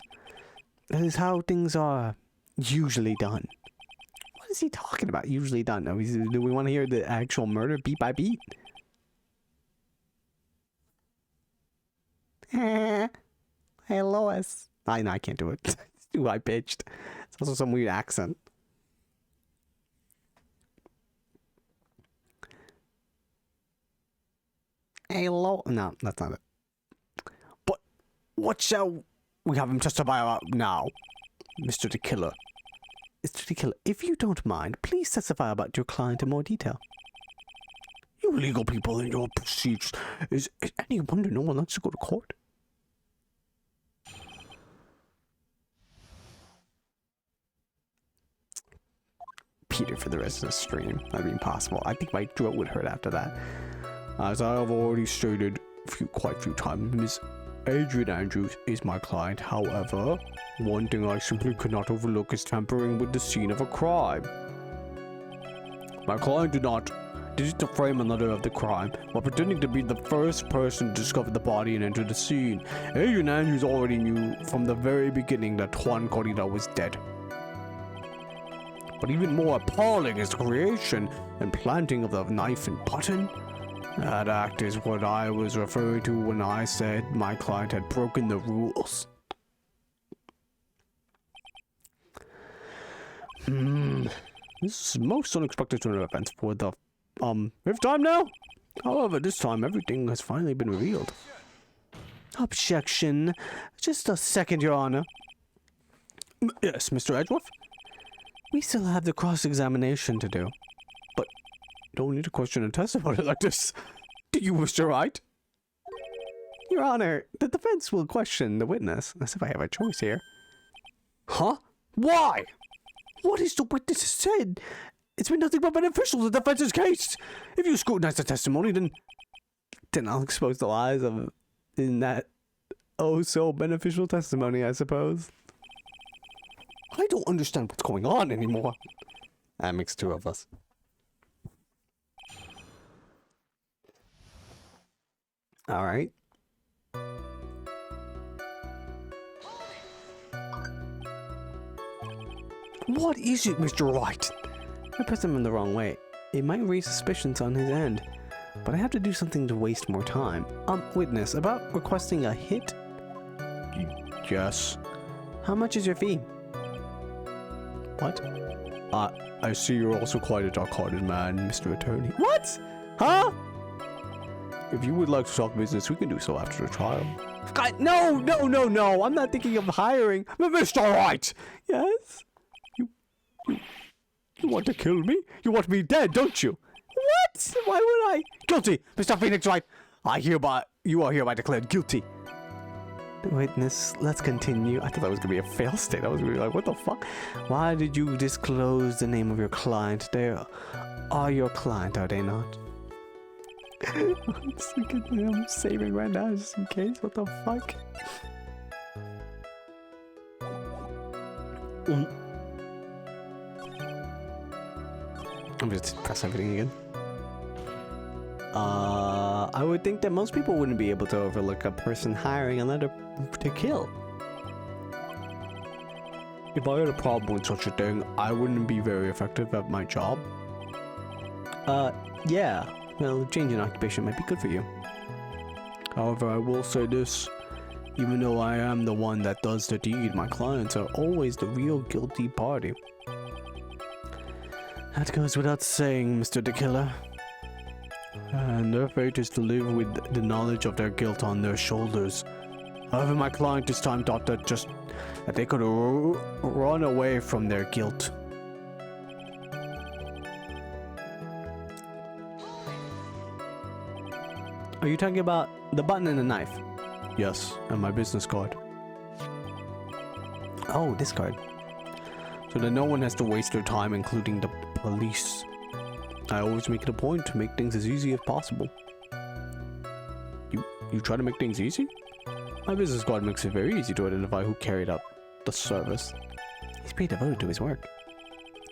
That is how things are usually done. What is he talking about, usually done? Do we want to hear the actual murder beat by beat? Hey, Lois. I can't do it. It's too high pitched. It's also some weird accent. Hey, No, that's not it. But what shall we have him testify about now, Mr. the Killer? Mr. the Killer, if you don't mind, please testify about your client in more detail. You legal people in your procedures. Is any wonder no one likes to go to court? Peter for the rest of the stream. That'd be impossible. I think my throat would hurt after that. As I have already stated quite a few times, Miss Adrian Andrews is my client. However, one thing I simply could not overlook is tampering with the scene of a crime. My client did it to frame another of the crime, while pretending to be the first person to discover the body and enter the scene. Adrian Andrews already knew from the very beginning that Juan Corrida was dead. But even more appalling is the creation and planting of the knife and button. That act is what I was referring to when I said my client had broken the rules. This is most unexpected turn of events for the fifth time now. However, this time everything has finally been revealed. Objection. Just a second, Your Honor. Yes, Mr. Edgeworth? We still have the cross-examination to do. But don't need to question and testimony like this. Do you, Mr. Wright? Your Honor, the defense will question the witness, as if I have a choice here. Huh? Why? What is the witness said? It's been nothing but beneficial to the defense's case. If you scrutinize the testimony, then I'll expose the lies in that oh-so-beneficial testimony, I suppose. I don't understand what's going on anymore. That makes two of us. Alright. What is it, Mr. Wright? I pressed him in the wrong way. It might raise suspicions on his end, but I have to do something to waste more time. Witness, about requesting a hit? Yes. How much is your fee? What? I see you're also quite a dark-hearted man, Mr. Attorney. What? Huh? If you would like to talk business, we can do so after the trial. God, no! I'm not thinking of hiring. Mr. Wright! Yes? You want to kill me? You want me dead, don't you? What? Why would I? Guilty, Mr. Phoenix Wright. You are hereby declared guilty. Witness, let's continue. I thought that was gonna be a fail state. I was gonna be like, what the fuck? Why did you disclose the name of your client? They are your client, are they not? I'm saving right now just in case. What the fuck? I'm just press everything again. I would think that most people wouldn't be able to overlook a person hiring another to kill. if I had a problem with such a thing, I wouldn't be very effective at my job. Yeah. Well, change in occupation might be good for you. However, I will say this. Even though I am the one that does the deed, my clients are always the real guilty party. That goes without saying, Mr. the Killer. And their fate is to live with the knowledge of their guilt on their shoulders. However, my client this time thought that they could run away from their guilt. Are you talking about the button and the knife? Yes, and my business card. Oh, this card. So that no one has to waste their time, including the police. I always make it a point to make things as easy as possible. You try to make things easy? My business card makes it very easy to identify who carried out the service. He's pretty devoted to his work.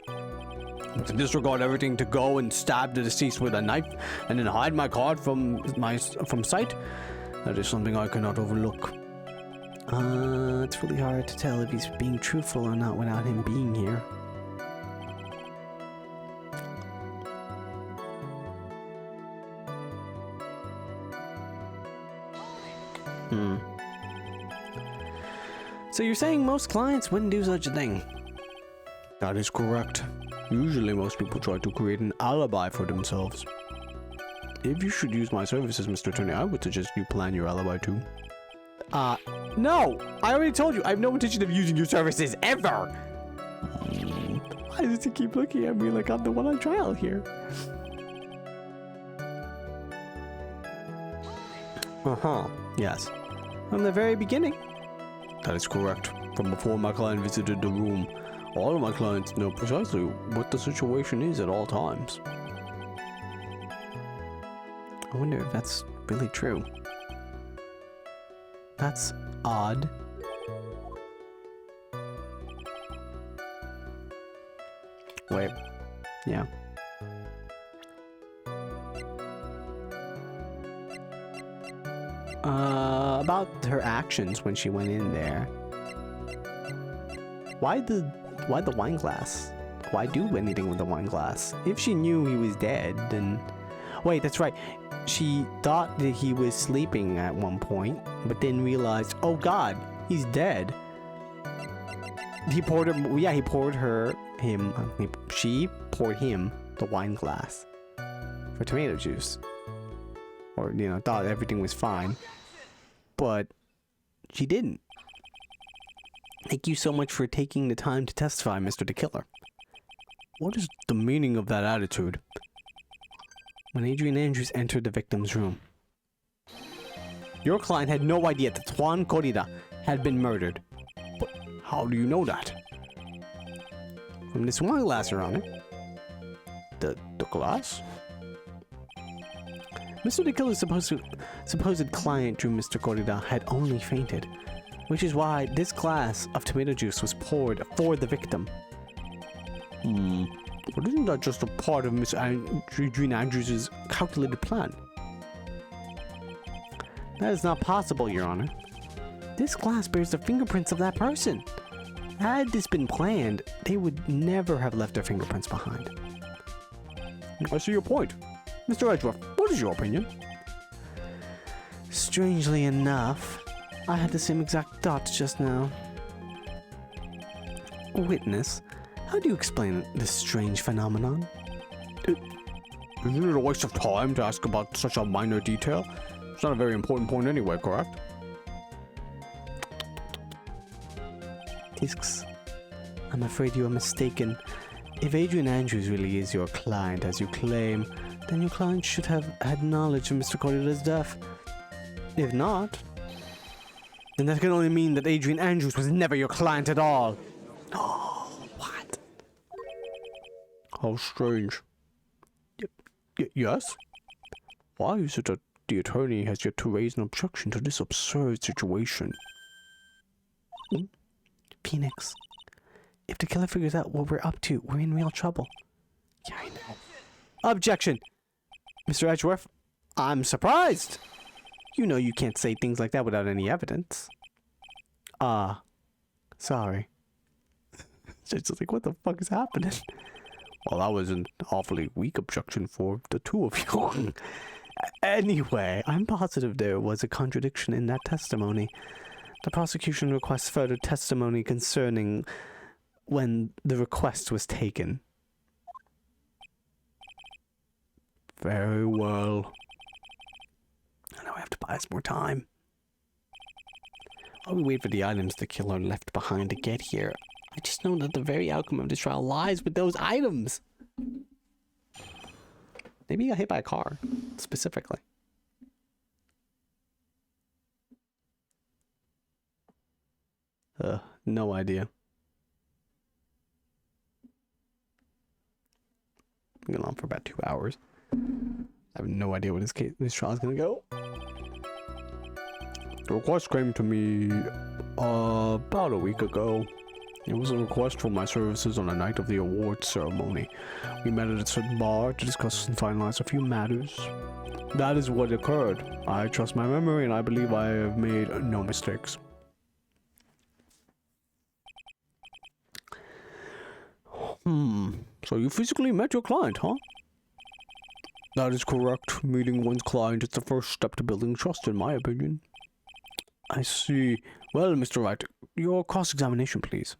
But to disregard everything to go and stab the deceased with a knife and then hide my card from sight? That is something I cannot overlook. It's really hard to tell if he's being truthful or not without him being here. So you're saying most clients wouldn't do such a thing? That is correct. Usually most people try to create an alibi for themselves. If you should use my services, Mr. Attorney, I would suggest you plan your alibi too. No! I already told you, I have no intention of using your services, ever! Why does he keep looking at me like I'm the one on trial here? Yes. From the very beginning. That is correct. From before my client visited the room, all of my clients know precisely what the situation is at all times. I wonder if that's really true. That's odd. Wait. Yeah. About her actions when she went in there. Why the wine glass? Why do anything with the wine glass? If she knew he was dead, then... Wait, that's right. She thought that he was sleeping at one point, but then realized, oh god, he's dead. She poured him the wine glass for tomato juice. Or, thought everything was fine. But she didn't. Thank you so much for taking the time to testify, Mr. the Killer. What is the meaning of that attitude? When Adrian Andrews entered the victim's room, your client had no idea that Juan Corrida had been murdered. But how do you know that? From this wine glass, Your Honor. The glass? Mr. the Killer's supposed client, Drew Mr. Corrida, had only fainted, which is why this glass of tomato juice was poured for the victim. But isn't that just a part of Miss Adrian Andrews' calculated plan? That is not possible, Your Honor. This glass bears the fingerprints of that person. Had this been planned, they would never have left their fingerprints behind. I see your point. Mr. Edgeworth, what is your opinion? Strangely enough, I had the same exact thoughts just now. Witness, how do you explain this strange phenomenon? Isn't it a waste of time to ask about such a minor detail? It's not a very important point anyway, correct? Tisks, I'm afraid you are mistaken. If Adrian Andrews really is your client, as you claim, then your client should have had knowledge of Mr. Corrida's death. If not, then that can only mean that Adrian Andrews was never your client at all. Oh, what? How strange. Yes? Why is it that the attorney has yet to raise an objection to this absurd situation? Phoenix, if the killer figures out what we're up to, we're in real trouble. Yeah, I know. Objection! Mr. Edgeworth, I'm surprised! You know you can't say things like that without any evidence. Sorry. It's just like, what the fuck is happening? Well, that was an awfully weak objection for the two of you. Anyway, I'm positive there was a contradiction in that testimony. The prosecution requests further testimony concerning when the request was taken. Very well. Now I have to buy us more time. While we wait for the items the killer left behind to get here, I just know that the very outcome of this trial lies with those items. Maybe he got hit by a car, specifically. No idea. Been going on for about 2 hours. I have no idea where this trial is gonna go. The request came to me about a week ago. It was a request for my services on the night of the awards ceremony. We met at a certain bar to discuss and finalize a few matters. That is what occurred. I trust my memory and I believe I have made no mistakes. So you physically met your client, huh? That is correct. Meeting one's client is the first step to building trust, in my opinion. I see. Well, Mr. Wright, your cross-examination, please.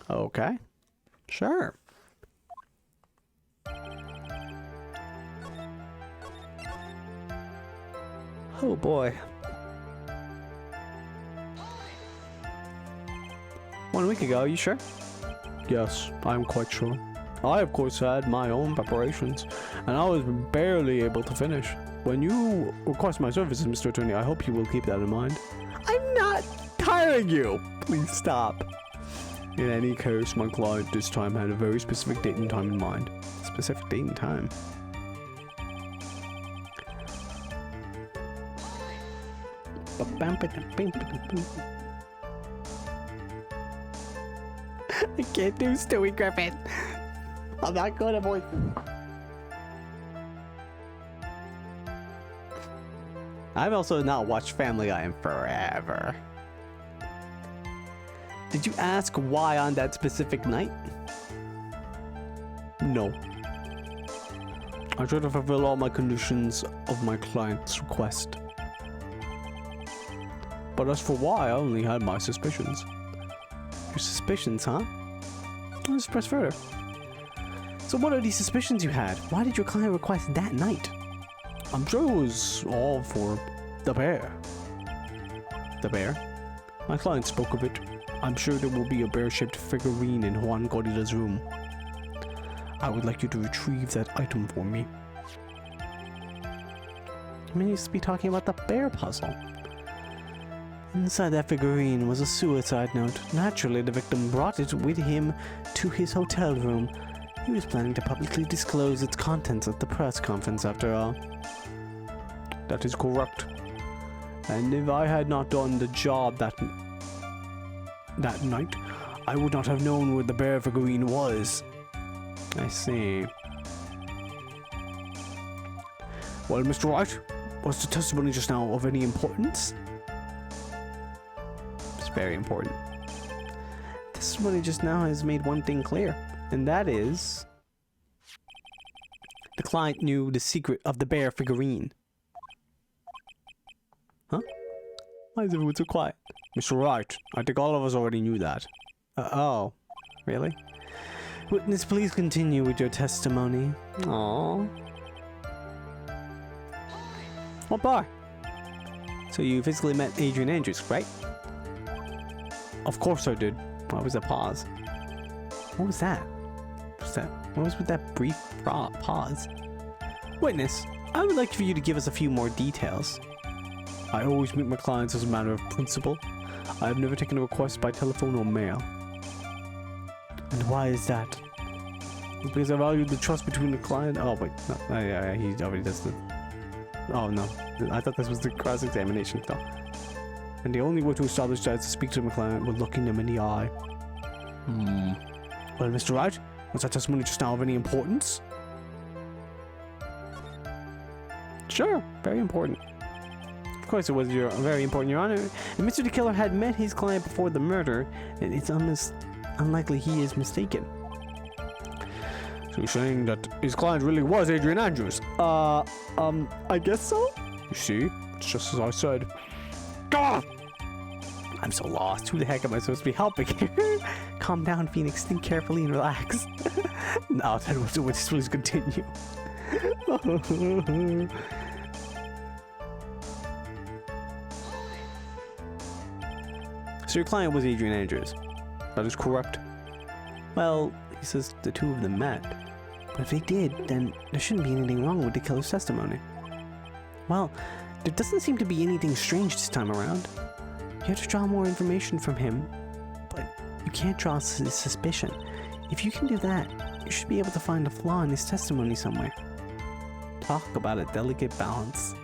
Okay. Sure. Oh boy. 1 week ago, you sure? Yes, I'm quite sure. I, of course, had my own preparations, and I was barely able to finish. When you request my services, Mr. Attorney, I hope you will keep that in mind. I'm not tiring you! Please stop. In any case, my client this time had a very specific date and time in mind. Specific date and time? I can't do Stewie Griffin. I'm not good at voicing. I've also not watched Family Guy in forever. Did you ask why on that specific night? No. I tried to fulfill all my conditions of my client's request. But as for why, I only had my suspicions. Your suspicions, huh? Let's press further. So what are these suspicions you had? Why did your client request that night? I'm sure it was all for the bear. The bear? My client spoke of it. I'm sure there will be a bear-shaped figurine in Juan Gordila's room. I would like you to retrieve that item for me. I mean, you used to be talking about the bear puzzle. Inside that figurine was a suicide note. Naturally, the victim brought it with him to his hotel room. He was planning to publicly disclose its contents at the press conference after all. That is correct. And if I had not done the job that night, I would not have known where the bear figurine was. I see. Well, Mr. Wright, was the testimony just now of any importance? It's very important. Testimony just now has made one thing clear, and that is the client knew the secret of the bear figurine. Huh? Why is everyone so quiet? Mr. Wright, I think all of us already knew that. Oh, really? Witness, please continue with your testimony. Aww. What bar? So you physically met Adrian Andrews, right? Of course I did. Why was that pause? What was that? What was with that brief pause? Witness, I would like for you to give us a few more details. I always meet my clients as a matter of principle. I have never taken a request by telephone or mail. And why is that? It's because I value the trust between the client. Oh wait, no, he already does the. Oh no, I thought this was the cross-examination stuff. And the only way to establish that is to speak to my client with looking them in the eye. Well, Mr. Wright, was that testimony just now of any importance? Sure, very important. Of Of course it was very important, Your Honor. And Mr. the Killer had met his client before the murder, and it's unlikely he is mistaken. So you're saying that his client really was Adrian Andrews? I guess so? You see? It's just as I said. God! I'm so lost. Who the heck am I supposed to be helping here? Calm down, Phoenix. Think carefully and relax. No, then we'll just continue. So your client was Adrian Andrews? That is correct. Well, he says the two of them met. But if they did, then there shouldn't be anything wrong with the killer's testimony. Well, there doesn't seem to be anything strange this time around. You have to draw more information from him, but you can't draw his suspicion. If you can do that, you should be able to find a flaw in his testimony somewhere. Talk about a delicate balance.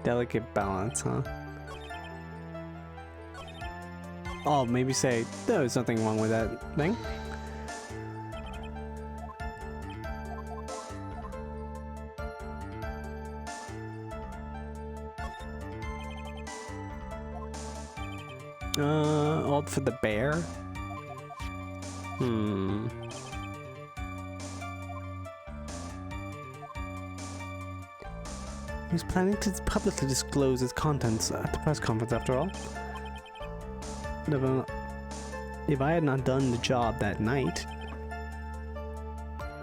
Delicate balance, huh? Oh, maybe say there's nothing wrong with that thing. All for the bear? He was planning to publicly disclose its contents at the press conference, after all. If I had not done the job that night,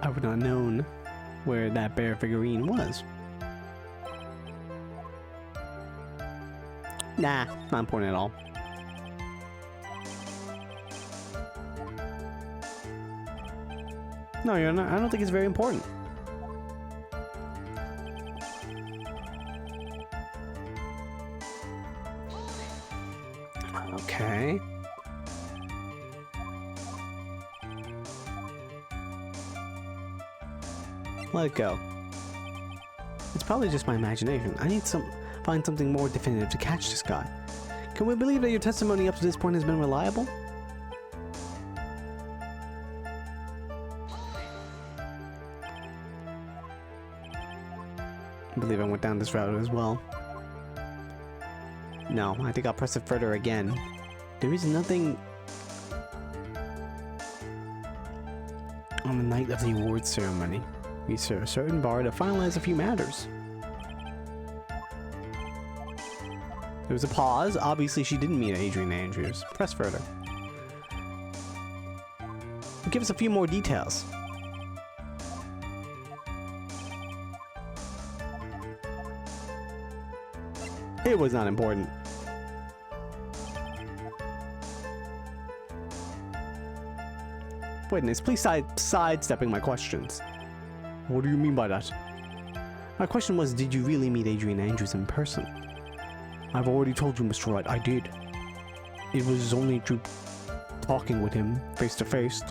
I would not have known where that bear figurine was. Nah, not important at all. No, you're not. I don't think it's very important. Okay. Let it go. It's probably just my imagination. I need find something more definitive to catch this guy. Can we believe that your testimony up to this point has been reliable? I believe I went down this route as well. No, I think I'll press it further again. There is nothing on the night of the awards ceremony. We serve a certain bar to finalize a few matters. There was a pause. Obviously, she didn't meet Adrian Andrews. Press further. Give us a few more details. It was not important. Witness, please sidestepping my questions. What do you mean by that? My question was, did you really meet Adrian Andrews in person? I've already told you, Mr. Wright, I did. It was only through talking with him face to face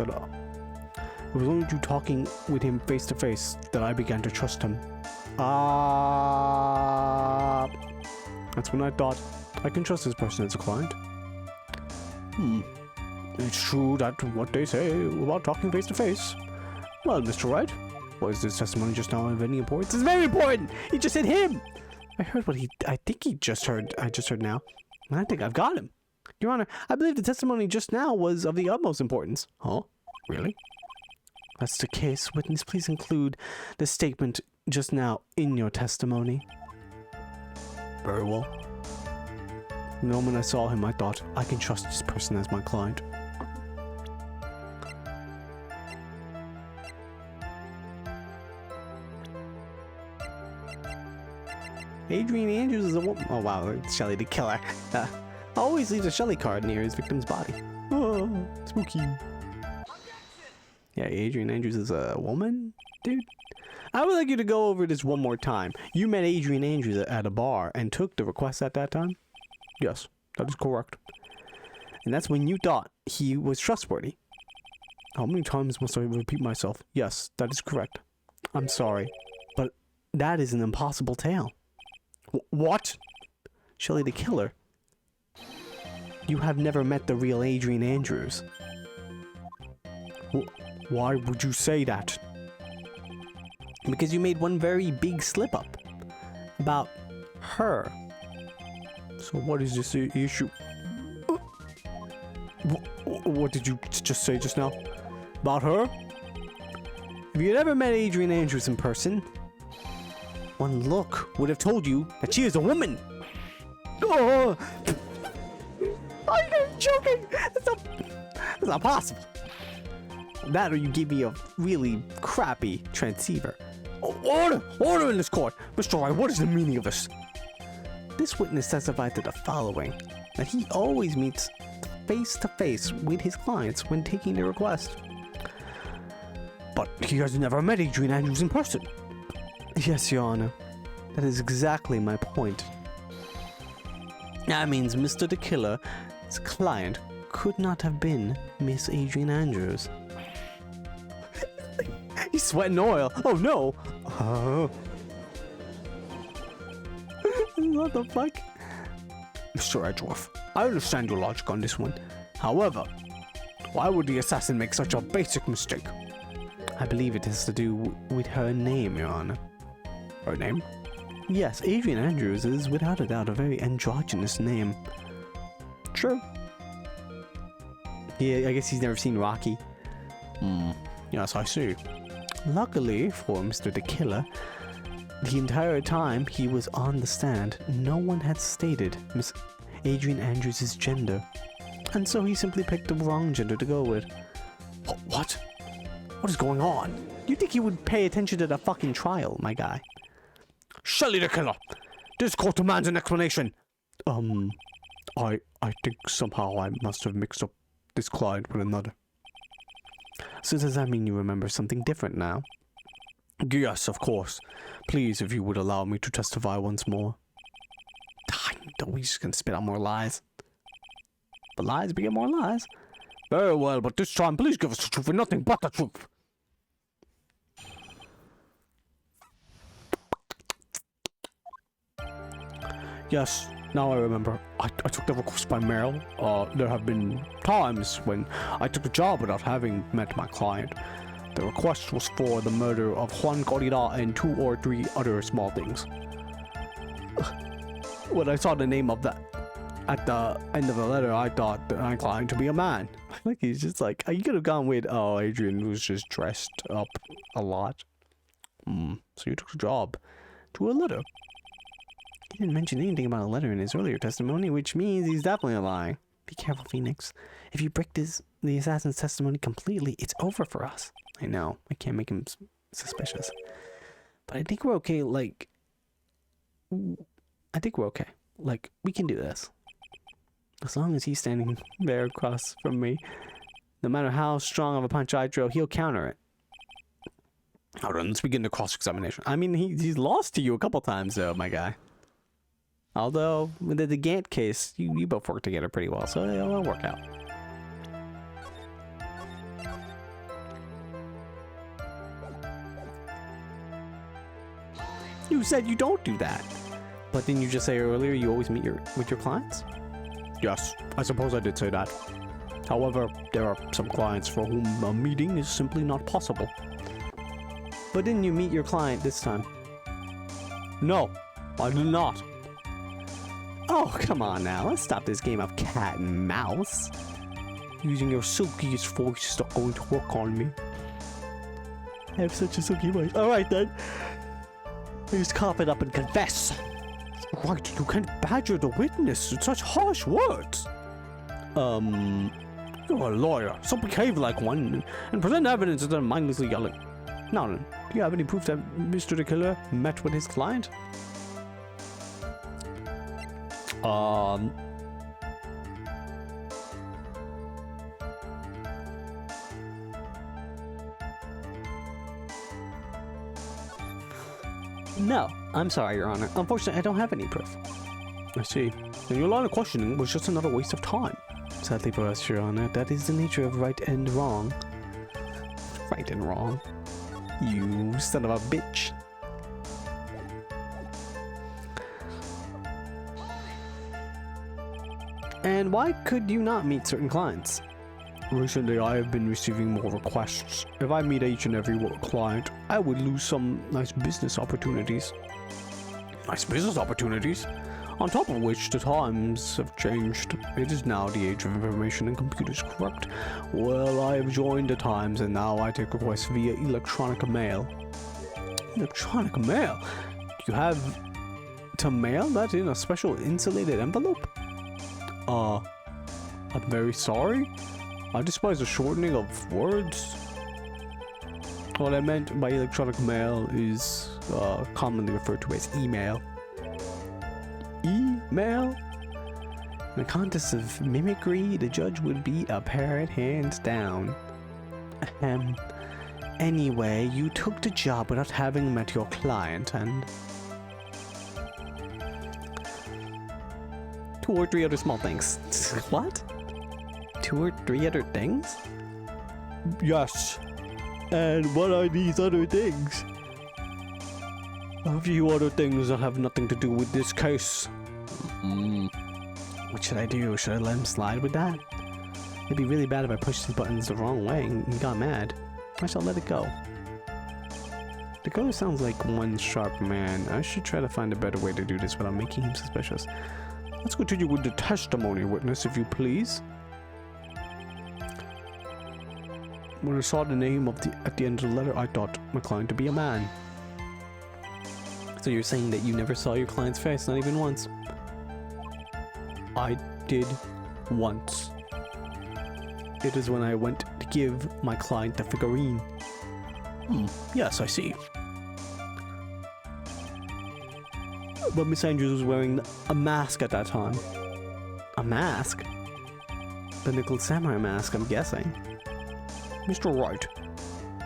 that I began to trust him. That's when I thought I can trust this person as a client. It's true that what they say about talking face to face. Well, Mr. Wright, was this testimony just now of any importance? It's very important! He just hit him! I heard what I think he just heard. I just heard now. And I think I've got him. Your Honor, I believe the testimony just now was of the utmost importance. Huh? Really? That's the case. Witness, please include the statement just now in your testimony. Very well. The moment I saw him, I thought, I can trust this person as my client. Adrian Andrews is a woman. Oh wow, it's Shelly the killer. Always leaves a Shelly card near his victim's body. Oh, spooky. Yeah, Adrian Andrews is a woman, dude. I would like you to go over this one more time. You met Adrian Andrews at a bar and took the request at that time? Yes, that is correct. And that's when you thought he was trustworthy. How many times must I repeat myself? Yes, that is correct. I'm sorry, but that is an impossible tale. What? Shelly the Killer. You have never met the real Adrian Andrews. Why would you say that? Because you made one very big slip-up about her. So what is this issue? What did you just say just now? About her? If you had ever met Adrian Andrews in person, one look would have told you that she is a woman. Oh, are you joking? That's not possible. That or you give me a really crappy transceiver. Order in this court. Mr. Wright, what is the meaning of this? This witness testified to the following, that he always meets face to face with his clients when taking their request. But he has never met Adrian Andrews in person. Yes, Your Honor. That is exactly my point. That means Mr. the Killer's client could not have been Miss Adrian Andrews. He's sweating oil. Oh no! What the fuck? Mr. Edgeworth, I understand your logic on this one. However, why would the assassin make such a basic mistake? I believe it has to do with her name, Your Honor. Her name? Yes, Adrian Andrews is without a doubt a very androgynous name. True. Yeah, I guess he's never seen Rocky. Yes, I see. Luckily for Mr. the Killer, the entire time he was on the stand, no one had stated Miss Adrian Andrews' gender. And so he simply picked the wrong gender to go with. What? What is going on? You'd think he would pay attention to the fucking trial, my guy. Shelly the Killer! This court demands an explanation! I think somehow I must have mixed up this client with another. So does that mean you remember something different now? Yes, of course. Please, if you would allow me to testify once more. Don't we just gonna spit out more lies? But lies beget more lies. Very well, but this time please give us the truth and nothing but the truth. Yes, now I remember. I took the request by mail. There have been times when I took the job without having met my client. The request was for the murder of Juan Corrida and 2 or 3 other small things. When I saw the name of that at the end of the letter, I thought that my client to be a man. Like, he's just like, you could have gone with, oh, Adrian was just dressed up a lot. So you took the job to a letter. He didn't mention anything about a letter in his earlier testimony, which means he's definitely lying. Be careful, Phoenix. If you break the assassin's testimony completely, it's over for us. I know, I can't make him suspicious. But I think we're okay, like... I think we're okay. Like, we can do this. As long as he's standing there across from me, no matter how strong of a punch I throw, he'll counter it. Alright, let's begin the cross-examination. I mean, he's lost to you a couple times, though, my guy. Although, with the Gant case, you both work together pretty well, so it'll work out. You said you don't do that. But didn't you just say earlier you always meet with your clients? Yes, I suppose I did say that. However, there are some clients for whom a meeting is simply not possible. But didn't you meet your client this time? No, I did not. Oh, come on now. Let's stop this game of cat and mouse. Using your silkiest voice is not going to work on me. I have such a silky voice. Alright then. Please cough it up and confess. Right, you can't badger the witness with such harsh words. You're a lawyer, so behave like one and present evidence instead of mindlessly yelling. Now then, do you have any proof that Mr. the Killer met with his client? No, I'm sorry, Your Honor. Unfortunately, I don't have any proof. I see. And your line of questioning was just another waste of time. Sadly for us, Your Honor, that is the nature of right and wrong. Right and wrong. You son of a bitch. And why could you not meet certain clients? Recently, I have been receiving more requests. If I meet each and every client, I would lose some nice business opportunities. Nice business opportunities? On top of which, the times have changed. It is now the age of information and computers corrupt. Well, I have joined the times and now I take requests via electronic mail. Electronic mail? You have to mail that in a special insulated envelope? I'm very sorry. I despise the shortening of words. What I meant by electronic mail is commonly referred to as email. Email? In a contest of mimicry, the judge would beat a parrot hands down. Anyway, you took the job without having met your client and 2 or 3 other small things. What? 2 or 3 other things? Yes. And what are these other things? A few other things that have nothing to do with this case. What should I do? Should I let him slide with that? It'd be really bad if I pushed his buttons the wrong way and he got mad. I shall let it go. Dakota sounds like one sharp man. I should try to find a better way to do this without making him suspicious. Let's continue with the testimony, witness, if you please. When I saw the name at the end of the letter, I thought my client to be a man. So you're saying that you never saw your client's face, not even once? I did once. It is when I went to give my client the figurine. Yes, I see. But Miss Andrews was wearing a mask at that time. A mask? The nickel samurai mask, I'm guessing. Mr. Wright,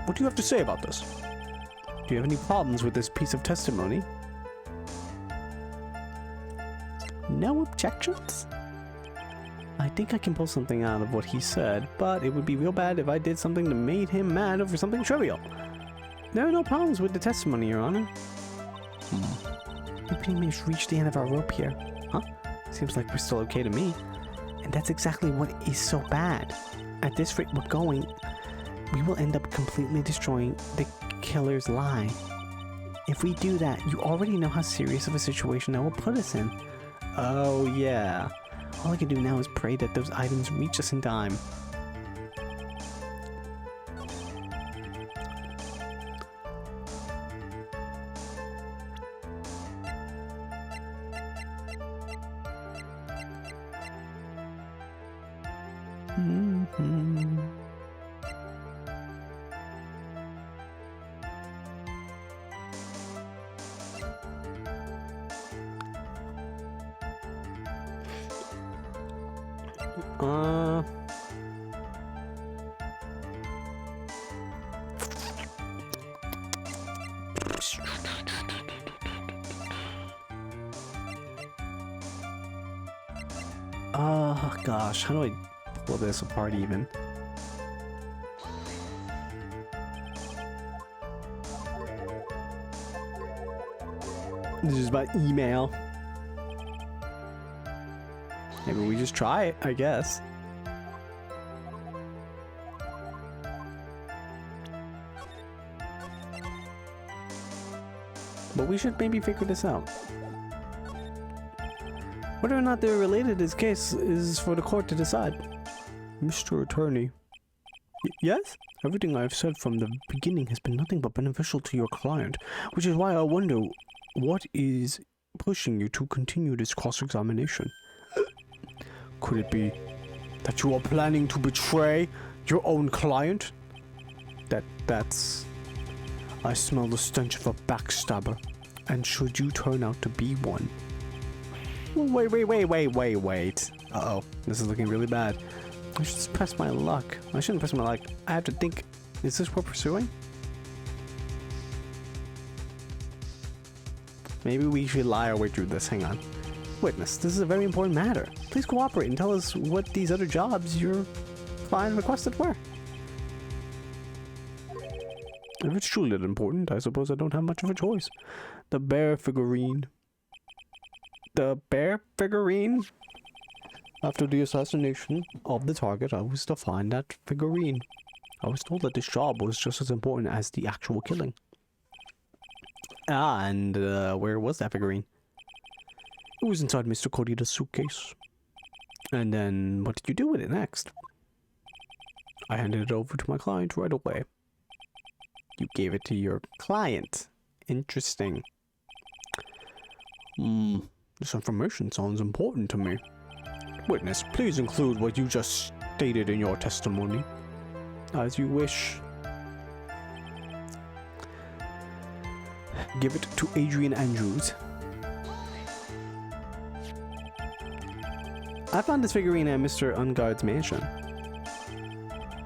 what do you have to say about this? Do you have any problems with this piece of testimony? No objections? I think I can pull something out of what he said, but it would be real bad if I did something that made him mad over something trivial. There are no problems with the testimony, Your Honor. We pretty much reached the end of our rope here. Huh? Seems like we're still okay to me. And that's exactly what is so bad. At this rate we're going, we will end up completely destroying the killer's lie. If we do that, you already know how serious of a situation that will put us in. Oh yeah. All I can do now is pray that those items reach us in time. Oh gosh, how do I pull this apart even? This is about email. Maybe we just try it, I guess. But we should maybe figure this out. Whether or not they're related, this case is for the court to decide. Mr. Attorney. Yes? Everything I have said from the beginning has been nothing but beneficial to your client, which is why I wonder what is pushing you to continue this cross-examination. Could it be that you are planning to betray your own client? That's... I smell the stench of a backstabber, and should you turn out to be one... Wait. Uh-oh, this is looking really bad. I should just press my luck. I shouldn't press my luck. I have to think, is this worth pursuing? Maybe we should lie our way through this, hang on. Witness, this is a very important matter. Please cooperate and tell us what these other jobs your client requested were. If it's truly that important, I suppose I don't have much of a choice. The bear figurine. The bear figurine? After the assassination of the target, I was to find that figurine. I was told that this job was just as important as the actual killing. Ah, and where was that figurine? It was inside Mr. Kodita's suitcase. And then, what did you do with it next? I handed it over to my client right away. You gave it to your client. Interesting. This information sounds important to me. Witness, please include what you just stated in your testimony. As you wish. Give it to Adrian Andrews. I found this figurine at Mr. Unguard's mansion.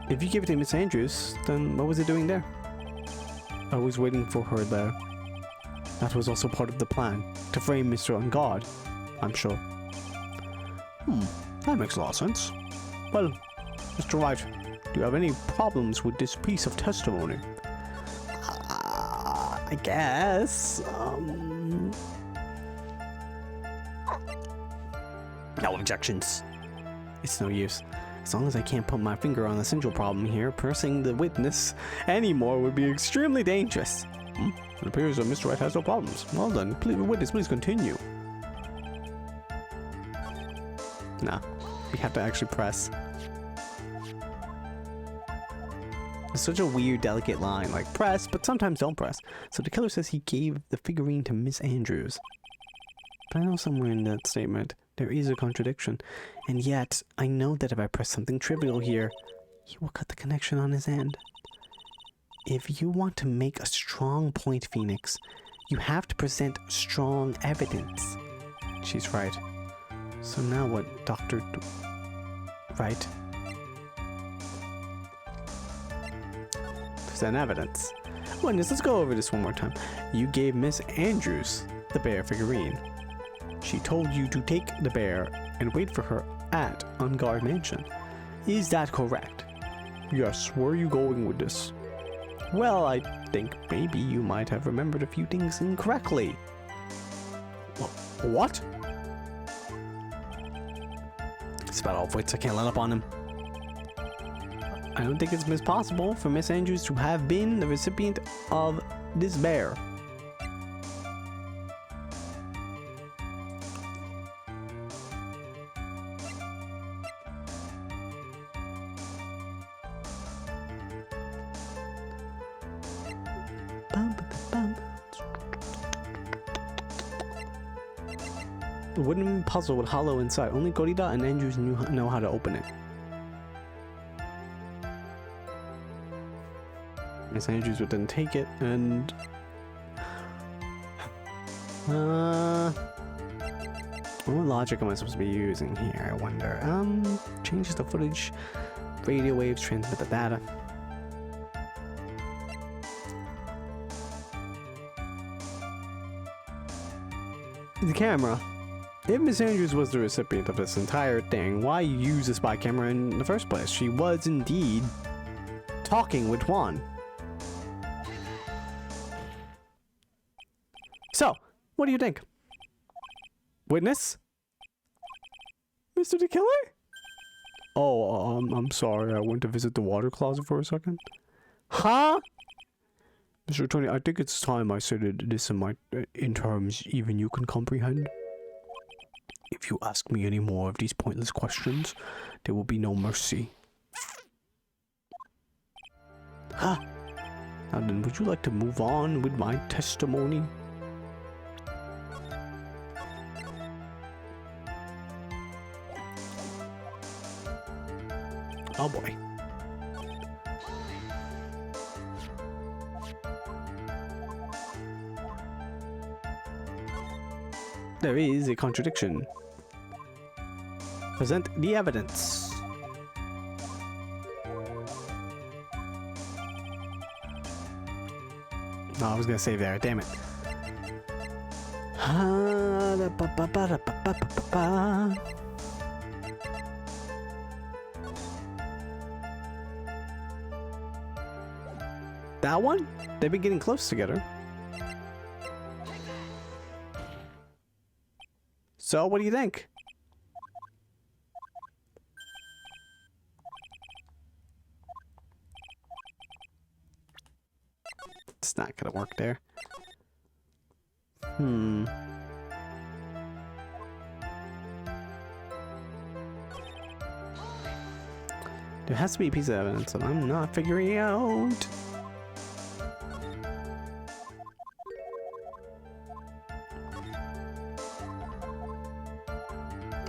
If you give it to Miss Andrews, then what was it doing there? I was waiting for her there. That was also part of the plan, to frame Mr. Ungard, I'm sure. That makes a lot of sense. Well, Mr. Wright, do you have any problems with this piece of testimony? I guess. No objections. It's no use. As long as I can't put my finger on the central problem here, pressing the witness anymore would be extremely dangerous. It appears that Mr. Wright has no problems. Well then, witness, please continue. Nah, we have to actually press. It's such a weird, delicate line, like press, but sometimes don't press. So the killer says he gave the figurine to Miss Andrews. But I know somewhere in that statement, there is a contradiction. And yet, I know that if I press something trivial here, he will cut the connection on his end. If you want to make a strong point, Phoenix, you have to present strong evidence. She's right. So now what, Dr. Right? Present evidence. Witness, let's go over this one more time. You gave Miss Andrews the bear figurine. She told you to take the bear and wait for her at Ungard Mansion. Is that correct? Yes, where are you going with this? Well, I think maybe you might have remembered a few things incorrectly. What? It's about all wits, I can't let up on him. I don't think it's possible for Miss Andrews to have been the recipient of this bear. The wooden puzzle would hollow inside. Only Gorita and Andrews know how to open it. Miss Andrews would then take it and... what logic am I supposed to be using here, I wonder? Changes the footage. Radio waves transmit the data. The camera. If Miss Andrews was the recipient of this entire thing, why use a spy camera in the first place? She was indeed talking with Juan. So, what do you think? Witness? Mr. the Killer? Oh, I'm sorry. I went to visit the water closet for a second. Huh? Mr. Tony, I think it's time I said this in terms even you can comprehend. If you ask me any more of these pointless questions, there will be no mercy. Huh? Now then, would you like to move on with my testimony? Oh boy. There is a contradiction. Present the evidence. No, I was gonna save there, damn it. That one? They've been getting close together. So, what do you think? It's not gonna work there. There has to be a piece of evidence that I'm not figuring out.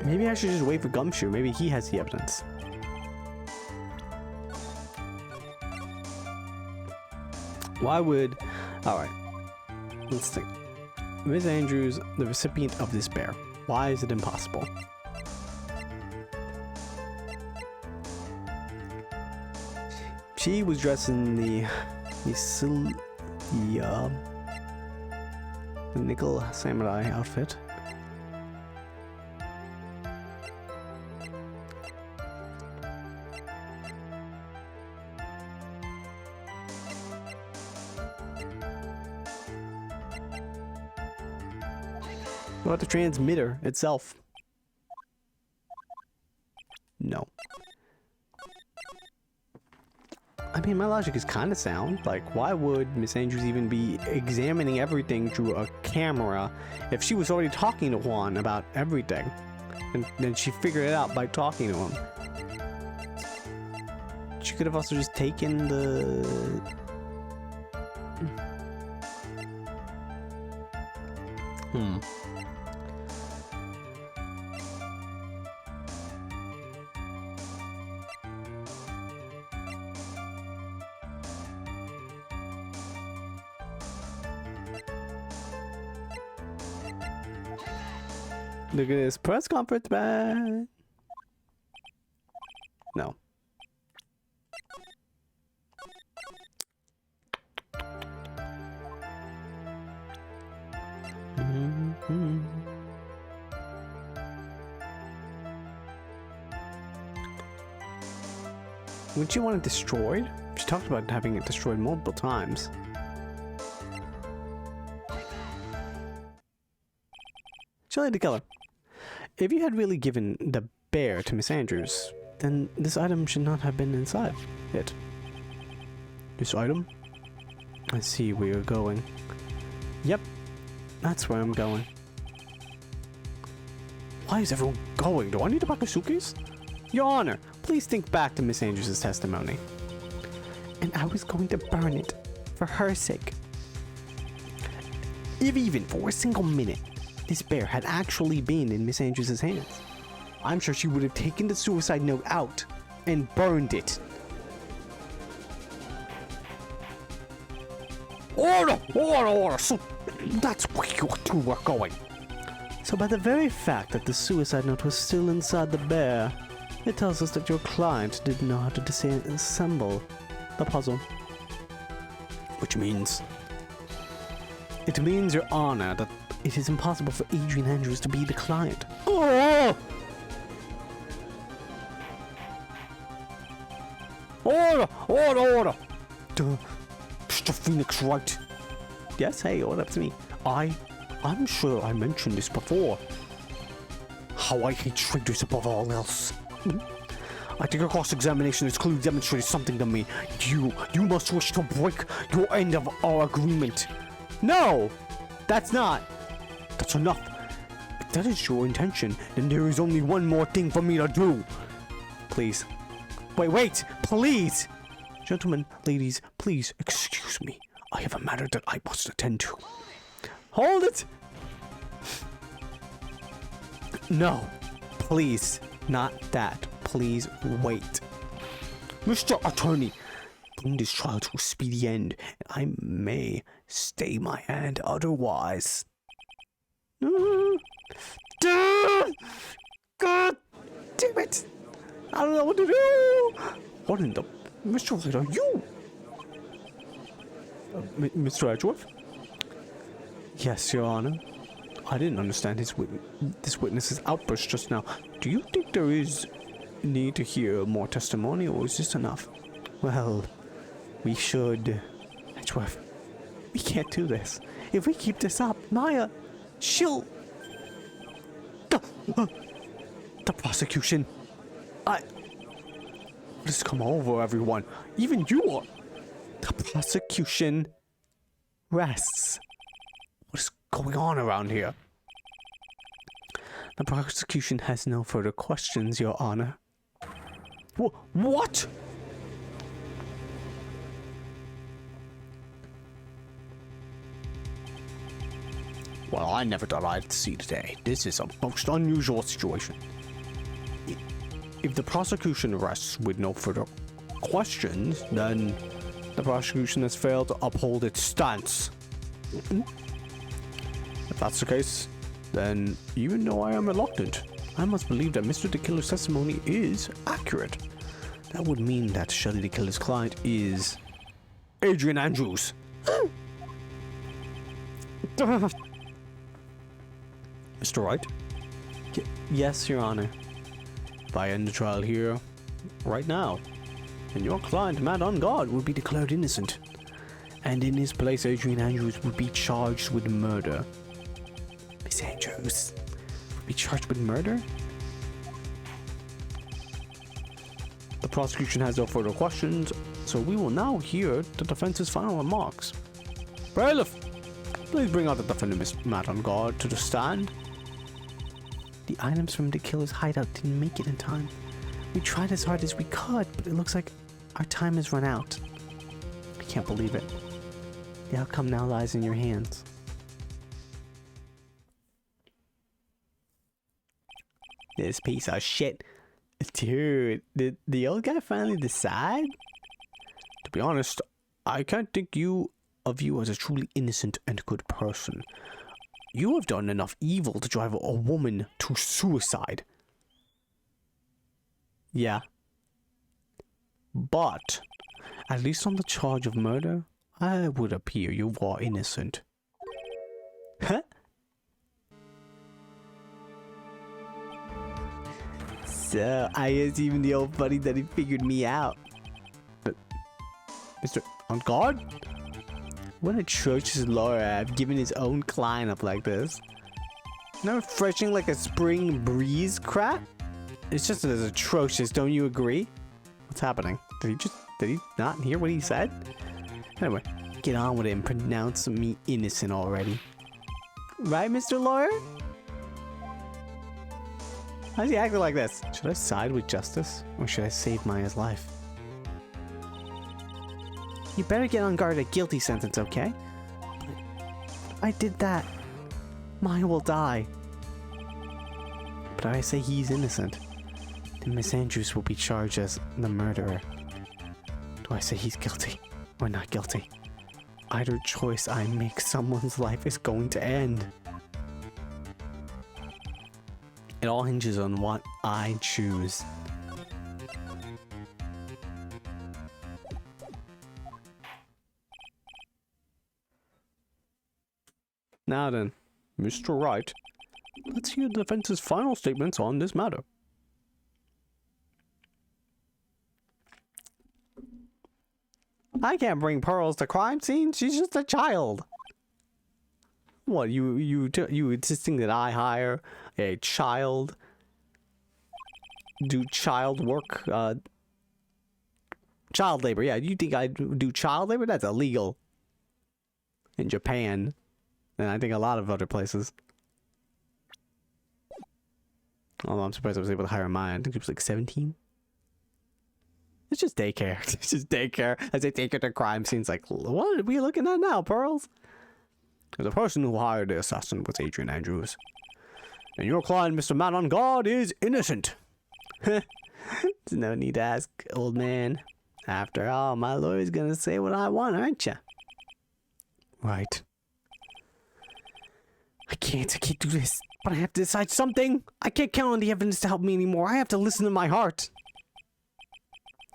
Maybe I should just wait for Gumshoe. Maybe he has the evidence. Why would... Alright. Let's think. Ms. Andrews, the recipient of this bear. Why is it impossible? She was dressed in the nickel samurai outfit. What about the transmitter itself? No. I mean, my logic is kind of sound. Like, why would Miss Andrews even be examining everything through a camera if she was already talking to Juan about everything? And then she figured it out by talking to him. She could have also just taken the... Look at this press conference, man. No. Would she want it destroyed? She talked about having it destroyed multiple times. Shelley the Killer. If you had really given the bear to Miss Andrews, then this item should not have been inside it. This item? I see where you're going. Yep, that's where I'm going. Why is everyone going? Do I need to pack a suitcase? Your Honor, please think back to Miss Andrews' testimony. And I was going to burn it for her sake. If even for a single minute this bear had actually been in Miss Andrews' hands, I'm sure she would have taken the suicide note out and burned it. Order! Order! Order! So that's where you two were going. So by the very fact that the suicide note was still inside the bear, it tells us that your client didn't know how to disassemble the puzzle. Which means... It means, Your Honor, that it is impossible for Adrian Andrews to be the client. Oh! Order! Order! Order! Duh. Mr. Phoenix Wright. Yes, hey, what up to me? I'm sure I mentioned this before. How I hate traitors above all else. I think your cross-examination has clearly demonstrated something to me. You must wish to break your end of our agreement. No! That's not. That's enough. If that is your intention, then there is only one more thing for me to do. Please. Wait, please! Gentlemen, ladies, please excuse me. I have a matter that I must attend to. Hold it! No, please, not that. Please wait. Mr. Attorney, bring this trial to a speedy end, and I may stay my hand otherwise. God damn it! I don't know what to do! What in the... Mr. Wright, are you? Mr. Edgeworth? Yes, Your Honor. I didn't understand this witness's outburst just now. Do you think there is need to hear more testimony, or is this enough? Well, we should. Edgeworth, we can't do this. If we keep this up, Maya, she'll... The prosecution. What has come over everyone? Even you are... The prosecution rests. What is going on around here? The prosecution has no further questions, Your Honor. What? Well, I never thought I'd see today. This is a most unusual situation. If the prosecution rests with no further questions, then the prosecution has failed to uphold its stance. If that's the case, then even though I am reluctant, I must believe that Mr. the Killer's testimony is accurate. That would mean that Shelly the Killer's client is Adrian Andrews. Mr. Wright? Yes, Your Honor. If I end the trial here, right now, and your client, Matt on guard, would be declared innocent. And in his place, Adrian Andrews would be charged with murder. Miss Andrews would be charged with murder? The prosecution has no further questions, so we will now hear the defense's final remarks. Bailiff, please bring out the defendant, Miss Matt on guard, to the stand. The items from the killer's hideout didn't make it in time. We tried as hard as we could, but it looks like our time has run out. I can't believe it. The outcome now lies in your hands. This piece of shit. Dude, did the old guy finally decide? To be honest, I can't think of you as a truly innocent and good person. You have done enough evil to drive a woman to suicide. Yeah. But, at least on the charge of murder, I would appear you are innocent. Huh? So, I assume the old buddy that he figured me out. But, Mr. On guard? What atrocious lawyer have given his own client up like this? Not refreshing like a spring breeze crap? It's just as atrocious, don't you agree? What's happening? Did he not hear what he said? Anyway, get on with it and pronounce me innocent already. Right, Mr. Lawyer? How's he acting like this? Should I side with justice? Or should I save Maya's life? You better get on guard a guilty sentence, okay? But I did that. Maya will die. But I say he's innocent. Then Miss Andrews will be charged as the murderer. Do I say he's guilty or not guilty? Either choice I make, someone's life is going to end. It all hinges on what I choose. Now then, Mr. Wright, let's hear the defense's final statements on this matter. I can't bring Pearls to crime scene. She's just a child. What, you insisting that I hire a child, do child work, child labor? Yeah, you think I do child labor? That's illegal in Japan. And I think a lot of other places. Although I'm surprised I was able to hire Maya. I think she was like 17. It's just daycare. It's just daycare. As they take her to crime scenes, like, what are we looking at now, Pearls? The person who hired the assassin was Adrian Andrews. And your client, Mr. Man on Guard, is innocent. There's no need to ask, old man. After all, my lawyer's gonna say what I want, aren't you? Right. I can't do this, but I have to decide something. I can't count on the evidence to help me anymore. I have to listen to my heart.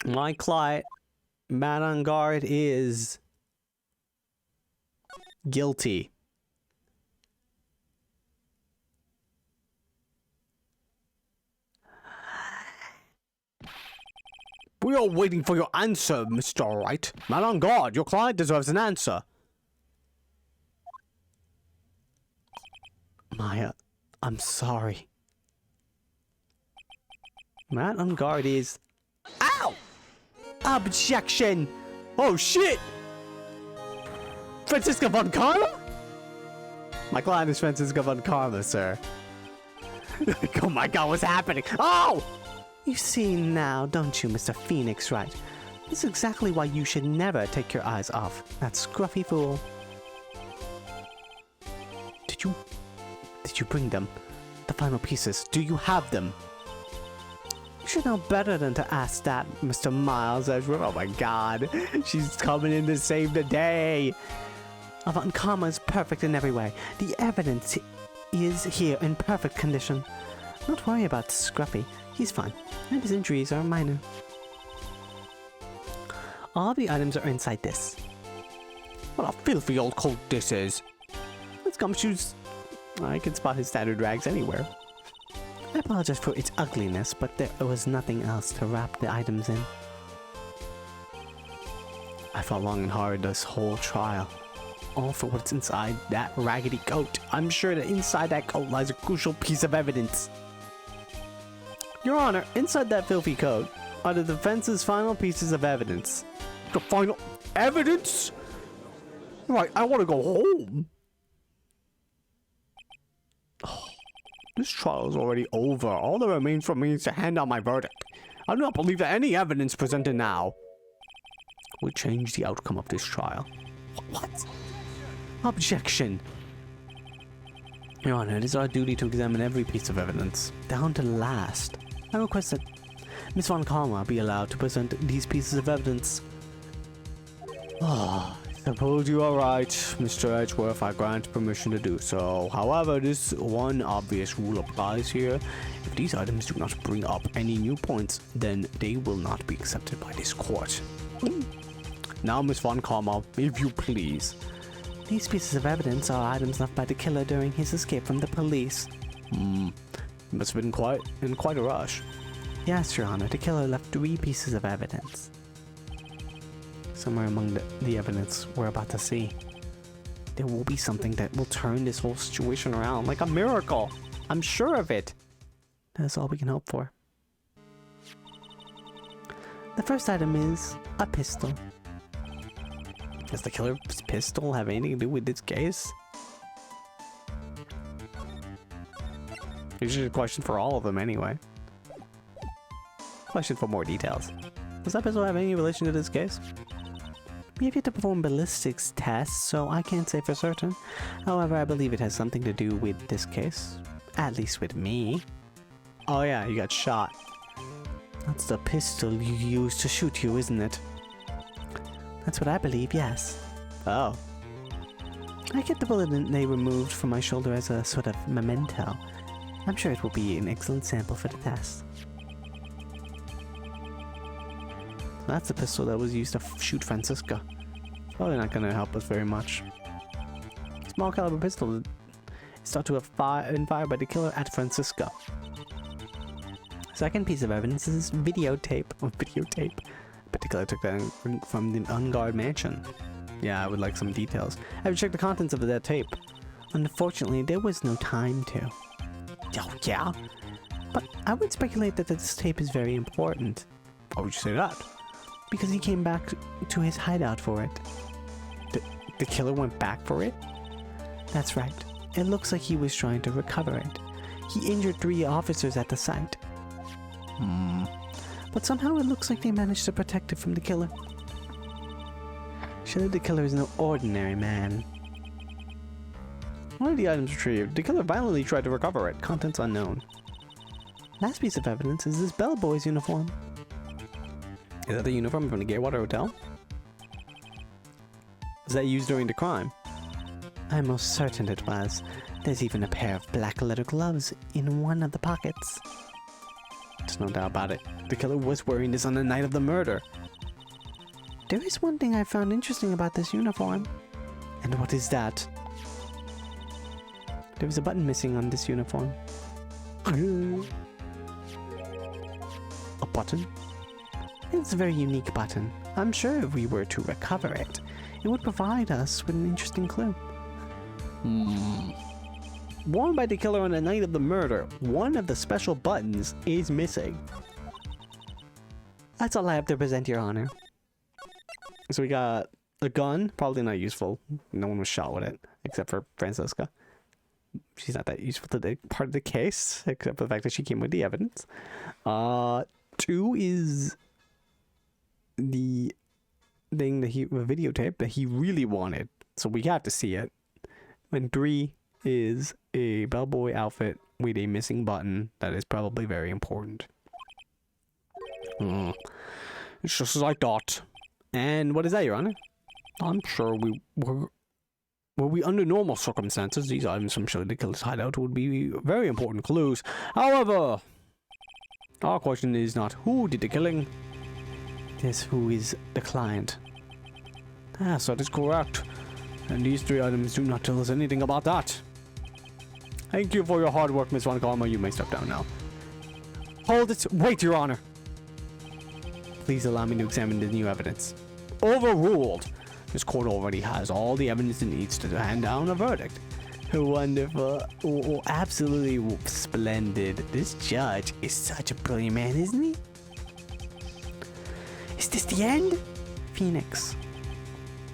My client, Man on Guard, is guilty. We are waiting for your answer, Mr. Wright. Man on guard, your client deserves an answer. Maya, I'm sorry. Man on guard is... Ow! Objection! Oh shit! Francisca von Karma? My client is Francisca von Karma, sir. Oh my god, what's happening? Oh! You see now, don't you, Mr. Phoenix Wright? This is exactly why you should never take your eyes off that scruffy fool. Did you bring them? The final pieces, do you have them? You should know better than to ask that, Mr. Miles Edgeworth. Oh my god, she's coming in to save the day. Avant Karma is perfect in every way. The evidence is here in perfect condition. Don't worry about Scruffy. He's fine, and his injuries are minor. All the items are inside this. What a filthy old coat this is. Let's gumshoes. I can spot his standard rags anywhere. I apologize for its ugliness, but there was nothing else to wrap the items in. I fought long and hard this whole trial. All for what's inside that raggedy coat. I'm sure that inside that coat lies a crucial piece of evidence. Your Honor, inside that filthy coat are the defense's final pieces of evidence. The final evidence? Right, I want to go home. Oh, this trial is already over. All that remains for me is to hand out my verdict. I do not believe that any evidence presented now would change the outcome of this trial. What? Objection. Your Honor, it is our duty to examine every piece of evidence, down to the last. I request that Miss Von Karma be allowed to present these pieces of evidence. I suppose you are right, Mr. Edgeworth. I grant permission to do so. However, this one obvious rule applies here. If these items do not bring up any new points, then they will not be accepted by this court. Now, Miss Von Karma, if you please. These pieces of evidence are items left by the killer during his escape from the police. You must have been in quite a rush. Yes, Your Honor, the killer left 3 pieces of evidence. Somewhere among the evidence we're about to see, there will be something that will turn this whole situation around like a miracle. I'm sure of it. That's all we can hope for. The first item is a pistol. Does the killer's pistol have anything to do with this case? Usually a question for all of them anyway. Question for more details. Does that pistol have any relation to this case? We have yet to perform ballistics tests, so I can't say for certain. However, I believe it has something to do with this case. At least with me. Oh yeah, you got shot. That's the pistol you used to shoot you, isn't it? That's what I believe, yes. Oh. I kept the bullet they removed from my shoulder as a sort of memento. I'm sure it will be an excellent sample for the test. So that's the pistol that was used to shoot Francisca. Probably not going to help us very much. Small caliber pistol is thought to have been fired by the killer at Francisca. Second piece of evidence is videotape. But the killer took that from the unguarded mansion. Yeah, I would like some details. Have you checked the contents of that tape? Unfortunately, there was no time to. Oh, yeah? But I would speculate that this tape is very important. Why would you say that? Because he came back to his hideout for it. The killer went back for it? That's right. It looks like he was trying to recover it. He injured 3 officers at the site. But somehow it looks like they managed to protect it from the killer. Surely the killer is no ordinary man. One of the items retrieved. The killer violently tried to recover it. Contents unknown. Last piece of evidence is this bellboy's uniform. Is that the uniform from the Gatewater Hotel? Was that used during the crime? I'm most certain it was. There's even a pair of black leather gloves in one of the pockets. There's no doubt about it. The killer was wearing this on the night of the murder. There is one thing I found interesting about this uniform. And what is that? There was a button missing on this uniform. A button? It's a very unique button. I'm sure if we were to recover it, it would provide us with an interesting clue. Worn by the killer on the night of the murder, one of the special buttons is missing. That's all I have to present, Your Honor. So we got a gun, probably not useful. No one was shot with it, except for Francisca. She's not that useful to the part of the case, except for the fact that she came with the evidence. 2 is the thing that the videotape that he really wanted, so we have to see it. And 3 is a bellboy outfit with a missing button that is probably very important. It's just as I thought. And what is that, Your Honor? I'm sure were we under normal circumstances, these items from Shirley the Killer's hideout would be very important clues. However, our question is not who did the killing, it is who is the client. Yes, that is correct. And these 3 items do not tell us anything about that. Thank you for your hard work, Miss Von Karma. You may step down now. Hold it. Wait, Your Honor. Please allow me to examine the new evidence. Overruled. This court already has all the evidence it needs to hand down a verdict. Wonderful. Oh, absolutely splendid. This judge is such a brilliant man, isn't he? Is this the end? Phoenix.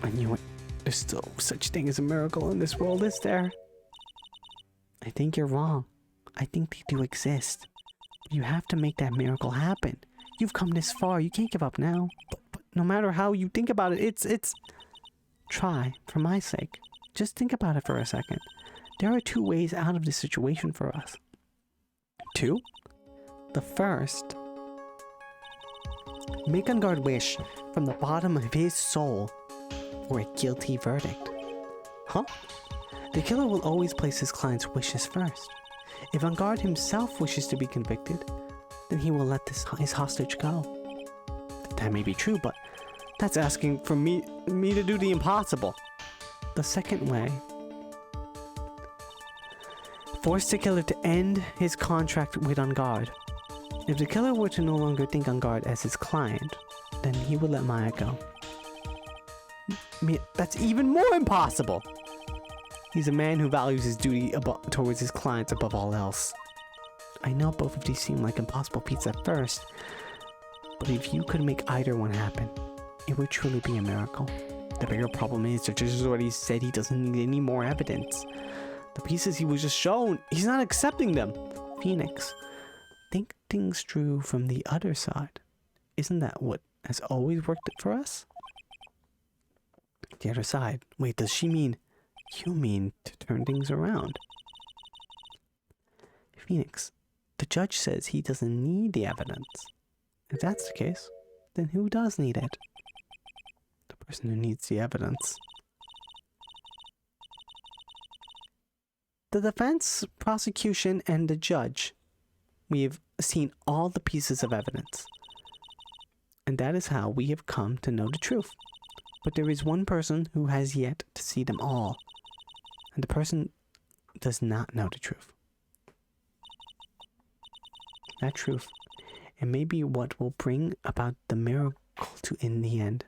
I knew it. There's still such thing as a miracle in this world, is there? I think you're wrong. I think they do exist. You have to make that miracle happen. You've come this far. You can't give up now. But no matter how you think about it, it's... Try, for my sake. Just think about it for a second. There are 2 ways out of this situation for us. 2? The first... Make Ungard wish from the bottom of his soul for a guilty verdict. Huh? The killer will always place his client's wishes first. If Ungard himself wishes to be convicted, then he will let his hostage go. That may be true, but that's asking for me to do the impossible. The second way. Force the killer to end his contract with Ungard. If the killer were to no longer think Ungard as his client, then he would let Maya go. That's even more impossible! He's a man who values his duty towards his clients above all else. I know both of these seem like impossible feats at first, but if you could make either one happen, it would truly be a miracle. The bigger problem is the judge has already said he doesn't need any more evidence. The pieces he was just shown, he's not accepting them. Phoenix, think things through from the other side. Isn't that what has always worked for us? The other side. Wait, does she mean... You mean to turn things around? Phoenix, the judge says he doesn't need the evidence. If that's the case, then who does need it? The person who needs the evidence. The defense, prosecution, and the judge. We have seen all the pieces of evidence. And that is how we have come to know the truth. But there is one person who has yet to see them all. And the person does not know the truth. That truth, it may be what will bring about the miracle in the end.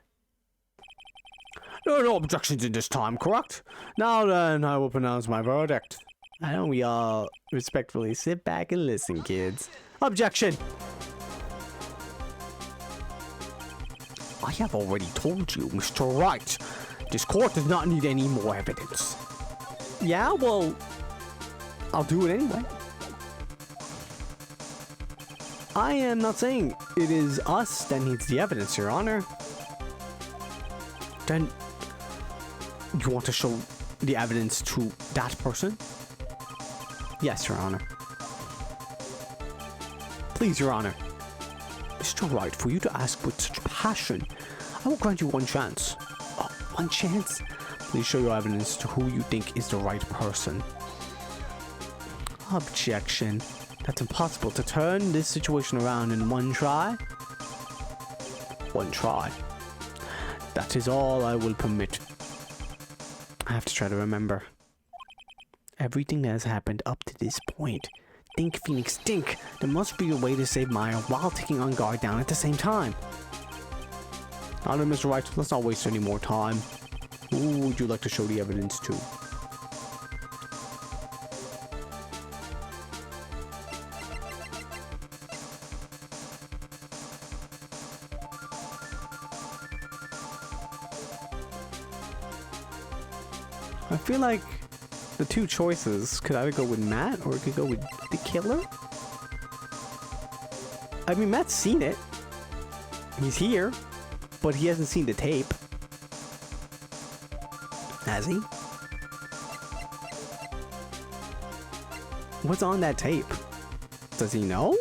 There are no objections in this time, correct? Now then, I will pronounce my verdict. Why don't we all respectfully sit back and listen, kids? Objection! I have already told you, Mr. Wright. This court does not need any more evidence. Yeah, well, I'll do it anyway. I am not saying it is us that needs the evidence, Your Honor. Then, you want to show the evidence to that person? Yes, Your Honor. Please, Your Honor. Mr. Wright, for you to ask with such passion, I will grant you one chance. Oh, one chance? Please show your evidence to who you think is the right person. Objection. That's impossible to turn this situation around in one try. One try. That is all I will permit. I have to try to remember. Everything that has happened up to this point Think, Phoenix, think. There must be a way to save Maya while taking on guard down at the same time. Alright, Mr. Right, let's not waste any more time. Who would you like to show the evidence to? I feel like the two choices could either go with Matt or it could go with the killer. I mean, Matt's seen it. He's here, but he hasn't seen the tape. Has he? What's on that tape? Does he know?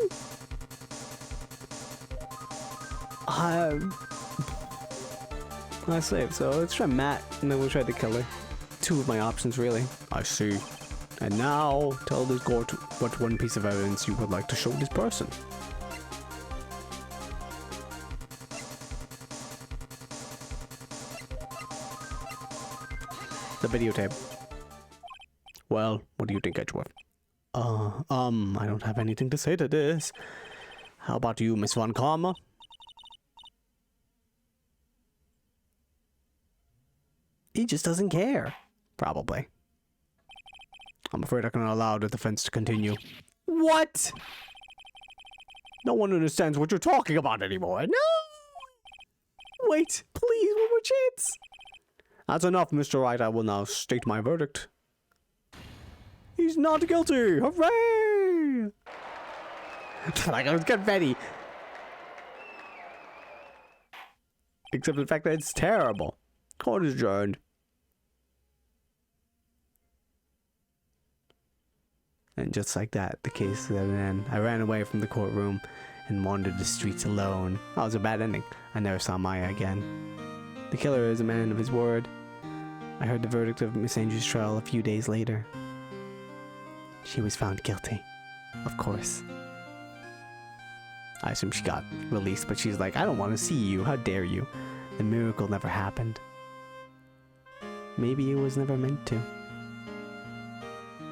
I saved, so let's try Matt, and then we'll try the killer. Two of my options, really. I see. And now, tell this court what one piece of evidence you would like to show this person. The videotape. Well, what do you think, Edgeworth? I don't have anything to say to this. How about you, Miss Von Karma? He just doesn't care. Probably. I'm afraid I cannot allow the defense to continue. What? No one understands what you're talking about anymore. No! Wait, please, one more chance. That's enough, Mr. Wright. I will now state my verdict. He's not guilty! Hooray! Like I was confetti. Except for the fact that it's terrible. Court is adjourned. And just like that, the case is at an end. I ran away from the courtroom and wandered the streets alone. That was a bad ending. I never saw Maya again. The killer is a man of his word. I heard the verdict of Miss Angel's trial a few days later. She was found guilty. Of course. I assume she got released, but she's like, I don't want to see you. How dare you? The miracle never happened. Maybe it was never meant to.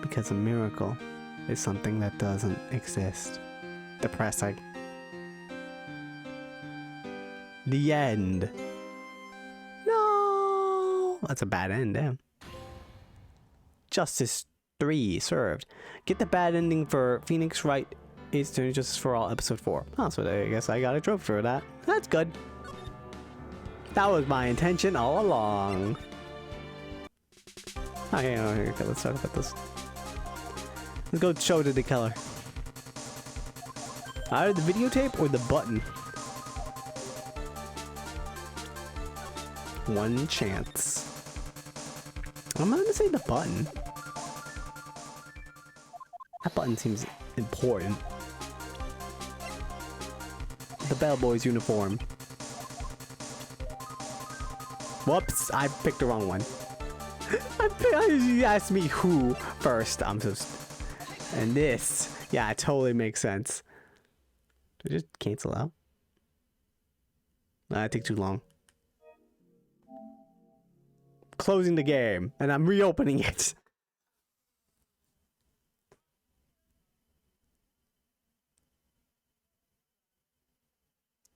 Because a miracle is something that doesn't exist. Depressing. The end. No! That's a bad end, damn. Justice 3 served. Get the bad ending for Phoenix Wright is doing Justice for All episode 4. Oh, so I guess I got a trophy for that. That's good. That was my intention all along. Okay, okay, let's talk about this. Let's go show to the killer. Either the videotape or the button. One chance. I'm gonna say the button. That button seems important. The bellboy's uniform. Whoops, I picked the wrong one. You asked me who first. I'm so... And this. Yeah, it totally makes sense. Do I just cancel out? That take too long. Closing the game, and I'm reopening it.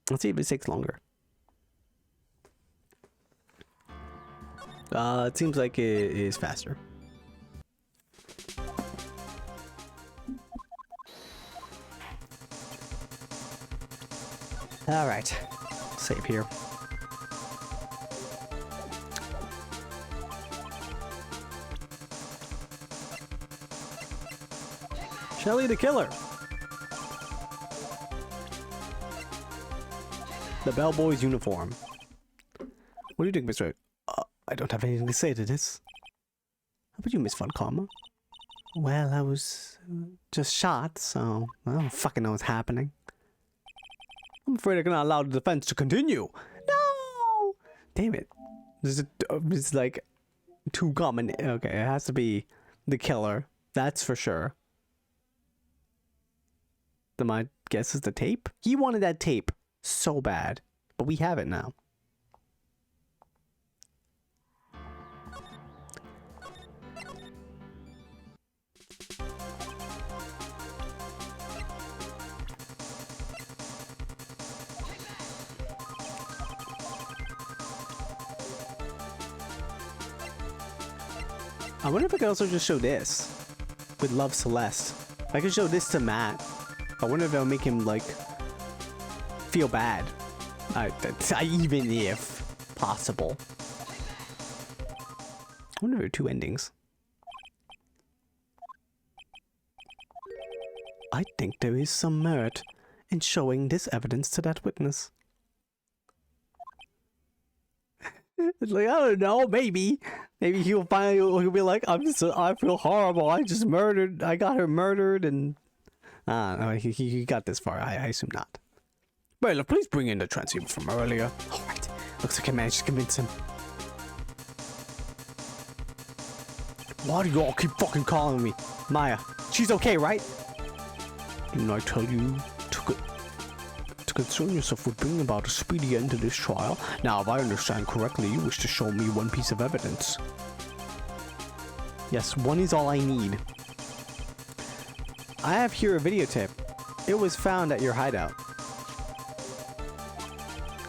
Let's see if it takes longer. It seems like it is faster. All right, save here. Shelly the killer. The bellboy's uniform. What do you think, Mr. I don't have anything to say to this. How about you, Miss Von Karma? Well, I was just shot, so I don't fucking know what's happening. I'm afraid I cannot allow the defense to continue. No! Damn it. It's like too common. Okay, it has to be the killer. That's for sure. Then my guess is the tape? He wanted that tape so bad, but we have it now. I wonder if I could also just show this with Love Celeste. If I could show this to Matt, I wonder if it'll make him like feel bad. Even if possible. I wonder if there are 2 endings. I think there is some merit in showing this evidence to that witness. It's like, I don't know, maybe he'll be like, I feel horrible. I got her murdered, and no, he got this far. I assume not. Well, please bring in the transceiver from earlier. All right, looks like I managed to convince him. Why do you all keep fucking calling me? Maya, she's okay, right? Didn't I tell you to concern yourself with bringing about a speedy end to this trial? Now, if I understand correctly, you wish to show me one piece of evidence. Yes, one is all I need. I have here a videotape. It was found at your hideout.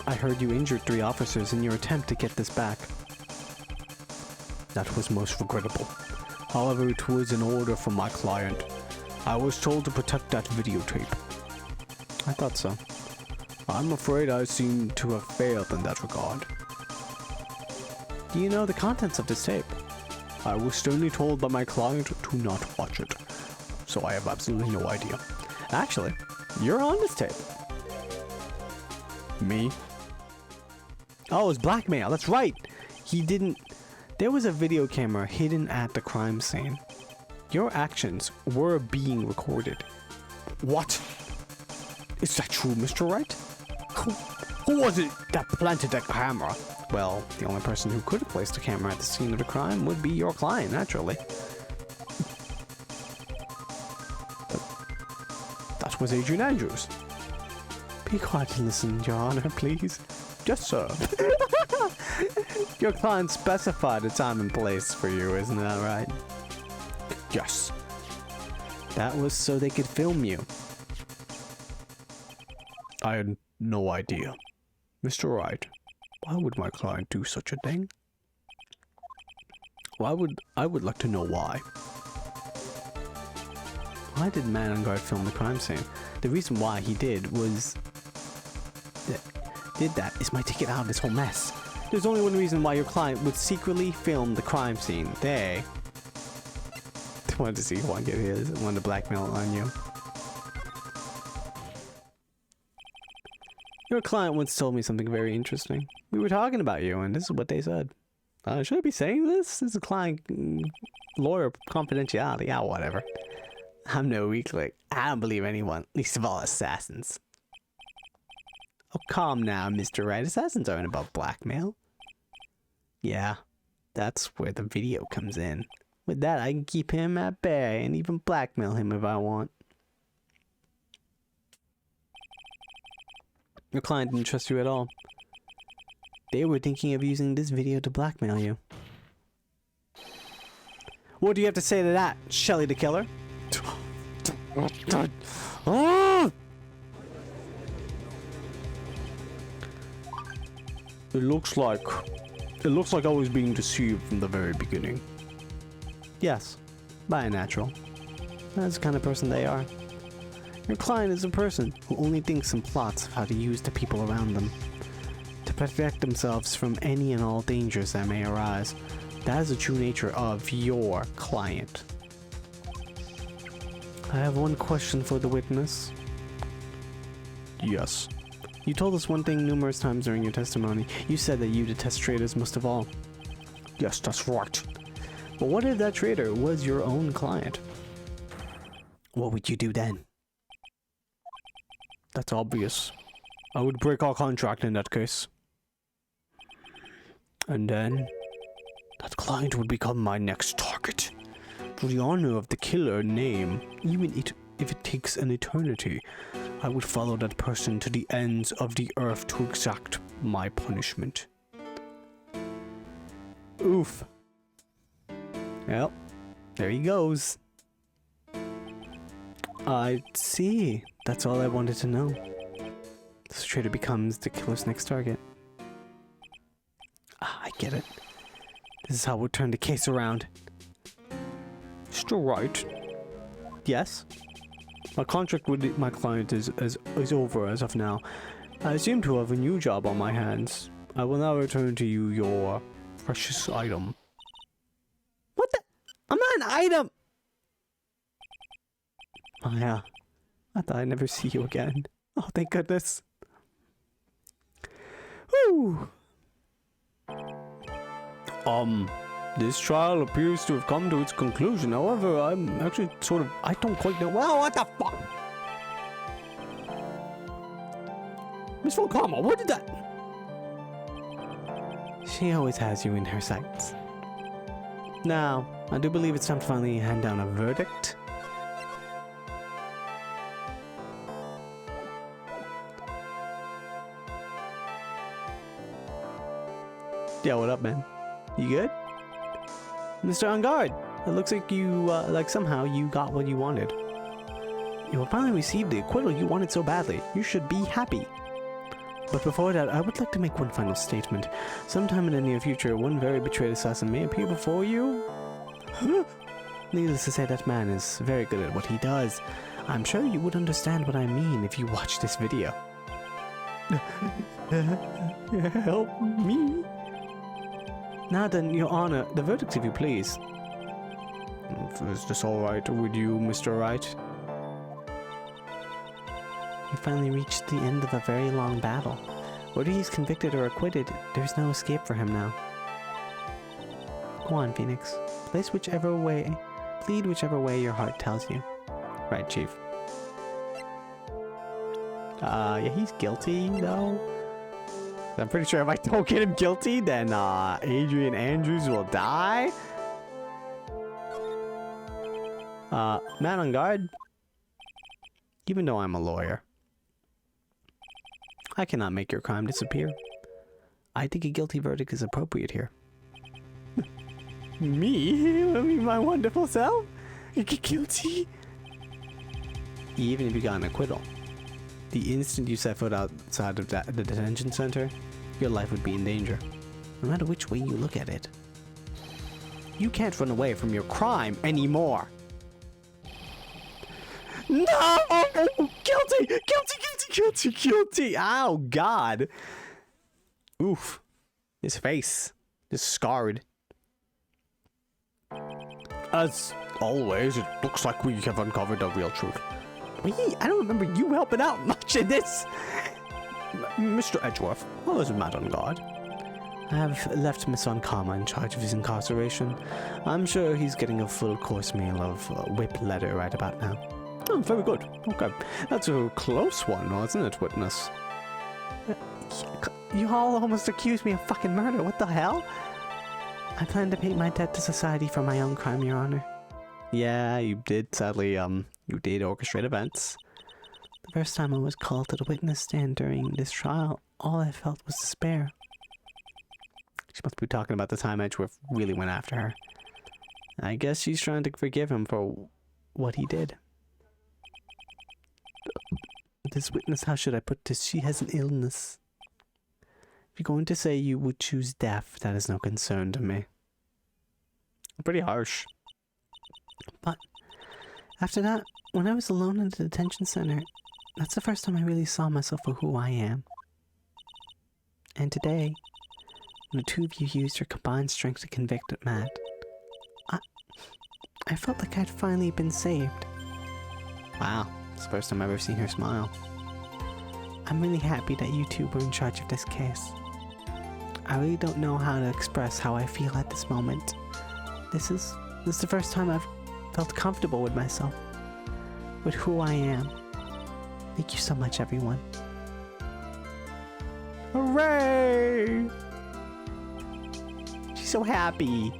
I heard you injured 3 officers in your attempt to get this back. That was most regrettable. However, it was an order from my client. I was told to protect that videotape. I thought so. I'm afraid I seem to have failed in that regard. Do you know the contents of this tape? I was sternly told by my client to not watch it, so I have absolutely no idea. Actually, you're on this tape. Me? Oh, it was blackmail. That's right. He didn't... There was a video camera hidden at the crime scene. Your actions were being recorded. What? Is that true, Mr. Wright? Who was it that planted that camera? Well, the only person who could have placed a camera at the scene of the crime would be your client, naturally. But that was Adrian Andrews. Be quiet and listen, Your Honor, please. Yes, sir. Your client specified a time and place for you, isn't that right? Yes. That was so they could film you. I had no idea. Mr. Wright, why would my client do such a thing? I would like to know why. Why did Man on Guard film the crime scene? The reason why he did that is my ticket out of this whole mess. There's only one reason why your client would secretly film the crime scene. They wanted to see who wanted to blackmail on you. Your client once told me something very interesting. We were talking about you, and this is what they said. Should I be saying this? This is a client lawyer confidentiality. Yeah, whatever. I'm no weakling. I don't believe anyone, least of all assassins. Oh, calm now, Mr. Wright. Assassins aren't about blackmail. Yeah, that's where the video comes in. With that, I can keep him at bay and even blackmail him if I want. Your client didn't trust you at all. They were thinking of using this video to blackmail you. What do you have to say to that, Shelly the Killer? It looks like I was being deceived from the very beginning. Yes, by a natural. That's the kind of person they are. Your client is a person who only thinks and plots of how to use the people around them to protect themselves from any and all dangers that may arise. That is the true nature of your client. I have one question for the witness. Yes. You told us one thing numerous times during your testimony. You said that you detest traitors most of all. Yes, that's right. But what if that traitor was your own client? What would you do then? That's obvious. I would break our contract in that case. And then, that client would become my next target. For the honor of the killer name, even if it takes an eternity, I would follow that person to the ends of the earth to exact my punishment. Oof. Well, there he goes. I see. That's all I wanted to know. This traitor becomes the killer's next target. Ah, I get it. This is how we'll turn the case around. Mr. Wright. Yes? My contract with my client is over as of now. I seem to have a new job on my hands. I will now return to you your precious item. What the? I'm not an item! Oh yeah. I thought I'd never see you again. Oh, thank goodness. Whew. This trial appears to have come to its conclusion. However, I'm actually I don't quite know. Well, what the fuck? Miss Volkama, what did that? She always has you in her sights. Now, I do believe it's time to finally hand down a verdict. Yeah, what up, man? You good? Mr. On Guard, it looks like you, somehow you got what you wanted. You will finally receive the acquittal you wanted so badly. You should be happy. But before that, I would like to make one final statement. Sometime in the near future, one very betrayed assassin may appear before you. Needless to say, that man is very good at what he does. I'm sure you would understand what I mean if you watch this video. Help me. Now then, Your Honor, the verdict, if you please. Is this all right with you, Mr. Wright? He finally reached the end of a very long battle. Whether he's convicted or acquitted, there's no escape for him now. Go on, Phoenix. Plead whichever way your heart tells you. Right, Chief. Yeah, he's guilty, though. I'm pretty sure if I don't get him guilty, then Adrian Andrews will die. Man on guard. Even though I'm a lawyer, I cannot make your crime disappear. I think a guilty verdict is appropriate here. Me? My wonderful self? Guilty? Even if you got an acquittal, the instant you set foot outside of the detention center, your life would be in danger, no matter which way you look at it. You can't run away from your crime anymore. No! Guilty! Guilty! Guilty! Guilty! Guilty! Oh, God. Oof. His face is scarred. As always, it looks like we have uncovered the real truth. Wait, I don't remember you helping out much in this. Mr. Edgeworth, how is Matt on guard? I have left Miss Onkama in charge of his incarceration. I'm sure he's getting a full course meal of whip leather right about now. Oh, very good. Okay. That's a close one, wasn't it, witness? You all almost accused me of fucking murder. What the hell? I plan to pay my debt to society for my own crime, Your Honor. Yeah, you did, sadly, you did orchestrate events. The first time I was called to the witness stand during this trial, all I felt was despair. She must be talking about the time Edgeworth really went after her. I guess she's trying to forgive him for what he did. This witness, how should I put this? She has an illness. If you're going to say you would choose death, that is no concern to me. Pretty harsh. But after that, when I was alone in the detention center, that's the first time I really saw myself for who I am. And today, when the two of you used your combined strength to convict Matt, I felt like I'd finally been saved. Wow, it's the first time I've ever seen her smile. I'm really happy that you two were in charge of this case. I really don't know how to express how I feel at this moment. This is the first time I've felt comfortable with myself, with who I am. Thank you so much, everyone. Hooray! She's so happy.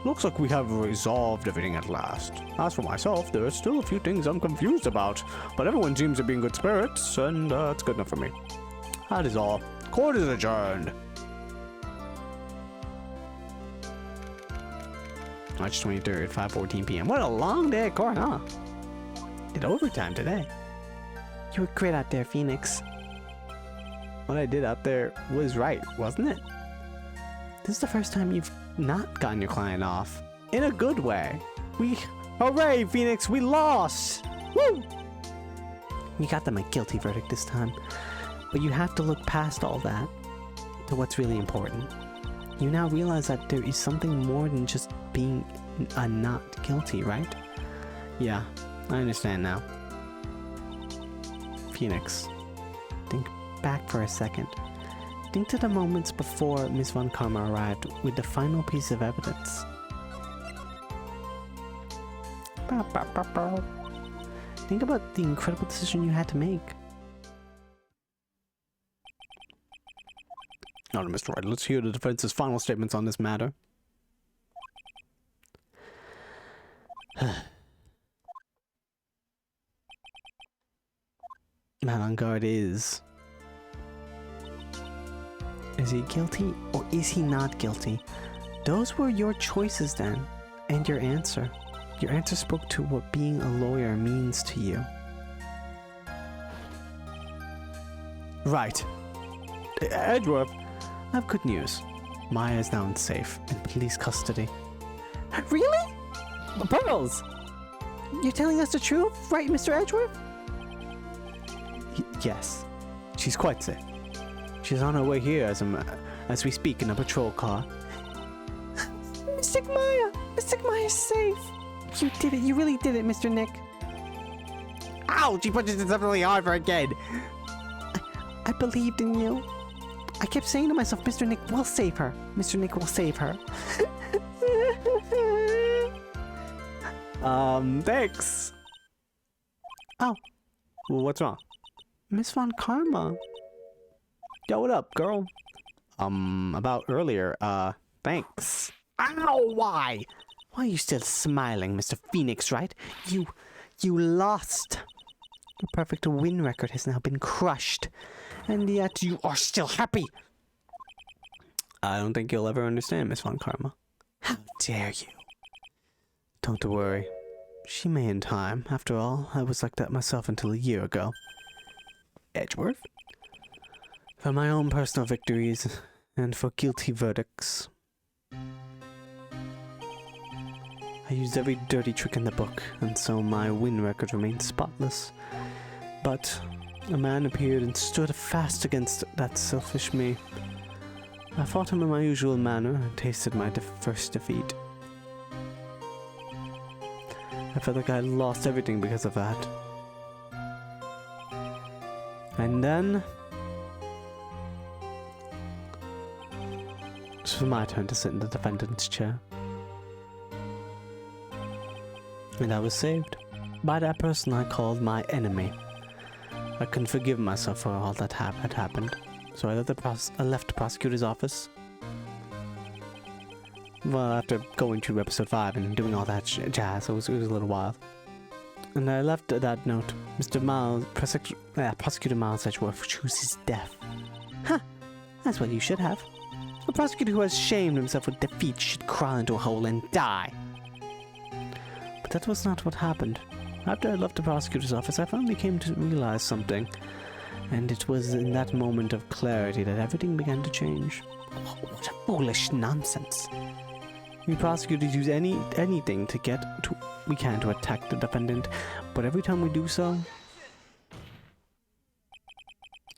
Looks like we have resolved everything at last. As for myself, there are still a few things I'm confused about, but everyone seems to be in good spirits, and it's good enough for me. That is all. Court is adjourned. March 23rd, 5:14 p.m. What a long day at court, huh? Did overtime today. You were great out there, Phoenix. What I did out there was right, wasn't it? This is the first time you've not gotten your client off. In a good way. Hooray, Phoenix, we lost! Woo! We got them a guilty verdict this time. But you have to look past all that to what's really important. You now realize that there is something more than just being not guilty, right? Yeah, I understand now. Phoenix, think back for a second. Think to the moments before Miss Von Karma arrived with the final piece of evidence. Think about the incredible decision you had to make. All right, Mr. Wright, let's hear the defense's final statements on this matter. Man on guard is he guilty or is he not guilty? Those were your choices then, and your answer. Your answer spoke to what being a lawyer means to you. Right. Edgeworth, I have good news. Maya is now safe in police custody. Really? Pearls! You're telling us the truth, right, Mr. Edgeworth? Yes, she's quite safe. She's on her way here as we speak in a patrol car. Mystic Maya! Mystic Maya's safe! You did it, you really did it, Mr. Nick. ow! She punches it really hard for again. I believed in you. I kept saying to myself, Mr. Nick will save her. Mr. Nick will save her. Thanks. Oh, Well, what's wrong? Miss Von Karma. Yo, what up, girl? About earlier, thanks. Ow, why? Why are you still smiling, Mr. Phoenix, right? You lost. Your perfect win record has now been crushed. And yet you are still happy. I don't think you'll ever understand, Miss Von Karma. How dare you? Don't worry. She may in time. After all, I was like that myself until a year ago. Edgeworth? For my own personal victories, and for guilty verdicts. I used every dirty trick in the book, and so my win record remained spotless. But a man appeared and stood fast against that selfish me. I fought him in my usual manner and tasted my first defeat. I felt like I had lost everything because of that. And then it was my turn to sit in the defendant's chair. And I was saved by that person I called my enemy. I couldn't forgive myself for all that had happened, so I left the prosecutor's office. Well, after going through episode 5 and doing all that jazz, it was a little wild. And I left that note. Mr. Miles, Prosecutor Miles Edgeworth chooses death. Huh, that's what you should have. A prosecutor who has shamed himself with defeat should crawl into a hole and die. But that was not what happened. After I left the prosecutor's office, I finally came to realize something. And it was in that moment of clarity that everything began to change. What a foolish nonsense. We prosecutors use anything we can to attack the defendant, but every time we do so,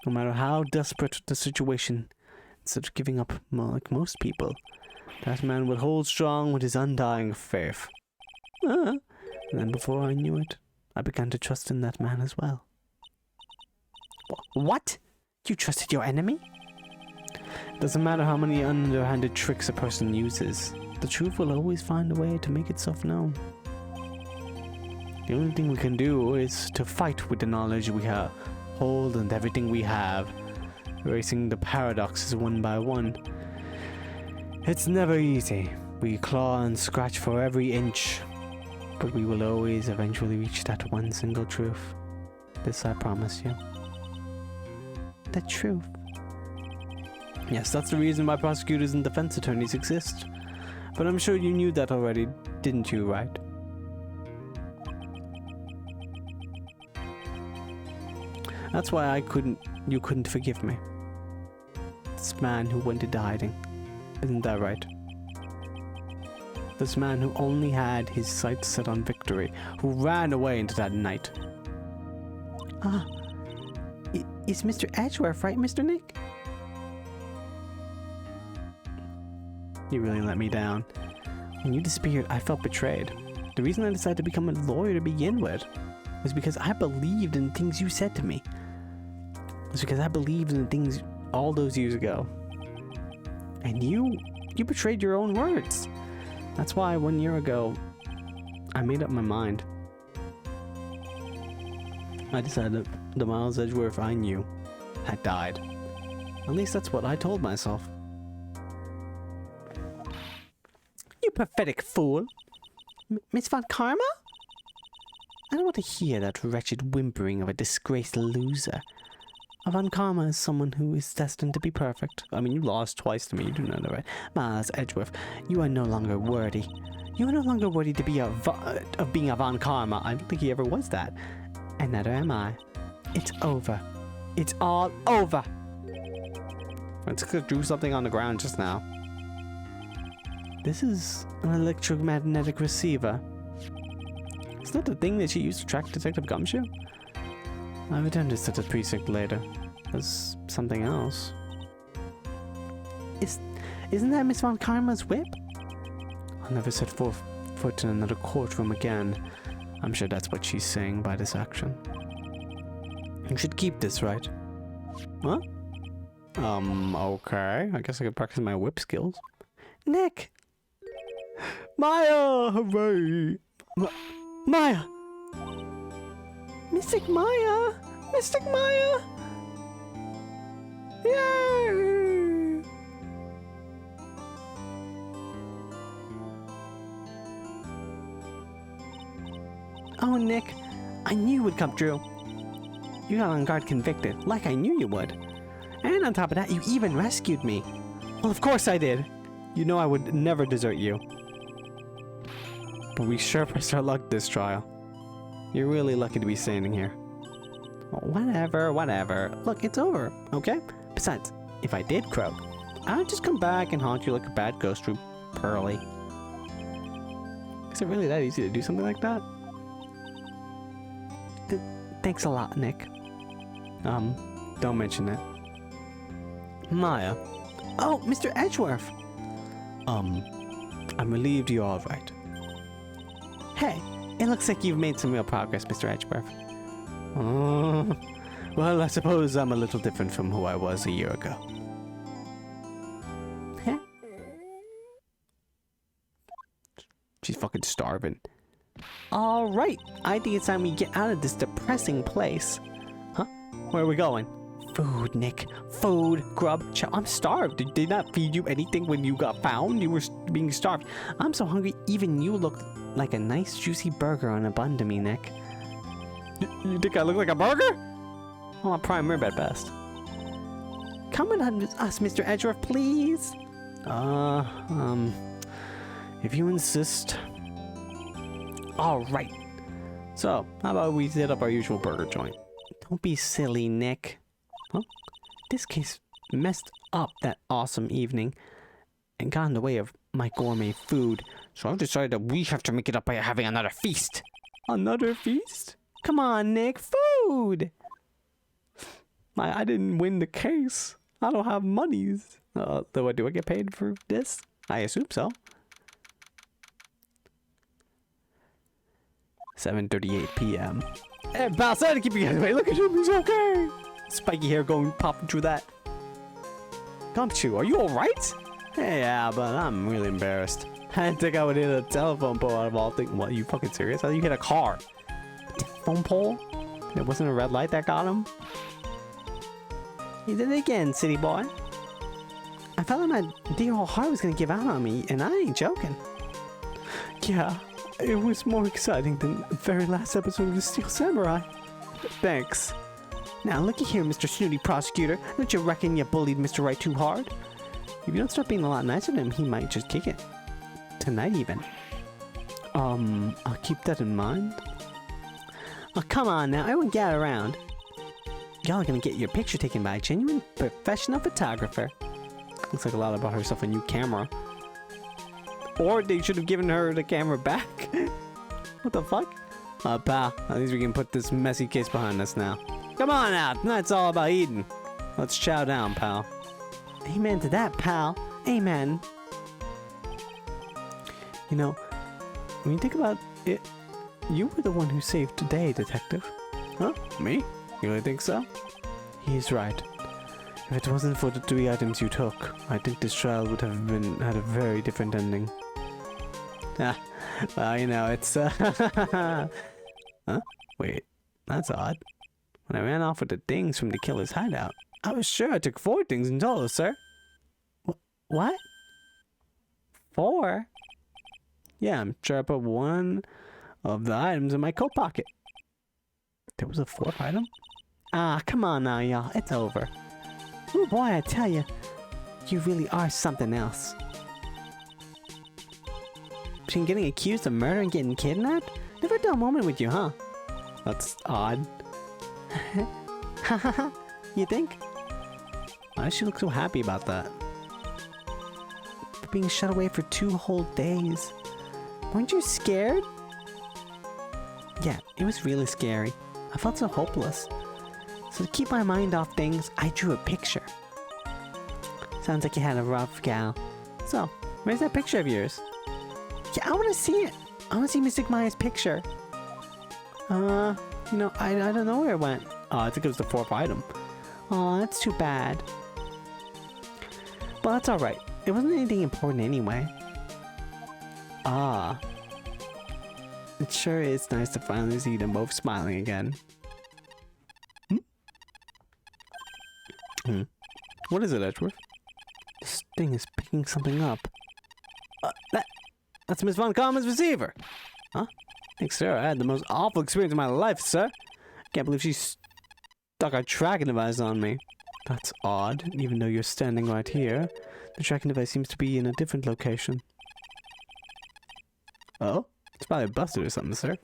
no matter how desperate the situation, instead of giving up like most people, that man would hold strong with his undying faith. And then before I knew it, I began to trust in that man as well. What? You trusted your enemy? Doesn't matter how many underhanded tricks a person uses, the truth will always find a way to make itself known. The only thing we can do is to fight with the knowledge we hold and everything we have, erasing the paradoxes one by one. It's never easy. We claw and scratch for every inch, but we will always eventually reach that one single truth. This I promise you. The truth. Yes, that's the reason why prosecutors and defense attorneys exist. But I'm sure you knew that already, didn't you, right? That's why you couldn't forgive me. This man who went into hiding. Isn't that right? This man who only had his sights set on victory, who ran away into that night. Ah, it's Mr. Edgeworth, right, Mr. Nick? You really let me down. When you disappeared, I felt betrayed. The reason I decided to become a lawyer to begin with was because I believed in things you said to me. It was because I believed in the things all those years ago. And you betrayed your own words. That's why 1 year ago, I made up my mind. I decided the Miles Edgeworth I knew had died. At least that's what I told myself. You pathetic fool. Miss Von Karma? I don't want to hear that wretched whimpering of a disgraced loser. Von Karma is someone who is destined to be perfect. I mean, you lost twice to me. You do know that, right? Miles Edgeworth, you are no longer worthy. You are no longer worthy to be of being a Von Karma. I don't think he ever was that. And neither am I. It's over. It's all over. I drew something on the ground just now. This is an electromagnetic receiver. Is that the thing that she used to track Detective Gumshoe? I returned this to the precinct later. There's something else. Isn't that Miss Von Karma's whip? I'll never set foot in another courtroom again. I'm sure that's what she's saying by this action. You should keep this, right? Huh? Okay. I guess I could practice my whip skills. Nick! Maya! Hooray! Maya! Mystic Maya! Mystic Maya! Yay! Oh, Nick, I knew you would come true. You got on guard convicted, like I knew you would. And on top of that, you even rescued me. Well, of course I did. You know I would never desert you. But we sure pressed our luck this trial. You're really lucky to be standing here. Whatever. Look, it's over, okay? Besides, if I did croak, I would just come back and haunt you like a bad ghost through Pearly. Is it really that easy to do something like that? Thanks a lot, Nick. Don't mention it. Maya. Oh, Mr. Edgeworth. I'm relieved you're all right. Hey, it looks like you've made some real progress, Mr. Edgeworth. Well, I suppose I'm a little different from who I was a year ago. Huh? She's fucking starving. All right, I think it's time we get out of this depressing place. Huh? Where are we going? Food, Nick. Food, grub, I'm starved. Did they not feed you anything when you got found? You were being starved. I'm so hungry, even you look like a nice juicy burger on a bun to me, Nick. You think I look like a burger? Well, I'm prime rib at best. Come with us, Mr. Edgeworth, please. If you insist. All right. So, how about we hit up our usual burger joint? Don't be silly, Nick. Huh? This case messed up that awesome evening and got in the way of my gourmet food. So I've decided that we have to make it up by having another feast. Another feast? Come on, Nick. Food! I didn't win the case. I don't have monies. Do I get paid for this? I assume so. 7:38 p.m. Hey, pal, sorry to keep you guys away. Look at him, he's okay. Spiky hair going popping through that. Gumshoe, are you alright? Yeah, but I'm really embarrassed. I didn't think I would hit a telephone pole out of all things. What, are you fucking serious? How did you hit a car? Telephone pole? It wasn't a red light that got him? You did it again, city boy. I felt like my dear old heart was gonna give out on me, and I ain't joking. Yeah, it was more exciting than the very last episode of The Steel Samurai. Thanks. Now looky here, Mr. Snooty Prosecutor. Don't you reckon you bullied Mr. Right too hard? If you don't start being a lot nicer to him, he might just kick it. Tonight even. I'll keep that in mind. Oh, come on now, everyone gather around. Y'all are gonna get your picture taken by a genuine professional photographer. Looks like a lot about herself a new camera. Or they should have given her the camera back. What the fuck? Pal, at least we can put this messy case behind us now. Come on out, tonight's all about eating. Let's chow down, pal. Amen to that, pal. Amen. You know, when you think about it, you were the one who saved today, Detective. Huh? Me? You really think so? He's right. If it wasn't for the 3 items you took, I think this trial would have had a very different ending. Ah, well, you know, it's, Huh? Wait, that's odd. When I ran off with the things from the killer's hideout, I was sure I took 4 things in total, sir. What? 4? Yeah, I'm sure I put 1 of the items in my coat pocket. There was a 4th item? Ah, come on now, y'all. It's over. Oh boy, I tell you, you really are something else. Between getting accused of murder and getting kidnapped? Never a dull moment with you, huh? That's odd. You think? Why does she look so happy about that? For being shut away for 2 whole days. Weren't you scared? Yeah, it was really scary. I felt so hopeless. So to keep my mind off things, I drew a picture. Sounds like you had a rough gal. So, where's that picture of yours? Yeah, I want to see it. I want to see Mystic Maya's picture. You know, I don't know where it went. Oh, I think it was the 4th item. Oh, that's too bad. But that's alright. It wasn't anything important anyway. Ah. It sure is nice to finally see them both smiling again. What is it, Edgeworth? This thing is picking something up. That's Miss Von Karma's receiver. Huh? Thanks, sir. I had the most awful experience of my life, sir. Can't believe she stuck a tracking device on me. That's odd. Even though you're standing right here, the tracking device seems to be in a different location. Oh? It's probably busted or something, sir.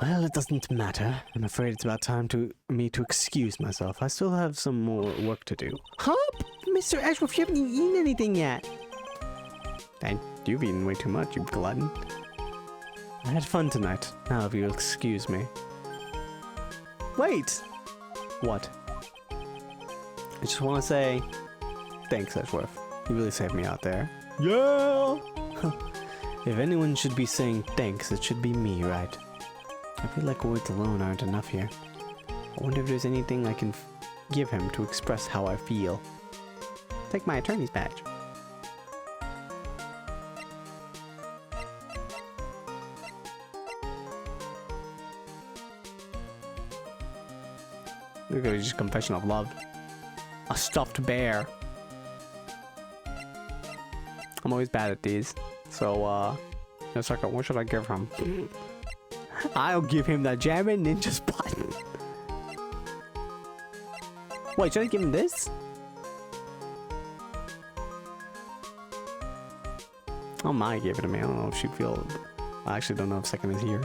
Well, it doesn't matter. I'm afraid it's about time for me to excuse myself. I still have some more work to do. Huh? Mr. Edgeworth, you haven't eaten anything yet. And you've eaten way too much, you glutton. I had fun tonight. Now if you'll excuse me. Wait! What? I just want to say, thanks, Edgeworth. You really saved me out there. Yeah! If anyone should be saying thanks, it should be me, right? I feel like words alone aren't enough here. I wonder if there's anything I can give him to express how I feel. Take my attorney's badge. Look at just confession of love. A stuffed bear. I'm always bad at these. So, it's like, what should I give him? I'll give him the Jammin' Ninja's button. Wait, should I give him this? Oh my, give it to me. I don't know if she'd feel it. I actually don't know if second is here.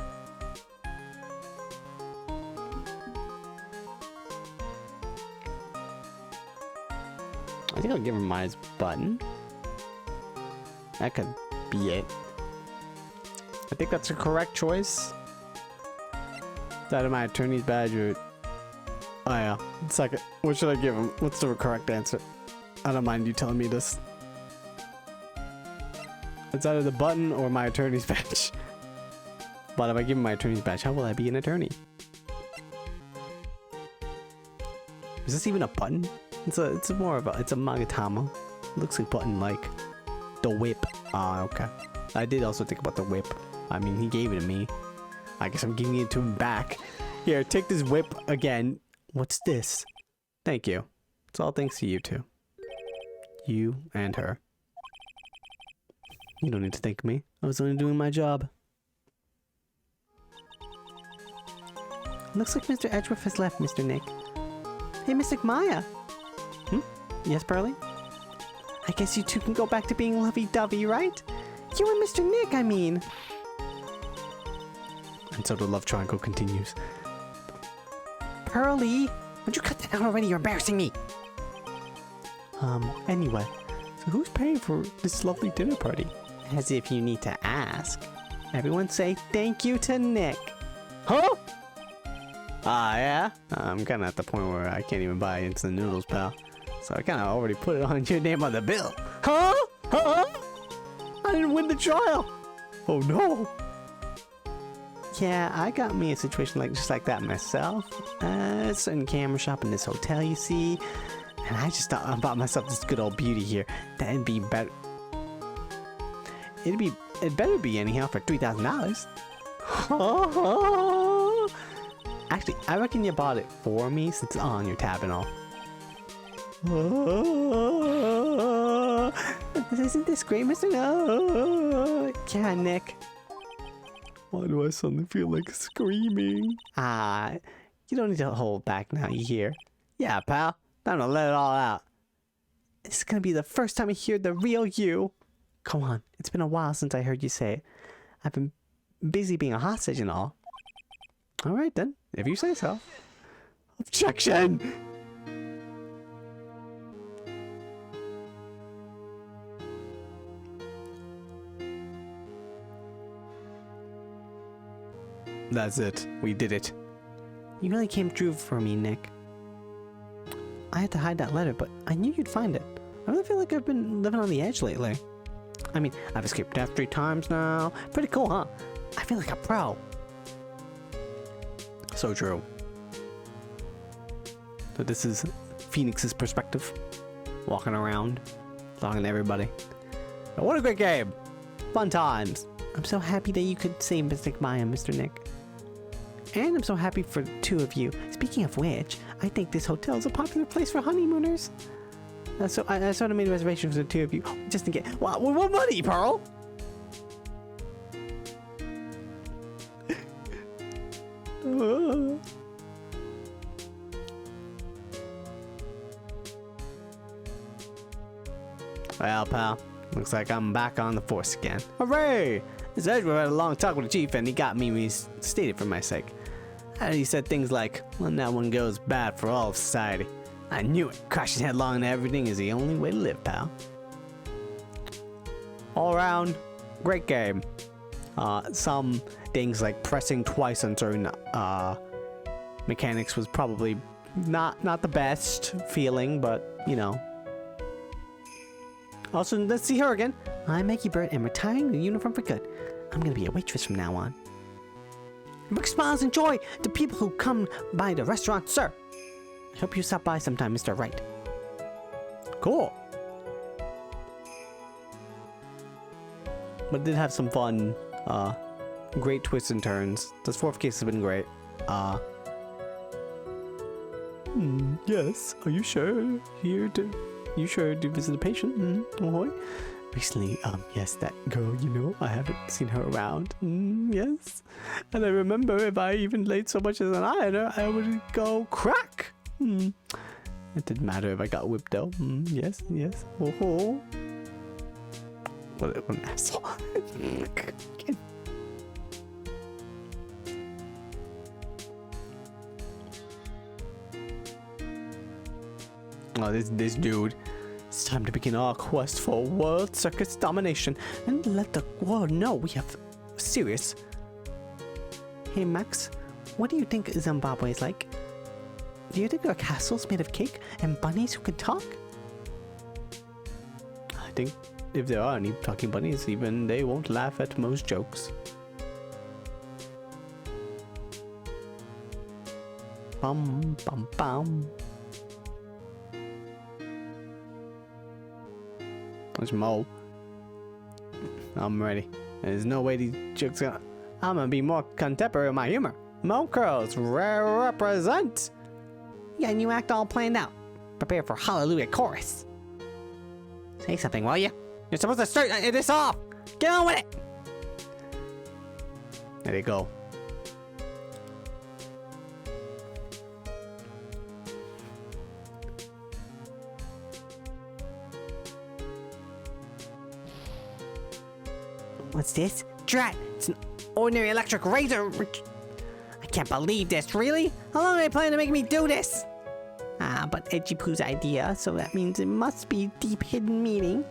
I think I'll give him Maya's button. That could be it. I think that's a correct choice. That of my attorney's badge or... Oh yeah, second. What should I give him? What's the correct answer? I don't mind you telling me this. It's either the button or my attorney's badge. But if I give him my attorney's badge, how will I be an attorney? Is this even a button? It's more of a, it's a Magatama. It looks like button like the whip. Ah, okay. I did also think about the whip. I mean, he gave it to me. I guess I'm giving it to him back. Here, take this whip again. What's this? Thank you. It's all thanks to you two. You and her. You don't need to thank me. I was only doing my job. Looks like Mr. Edgeworth has left, Mr. Nick. Hey, Mystic Maya. Yes, Pearly? I guess you two can go back to being lovey-dovey, right? You and Mr. Nick, I mean. And so the love triangle continues. Pearly, would you cut that out already? You're embarrassing me. Anyway, So who's paying for this lovely dinner party? As if you need to ask. Everyone say thank you to Nick. Huh? Ah, yeah? I'm kind of at the point where I can't even buy instant noodles, pal. So I kind of already put it on your name on the bill. Huh? Huh? I didn't win the trial. Oh, no. Yeah, I got me a situation just like that myself. Certain camera shop in this hotel, you see. And I just thought about myself this good old beauty here. That'd be better. It better be anyhow for $3,000. Actually, I reckon you bought it for me since it's on your tab and all. Isn't this great, Mr. No? Yeah, Nick. Why do I suddenly feel like screaming? You don't need to hold back now, you hear? Yeah, pal. Time to let it all out. This is gonna be the first time I hear the real you. Come on, it's been a while since I heard you say it. I've been busy being a hostage and all. Alright then, if you say so. Objection! That's it. We did it. You really came through for me, Nick. I had to hide that letter, but I knew you'd find it. I really feel like I've been living on the edge lately. I mean, I've escaped death 3 times now. Pretty cool, huh? I feel like a pro. So true. So this is Phoenix's perspective. Walking around, talking to everybody. But what a great game! Fun times. I'm so happy that you could say Mystic Maya, Mr. Nick. And I'm so happy for the 2 of you. Speaking of which, I think this hotel is a popular place for honeymooners. So I sort of made reservations for the 2 of you, just in case. What money, Pearl? Well, pal, looks like I'm back on the force again. Hooray! This Edgeworth had a long talk with the chief and he got me reinstated for my sake. And he said things like, when that one goes bad for all of society. I knew it. Crashing headlong into everything is the only way to live, pal. All around, great game. Some things like pressing twice on certain mechanics was probably not the best feeling, but you know. Also, let's see her again. I'm Maggie Bird and retiring the uniform for good. I'm gonna be a waitress from now on. Big smiles and joy to people who come by the restaurant, sir. I hope you stop by sometime, Mr. Wright. Cool. But it did have some fun, great twists and turns. This 4th case has been great. Yes. Are you sure? You sure to visit a patient? Oh, recently, yes, that girl, you know, I haven't seen her around. Yes. And I remember if I even laid so much as an eye on her, I would go crack. It didn't matter if I got whipped though. Yes. Oh. What an asshole. Oh, this dude. It's time to begin our quest for world circus domination and let the world know we have serious. Hey, Max, what do you think Zimbabwe is like? Do you think there are castles made of cake and bunnies who can talk? I think if there are any talking bunnies, even they won't laugh at most jokes. Bum bum bum. There's Mo. I'm ready. There's no way these jokes gonna. I'm gonna be more contemporary with my humor. Mo curls represent. Yeah, and you act all planned out. Prepare for Hallelujah chorus. Say something, will you? You're supposed to start this off. Get on with it. There you go. What's this? Drat! It's an ordinary electric razor. I can't believe this, really? How long are they planning to make me do this? But Edgy Poo's idea, so that means it must be deep hidden meaning.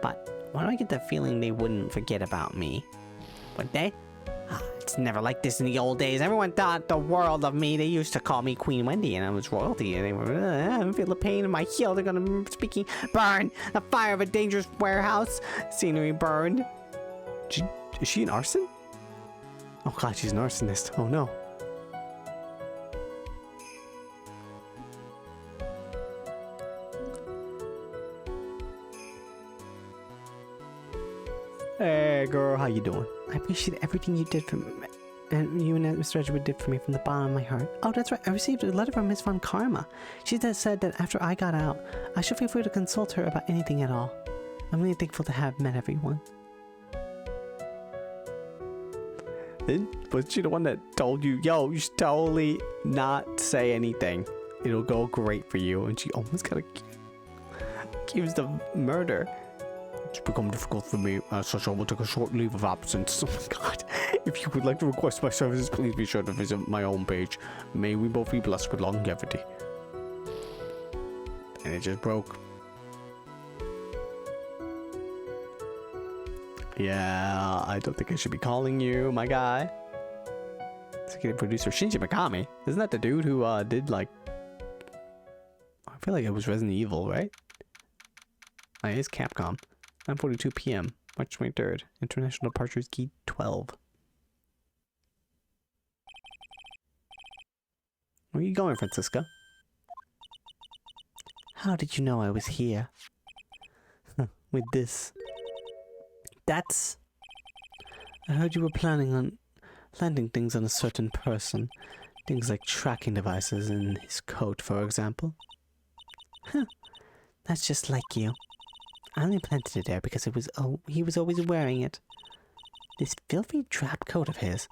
But why do I get the feeling they wouldn't forget about me? Would they? It's never like this in the old days. Everyone thought the world of me. They used to call me Queen Wendy, and I was royalty. And they were, I feel the pain in my heel. They're gonna speaking burn. The fire of a dangerous warehouse. Scenery burned. Is she an arson? Oh god, she's an arsonist. Oh no. Hey girl, how you doing? I appreciate everything you did for me. And you and Mr. Edgewood did for me from the bottom of my heart. Oh, that's right. I received a letter from Miss Von Karma. She said that after I got out, I should feel free to consult her about anything at all. I'm really thankful to have met everyone. Then was she the one that told you, yo, you should totally not say anything. It'll go great for you. And she almost got accused of murder. It's become difficult for me, such I will take a short leave of absence. Oh my god. If you would like to request my services, please be sure to visit my homepage. May we both be blessed with longevity. And it just broke. Yeah, I don't think I should be calling you, my guy. Executive producer Shinji Mikami. Isn't that the dude who did like... I feel like it was Resident Evil, right? It is Capcom. 9:42 p.m. March 23rd. International Departures Key 12. Where are you going, Francisca? How did you know I was here? With this. That's... I heard you were planning on landing things on a certain person. Things like tracking devices in his coat, for example. That's just like you. I only planted it there because he was always wearing it. This filthy drab coat of his.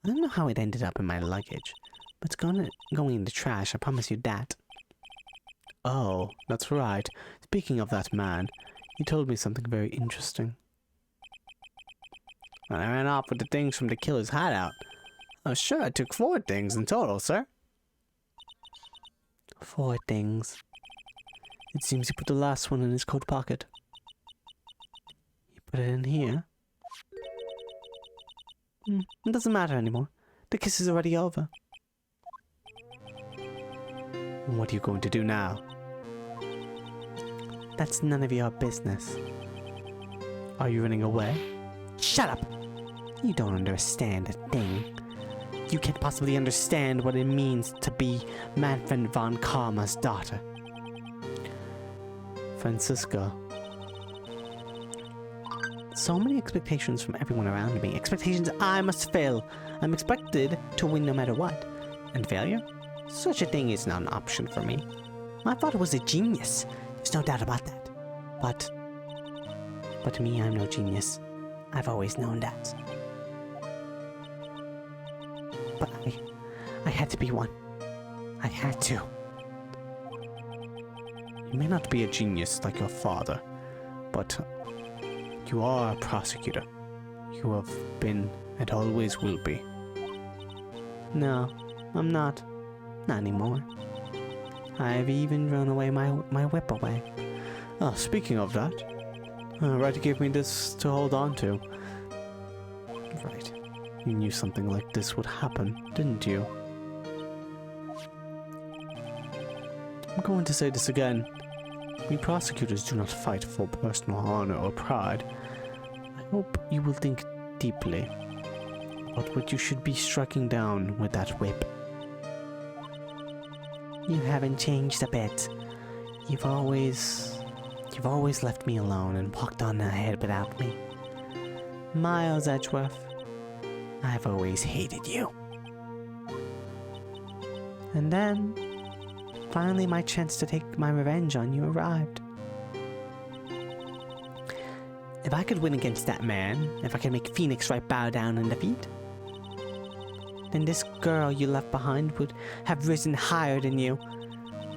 I don't know how it ended up in my luggage, but it's going in the trash, I promise you that. Oh, that's right. Speaking of that man, he told me something very interesting. When I ran off with the things from the killer's hideout, I was sure I took 4 things in total, sir. 4 things. It seems he put the last one in his coat pocket. You put it in here? It doesn't matter anymore. The kiss is already over. What are you going to do now? That's none of your business. Are you running away? Shut up! You don't understand a thing. You can't possibly understand what it means to be Manfred von Karma's daughter. Francisca. So many expectations from everyone around me. Expectations I must fill. I'm expected to win no matter what. And failure? Such a thing is not an option for me. My father was a genius. There's no doubt about that. But to me, I'm no genius. I've always known that. But I had to be one. I had to. You may not be a genius like your father, but you are a prosecutor. You have been and always will be. No, I'm not. Not anymore. I've even thrown away my whip away. Oh, speaking of that, Ryder gave me this to hold on to. Right. You knew something like this would happen, didn't you? I'm going to say this again. We prosecutors do not fight for personal honor or pride. I hope you will think deeply about what you should be striking down with that whip. You haven't changed a bit. You've always left me alone and walked on ahead without me. Miles Edgeworth, I've always hated you. And then, finally my chance to take my revenge on you arrived. If I could win against that man, if I could make Phoenix Wright bow down in defeat, then this girl you left behind would have risen higher than you.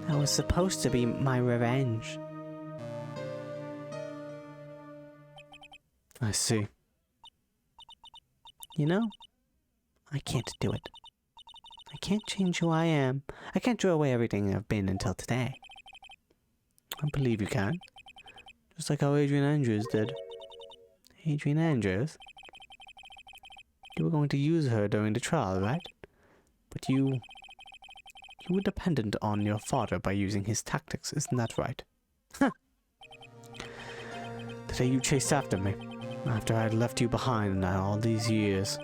That was supposed to be my revenge. I see. You know, I can't do it. I can't change who I am. I can't throw away everything I've been until today. I believe you can. Just like how Adrian Andrews did. Adrian Andrews? You were going to use her during the trial, right? But you were dependent on your father by using his tactics, isn't that right? Huh. The day you chased after me, after I had left you behind all these years.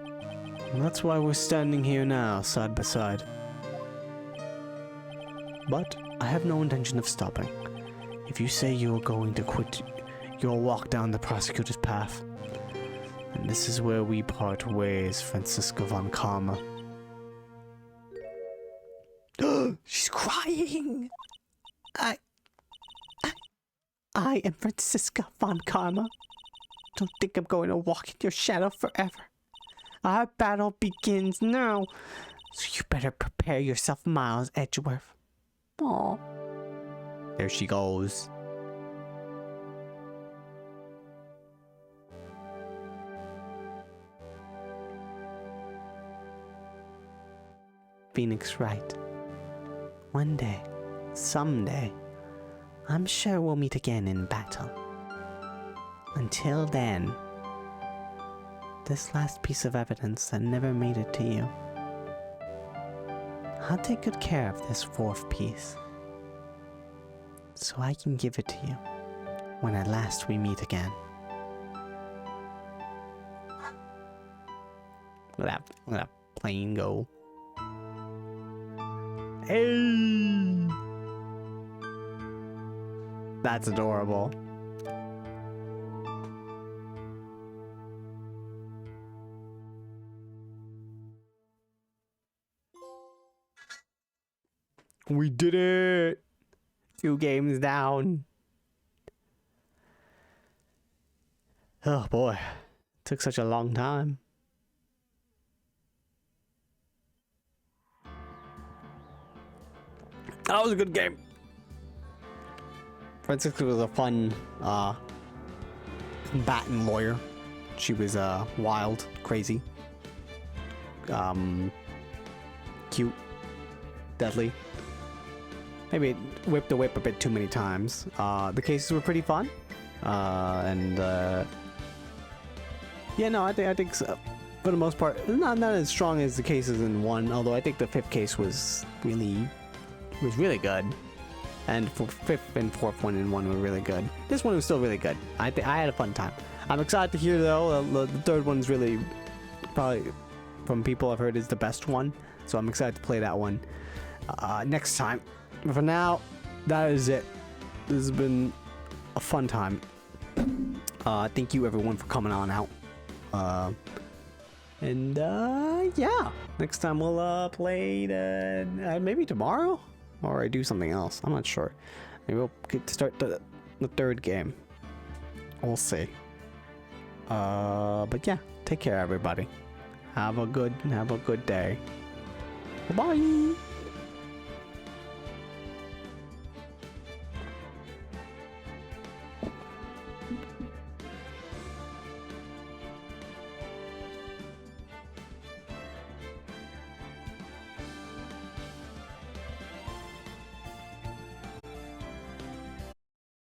And that's why we're standing here now, side by side. But I have no intention of stopping. If you say you're going to quit your walk down the prosecutor's path, and this is where we part ways, Franziska von Karma. She's crying. I am Franziska von Karma. Don't think I'm going to walk in your shadow forever. Our battle begins now, so you better prepare yourself, Miles Edgeworth. Aw. There she goes. Phoenix Wright. One day, someday, I'm sure we'll meet again in battle. Until then, this last piece of evidence that never made it to you, I'll take good care of this fourth piece, so I can give it to you when at last we meet again. Let that plane go. Hey! That's adorable. We did it! 2 games down. Oh boy, took such a long time. That was a good game. Franziska was a fun, combatant lawyer. She was, wild, crazy, cute, deadly. Maybe it whipped the whip a bit too many times. The cases were pretty fun. Yeah, no, I think so. For the most part, not as strong as the cases in 1, although I think the 5th case was really good. And for 5th and 4th one in 1 were really good. This one was still really good. I had a fun time. I'm excited to hear though, the 3rd one's really, probably, from people I've heard, is the best one. So I'm excited to play that one next time. But for now, that is it. This has been a fun time. Thank you everyone for coming on out. Yeah. Next time we'll play maybe tomorrow? Or I do something else. I'm not sure. Maybe we'll get to start the 3rd game. We'll see. But yeah, take care everybody. Have a good day. Bye-bye.